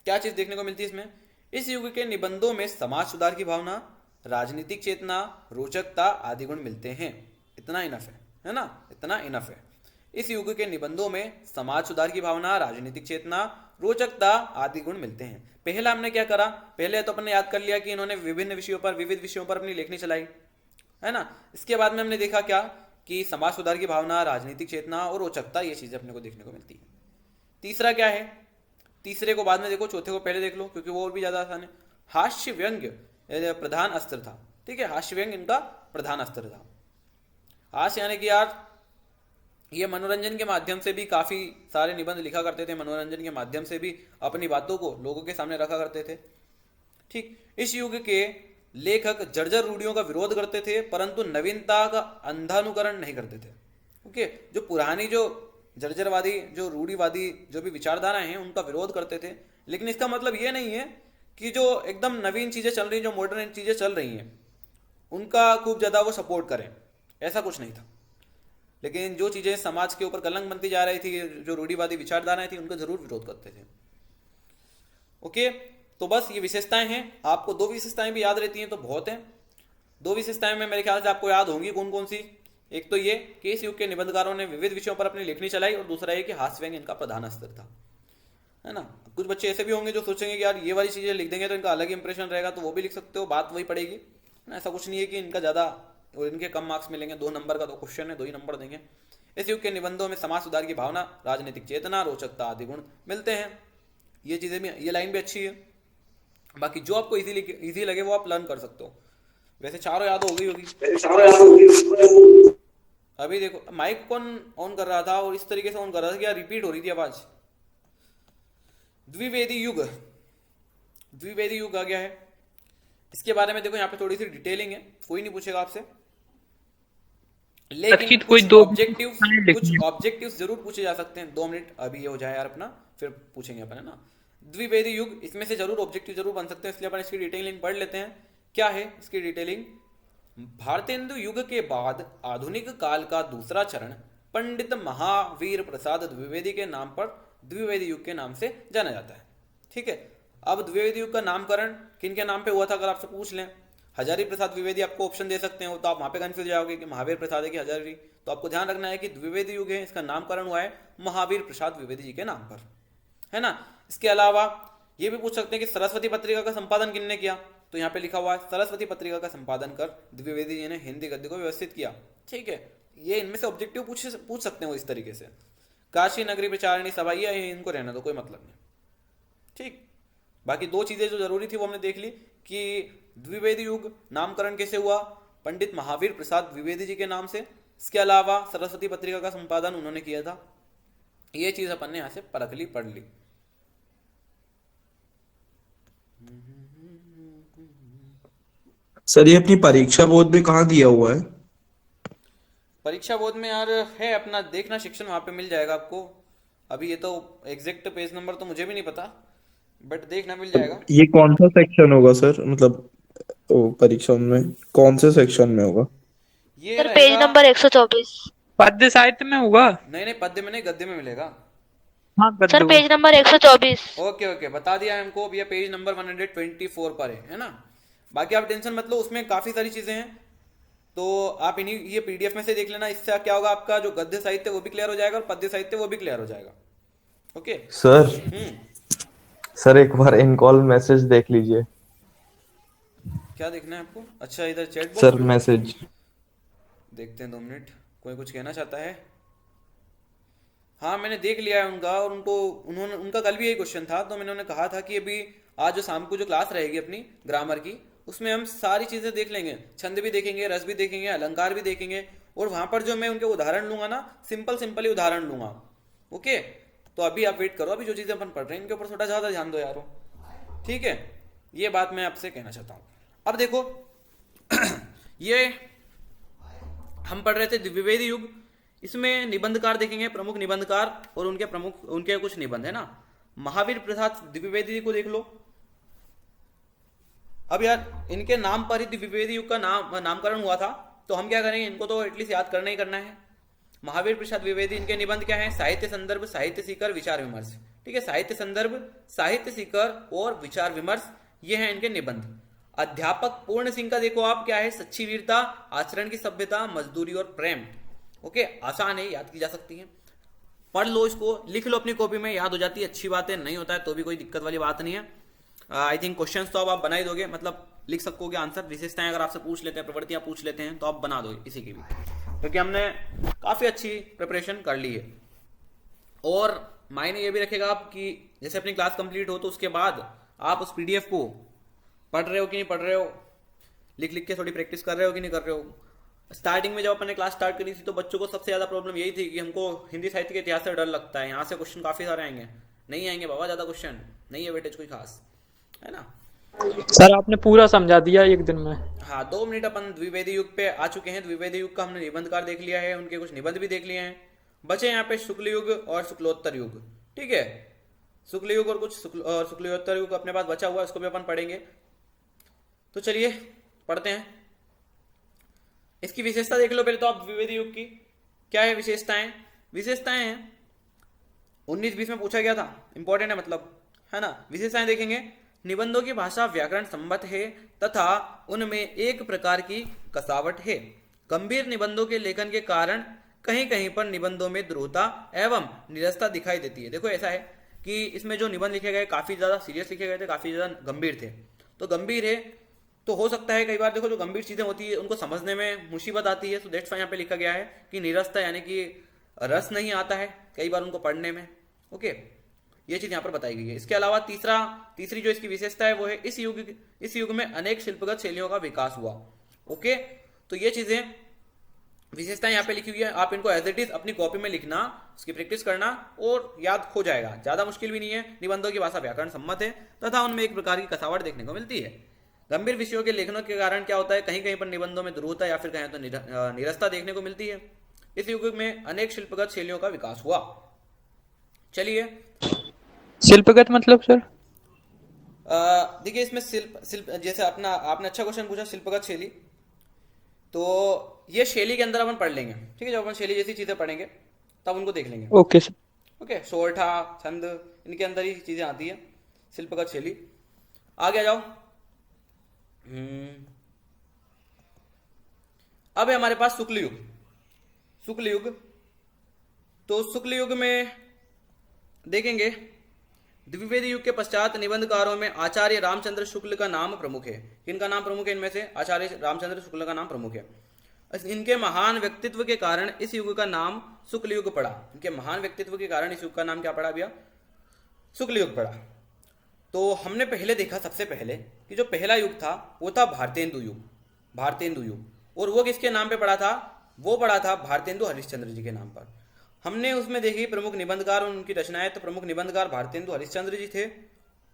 क्या चीज देखने को मिलती है इसमें। इस युग के निबंधों में समाज सुधार की भावना, राजनीतिक चेतना, रोचकता आदि गुण मिलते हैं। इतना इनफ है ना, इतना इनफ है। इस युग के निबंधों में समाज सुधार की भावना, राजनीतिक चेतना, रोचकता आदि गुण मिलते हैं। पहला हमने क्या करा, पहले तो अपने याद कर लिया कि इन्होंने विभिन्न विषयों पर, विविध विषयों पर अपनी लेखनी चलाई, है ना। इसके बाद में हमने देखा क्या कि समाज सुधार की भावना, राजनीतिक चेतना और रोचकता, ये चीजें अपने को देखने को मिलती है। तीसरा क्या है, तीसरे को बाद में देखो, चौथे को पहले देख लो क्योंकि वो और भी ज्यादा आसान है। हास्य व्यंग्य प्रधान अस्त्र था। ठीक है, हास्य व्यंग्य इनका प्रधान अस्त्र था। हास्य यानी कि यार ये मनोरंजन के माध्यम से भी काफी सारे निबंध लिखा करते थे, मनोरंजन के माध्यम से भी अपनी बातों को लोगों के सामने रखा करते थे। ठीक, इस युग के लेखक जर्जर रूढ़ियों का विरोध करते थे परंतु नवीनता का अंधानुकरण नहीं करते थे। ओके, जो पुरानी जो जर्जरवादी, जो रूढ़िवादी जो भी विचारधाराएं हैं उनका विरोध करते थे, लेकिन इसका मतलब ये नहीं है कि जो एकदम नवीन चीजें चल रही, जो मॉडर्न चीजें चल रही हैं उनका खूब ज्यादा वो सपोर्ट करें, ऐसा कुछ नहीं था। लेकिन जो चीजें समाज के ऊपर कलंक बनती जा रही थी, जो रूढ़िवादी विचारधाराएं थी, उनका जरूर विरोध करते थे। ओके, तो बस ये विशेषताएं हैं। आपको दो विशेषताएं भी याद रहती हैं तो बहुत है। दो विशेषताएं में मेरे ख्याल से आपको याद होंगी कौन कौन सी। एक तो ये कि इस युग के निबंधकारों ने विविध विषयों पर अपनी लेखनी चलाई, और दूसरा ये कि हास्य व्यंग्य इनका प्रधान अस्त्र था, है ना। कुछ बच्चे ऐसे भी होंगे जो सोचेंगे कि यार ये वाली चीजें लिख देंगे तो इनका अलग इंप्रेशन रहेगा, तो वो भी लिख सकते हो, बात वही पड़ेगी ना। ऐसा कुछ नहीं है कि इनका ज्यादा और इनके कम मार्क्स मिलेंगे। 2 नंबर का तो क्वेश्चन है, 2 ही नंबर देंगे। इस युग के निबंधों में समाज सुधार की भावना, राजनीतिक चेतना, रोचकता आदि गुण मिलते हैं। ये चीजें भी, ये लाइन भी अच्छी है। बाकी जो आपको इजी लगे वो आप लर्न कर सकते हो। वैसे चारों याद हो गई होगी। अभी देखो माइक कौन ऑन कर रहा था और इस तरीके से ऑन कर रहा था कि यार रिपीट हो रही थी आवाज। द्विवेदी युग, द्विवेदी युग आ गया है। इसके बारे में देखो यहाँ पे थोड़ी सी डिटेलिंग है, कोई नहीं पूछेगा आपसे, लेकिन कुछ ऑब्जेक्टिव्स जरूर पूछे जा सकते हैं। 2 मिनट अभी ये हो जाए यार अपना, फिर पूछेंगे अपन, है ना। द्विवेदी युग, इसमें से जरूर ऑब्जेक्टिव जरूर बन सकते हैं, इसलिए अपन इसकी डिटेलिंग पढ़ लेते हैं। क्या है इसकी डिटेलिंग। भारतेंदु युग के बाद आधुनिक काल का दूसरा चरण पंडित महावीर प्रसाद द्विवेदी के नाम पर द्विवेदी युग के नाम से जाना जाता है। ठीक है, अब द्विवेदी युग का नामकरण किन के नाम पे हुआ था अगर आपसे पूछ लें, हजारी प्रसाद द्विवेदी आपको ऑप्शन दे सकते हो, तो आप वहां पे कंफ्यूज जाओगे कि महावीर प्रसाद है कि हजारी। तो आपको ध्यान रखना है कि द्विवेदी युग है, इसका नामकरण हुआ है महावीर प्रसाद द्विवेदी जी के नाम पर। है ना। इसके अलावा ये भी पूछ सकते हैं कि सरस्वती पत्रिका का संपादन किसने किया, तो यहाँ पे लिखा हुआ है सरस्वती पत्रिका का संपादन कर द्विवेदी जी ने हिंदी गद्य को व्यवस्थित किया। ठीक है, ये इनमें से ऑब्जेक्टिव पूछ सकते हैं वो इस तरीके से। काशी नगरी प्रचारिणी सभा, ये इनको रहना दो, कोई मतलब नहीं। ठीक, बाकी दो चीजें जो जरूरी थी वो हमने देख ली कि द्विवेदी युग नामकरण कैसे हुआ, पंडित महावीर प्रसाद द्विवेदी जी के नाम से। इसके अलावा सरस्वती पत्रिका का संपादन उन्होंने किया था। ये चीज अपन ने यहां से परख ली, पढ़ ली। सर ये अपनी परीक्षा बोर्ड में कहाँ दिया हुआ है? परीक्षा बोर्ड में यार है अपना, देखना शिक्षण, वहां पे मिल जाएगा आपको। अभी ये तो एग्जैक्ट पेज नंबर तो मुझे भी नहीं पता, बट देखना मिल जाएगा। ये कौन सा सेक्शन होगा सर, मतलब परीक्षा में कौन से सेक्शन में होगा? ये सर पेज रहेगा, नंबर 124। पद्य साहित्य में होगा। नहीं पद्य में नहीं, गद्य में मिलेगा। हाँ सर गद्य पेज नंबर 124। ओके बता दिया है हमको। भैया पेज नंबर 124 पर है ना। बाकी आप टेंशन मत लो, उसमें काफी सारी चीजें हैं, तो आप इन्हीं ये पीडीएफ में से देख लेना। इससे क्या होगा, आपका जो गद्य साहित्य वो भी क्लियर हो जाएगा और पद्य साहित्य वो भी क्लियर हो जाएगा। ओके सर एक बार इन कॉल मैसेज देख लीजिए। क्या देखना है आपको? अच्छा इधर चैट बॉक्स सर में मैसेज देखते हैं, 2 मिनट। कोई कुछ कहना चाहता है? हाँ मैंने देख लिया है उनका, और उनका कल भी यही क्वेश्चन था, तो मैंने उन्हें कहा था कि अभी आज जो शाम को जो क्लास रहेगी अपनी ग्रामर की, उसमें हम सारी चीजें देख लेंगे, छंद भी देखेंगे, रस भी देखेंगे, अलंकार भी देखेंगे, और वहां पर जो मैं उनके उदाहरण लूंगा ना, सिंपल ही उदाहरण लूंगा। ओके, तो अभी आप वेट करो, अभी जो चीजें अपन पढ़ रहे हैं इनके ऊपर थोड़ा ज्यादा ध्यान दो यारो। ठीक है, ये बात मैं आपसे कहना चाहता हूँ। अब देखो ये हम पढ़ रहे थे द्विवेदी युग, इसमें निबंधकार देखेंगे, प्रमुख निबंधकार और उनके कुछ निबंध है ना। महावीर प्रसाद द्विवेदी जी को देख लो। अब यार इनके नाम पर ही द्विवेदी युग का नामकरण हुआ था, तो हम क्या करेंगे, इनको तो एटलीस्ट याद करना ही करना है। महावीर प्रसाद द्विवेदी, इनके निबंध क्या है? साहित्य संदर्भ, साहित्य सीकर, विचार विमर्श। ठीक है, साहित्य संदर्भ, साहित्य सीकर और विचार विमर्श, ये है इनके निबंध। अध्यापक पूर्ण सिंह का देखो आप, क्या है? सच्ची वीरता, आचरण की सभ्यता, मजदूरी और प्रेम। ओके, आसान है, याद की जा सकती है। पढ़ लो इसको, लिख लो अपनी कॉपी में, याद हो जाती है, अच्छी बात है। नहीं होता है तो भी कोई दिक्कत वाली बात नहीं है। आई थिंक क्वेश्चंस तो अब आप बना ही दोगे, मतलब लिख सकोगे आंसर। विशेषताएं अगर आपसे पूछ लेते हैं, प्रवृत्तियां पूछ लेते हैं, तो आप बना दोगे किसी की भी, क्योंकि हमने काफी अच्छी प्रिपरेशन कर ली है। और मायने ये भी रखेगा आप कि जैसे अपनी क्लास कंप्लीट हो तो उसके बाद आप उस पीडीएफ को पढ़ रहे हो कि नहीं पढ़ रहे हो, लिख लिख के थोड़ी प्रैक्टिस कर रहे हो कि नहीं कर रहे हो। स्टार्टिंग में जब अपन ने क्लास स्टार्ट करी थी तो बच्चों को सबसे ज्यादा प्रॉब्लम यही थी कि हमको हिंदी साहित्य के इतिहास से डर लगता है, यहाँ से क्वेश्चन काफी सारे आएंगे। नहीं आएंगे बाबा, ज्यादा क्वेश्चन नहीं है वेटेज कोई खास, है ना। सर आपने पूरा समझा दिया एक दिन में। हाँ, 2 मिनट अपन द्विवेदी युग पे आ चुके हैं। द्विवेदी युग का हमने निबंधकार देख लिया है, उनके कुछ निबंध भी देख लिए हैं। बचे यहाँ पे शुक्ल युग और शुक्लोत्तर युग। ठीक है, शुक्ल युग और कुछ शुक्लोत्तर युग अपने पास बचा हुआ है, उसको भी अपन पढ़ेंगे। तो चलिए पढ़ते हैं। इसकी विशेषता देख लो पहले तो आप द्विवेदी युग की। क्या है विशेषताएं? विशेषताएं हैं 19-20 में पूछा गया था, इंपॉर्टेंट है मतलब, है ना। विशेषताएं देखेंगे, निबंधों की भाषा व्याकरण सम्मत है तथा उनमें एक प्रकार की कसावट है। गंभीर निबंधों के लेखन के कारण कहीं कहीं पर निबंधों में द्रुतता एवं निरसता दिखाई देती है। देखो ऐसा है कि इसमें जो निबंध लिखे गए काफी ज्यादा सीरियस लिखे गए थे, काफी ज्यादा गंभीर थे। तो गंभीर है तो हो सकता है कई बार देखो जो गंभीर चीजें होती है उनको समझने में मुसीबत आती है, तो दैट्स व्हाई यहाँ पे लिखा गया है कि निरसता, यानी कि रस नहीं आता है कई बार उनको पढ़ने में। ओके, ये चीज यहाँ पर बताई गई है। इसके अलावा तीसरी जो इसकी विशेषता है वो है इस युग में अनेक शिल्पगत शैलियों का विकास हुआ। ओके, तो ये चीजें विशेषताएं यहाँ पे लिखी हुई है, आप इनको एज इट इज अपनी कॉपी में लिखना, उसकी प्रैक्टिस करना और याद हो जाएगा, ज्यादा मुश्किल भी नहीं है। निबंधों की भाषा व्याकरण सम्मत है तथा उनमें एक प्रकार की कसावट देखने को मिलती है। गंभीर विषयों के लेखनों के कारण क्या होता है, कहीं कहीं पर निबंधों में द्रुतता या फिर कहें तो निरसता देखने को मिलती है। इस युग में अनेक शिल्पगत शैलियों का विकास हुआ। चलिए, शिल्पगत मतलब सर? देखिए इसमें शिल्प जैसे आपने अच्छा क्वेश्चन पूछा, शिल्पगत शैली, तो ये शैली के अंदर अपन पढ़ लेंगे। ठीक है, जब अपन शैली जैसी चीजें पढ़ेंगे तब उनको देख लेंगे। Okay sir. ओके, सोरठा, छंद, इनके अंदर ही चीजें आती है, शिल्पगत शैली। आगे आ जाओ। अब है हमारे पास शुक्ल युग। शुक्ल युग, तो शुक्ल युग में देखेंगे द्विवेदी युग के पश्चात निबंधकारों में आचार्य रामचंद्र शुक्ल का नाम प्रमुख है। किनका नाम प्रमुख है इनमें से? आचार्य रामचंद्र शुक्ल का नाम प्रमुख है। इनके महान व्यक्तित्व के कारण इस युग का नाम शुक्ल युग पड़ा। इनके महान व्यक्तित्व के कारण इस युग का नाम क्या पड़ा भैया? शुक्ल युग पड़ा। तो हमने पहले देखा सबसे पहले कि जो पहला युग था वो था भारतेंदु युग। भारतेंदु युग, और वो किसके नाम पे पड़ा था? वो पड़ा था भारतेंदु हरिश्चंद्र जी के नाम पर। हमने उसमें देखी प्रमुख निबंधकार और उनकी रचनाएं, तो प्रमुख निबंधकार भारतेंदु हरिश्चंद्र जी थे।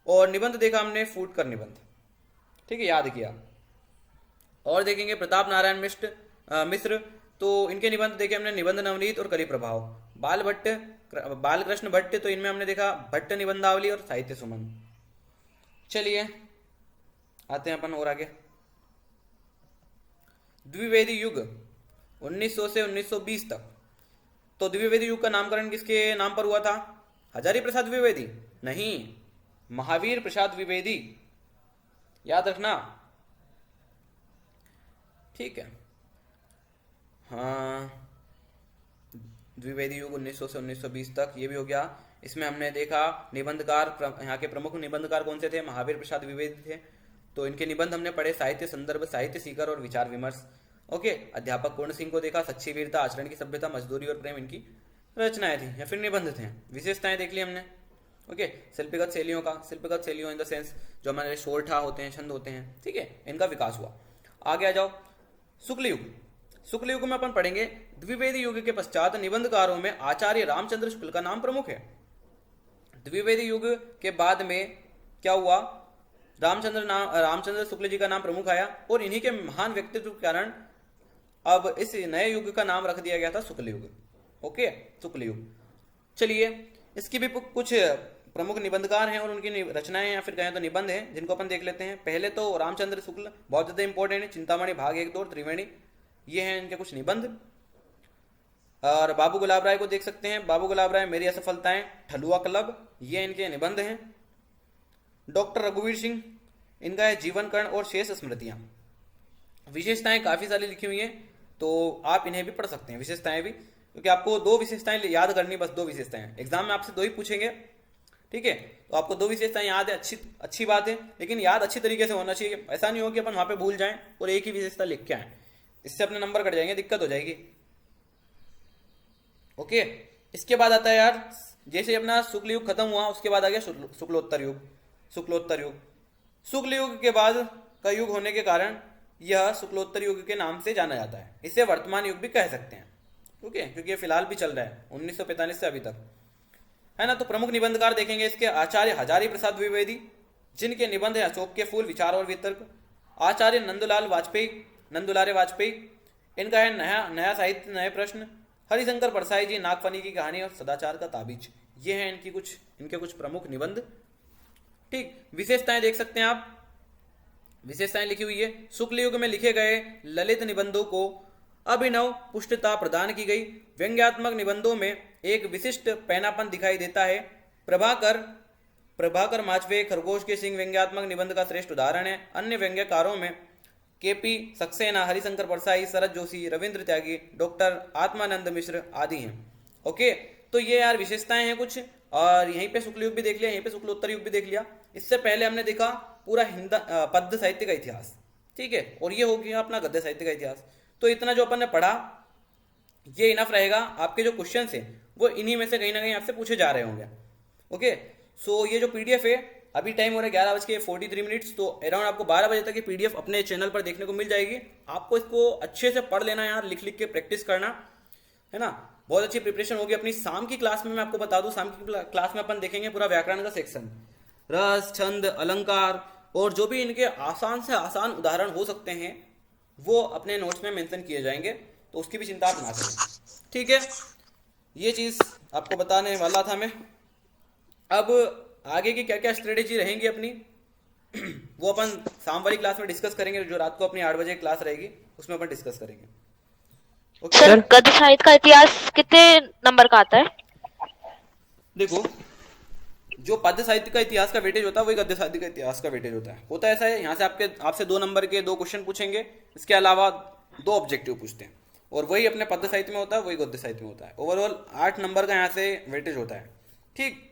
और निबंध देखा हमने फूटकर निबंध, ठीक है, याद किया। और देखेंगे प्रताप नारायण मिश्र, तो इनके निबंध देखे हमने निबंध नवनीत और कली प्रभाव। बालकृष्ण भट्ट, तो इनमें हमने देखा भट्ट निबंधावली और साहित्य सुमन। चलिए आते हैं अपन और आगे। द्विवेदी युग 1900 से 1920 तक। तो द्विवेदी युग का नामकरण किसके नाम पर हुआ था? हजारी प्रसाद द्विवेदी? नहीं, महावीर प्रसाद द्विवेदी, याद रखना, ठीक है। हाँ, द्विवेदी युग 1900 से 1920 तक, ये भी हो गया। इसमें हमने देखा निबंधकार, यहाँ के प्रमुख निबंधकार कौन से थे? महावीर प्रसाद द्विवेदी थे। तो इनके निबंध हमने पढ़े, साहित्य संदर्भ, साहित्य सीकर और विचार विमर्श। ओके, अध्यापक पूर्ण सिंह को देखा, सच्ची वीरता, आचरण की सभ्यता, मजदूरी और प्रेम इनकी रचनाएं थी या फिर निबंध थे। विशेषताएं देख ली हमने। ओके, शिल्पगत शैलियों का, शिल्पगत शैलियों इन द सेंस जो हमारे शोरठा होते हैं, छंद होते हैं, ठीक है, इनका विकास हुआ। आगे आ जाओ, शुक्ल युग। शुक्ल युग में अपन पढ़ेंगे द्विवेदी युग के पश्चात निबंधकारों में आचार्य रामचंद्र शुक्ल का नाम प्रमुख है। द्विवेदी युग के बाद में क्या हुआ? रामचंद्र शुक्ल जी का नाम प्रमुख आया, और इन्हीं के महान व्यक्तित्व के कारण अब इस नए युग का नाम रख दिया गया था शुक्ल युग। ओके, शुक्ल युग। चलिए, इसकी भी कुछ प्रमुख निबंधकार हैं और उनकी रचनाएं या फिर कहें तो निबंध हैं, जिनको अपन देख लेते हैं। पहले तो रामचंद्र शुक्ल बहुत ज्यादा इंपॉर्टेंट है, चिंतामणि भाग 1, 2 और त्रिवेणी, ये हैं इनके कुछ निबंध। और बाबू गुलाब राय को देख सकते हैं, बाबू गुलाब राय मेरी असफलताएं, ठलुआ क्लब, ये इनके निबंध हैं। डॉक्टर रघुवीर सिंह, इनका है जीवन कर्ण और शेष स्मृतियां। विशेषताएं काफी सारी लिखी हुई हैं, तो आप इन्हें भी पढ़ सकते हैं, विशेषताएं भी, क्योंकि आपको 2 विशेषताएं याद करनी, बस 2 विशेषताएं। एग्जाम में आपसे 2 ही पूछेंगे, ठीक है, तो आपको 2 विशेषताएं याद है, अच्छी बात है, लेकिन याद अच्छी तरीके से होना चाहिए। ऐसा नहीं हो कि अपन वहां पे भूल जाएं और एक ही विशेषता लिख के आए, इससे अपने नंबर कट जाएंगे, दिक्कत हो जाएगी। ओके, इसके बाद आता है यार, जैसे अपना शुक्ल युग खत्म हुआ, उसके बाद आ गया शुक्लोत्तर युग। शुक्लोत्तर युग, शुक्ल युग के बाद का युग होने के कारण यह शुक्लोत्तर युग के नाम से जाना जाता है। इसे वर्तमान युग भी कह सकते हैं, ओके, क्योंकि ये फिलहाल भी चल रहा है 1945 से अभी तक, है ना। तो प्रमुख निबंधकार देखेंगे इसके, आचार्य हजारी प्रसाद द्विवेदी, जिनके निबंध है अशोक के फूल, विचार और वितर्क। आचार्य नंदुलारे वाजपेयी, इनका है नया साहित्य, नए प्रश्न। हरिशंकर परसाई जी, नागफनी की कहानी और सदाचार का ताबीज, ये हैं इनके कुछ प्रमुख निबंध, ठीक। विशेषताएं देख सकते हैं आप, विशेषताएं लिखी हुई है। शुक्ल युग में लिखे गए ललित निबंधों को अभिनव पुष्टता प्रदान की गई। व्यंग्यात्मक निबंधों में एक विशिष्ट पैनापन दिखाई देता है। प्रभाकर माचवे, खरगोश के सिंह व्यंग्यात्मक निबंध का श्रेष्ठ उदाहरण है। अन्य व्यंग्यकारों में केपी सक्सेना, हरिशंकर परसाई, शरद जोशी, रविंद्र त्यागी, डॉक्टर आत्मानंद मिश्र आदि हैं। ओके, तो ये यार विशेषताएं हैं कुछ, और यहीं पे शुक्ल युग भी देख लिया, यहीं पे शुक्लोत्तर युग भी देख लिया। इससे पहले हमने देखा पूरा पद्य साहित्य का इतिहास, ठीक है, और ये हो गया अपना गद्य साहित्य का इतिहास। तो इतना जो अपन ने पढ़ा ये इनफ रहेगा। आपके जो क्वेश्चन है वो इन्हीं में से कहीं ना कहीं आपसे पूछे जा रहे होंगे। ओके, सो ये जो पीडीएफ है, अभी टाइम हो रहा है 11:43, तो अराउंड आपको 12 बजे तक ये पीडीएफ अपने चैनल पर देखने को मिल जाएगी। आपको इसको अच्छे से पढ़ लेना यार, लिख लिख के प्रैक्टिस करना, है ना। बहुत अच्छी प्रिपरेशन होगी अपनी। शाम की क्लास में मैं आपको बता दूं, शाम की क्लास में अपन देखेंगे पूरा व्याकरण का सेक्शन, रस, छंद, अलंकार, और जो भी इनके आसान से आसान उदाहरण हो सकते हैं वो अपने नोट्स में मेंशन किए जाएंगे, तो उसकी भी चिंता आप ना करें, ठीक है। ये चीज आपको बताने वाला था मैं। अब आगे की क्या क्या स्ट्रेटेजी रहेंगी अपनी वो अपन शाम वाली क्लास में डिस्कस करेंगे, जो रात को अपनी 8 बजे क्लास रहेगी उसमें अपन डिस्कस करेंगे। ओके सर, गद्य साहित्य का इतिहास कितने नंबर का आता है? देखो, जो पद्य साहित्य का इतिहास का वेटेज होता है वही गद्य साहित्य का इतिहास का वेटेज होता है। होता ऐसा है, यहाँ से आपसे 2 नंबर के 2 क्वेश्चन पूछेंगे, इसके अलावा 2 ऑब्जेक्टिव पूछते हैं, और वही अपने पद्य साहित्य में होता है, वही गद्य साहित्य में होता है। ओवरऑल 8 नंबर का यहाँ से वेटेज होता है, ठीक।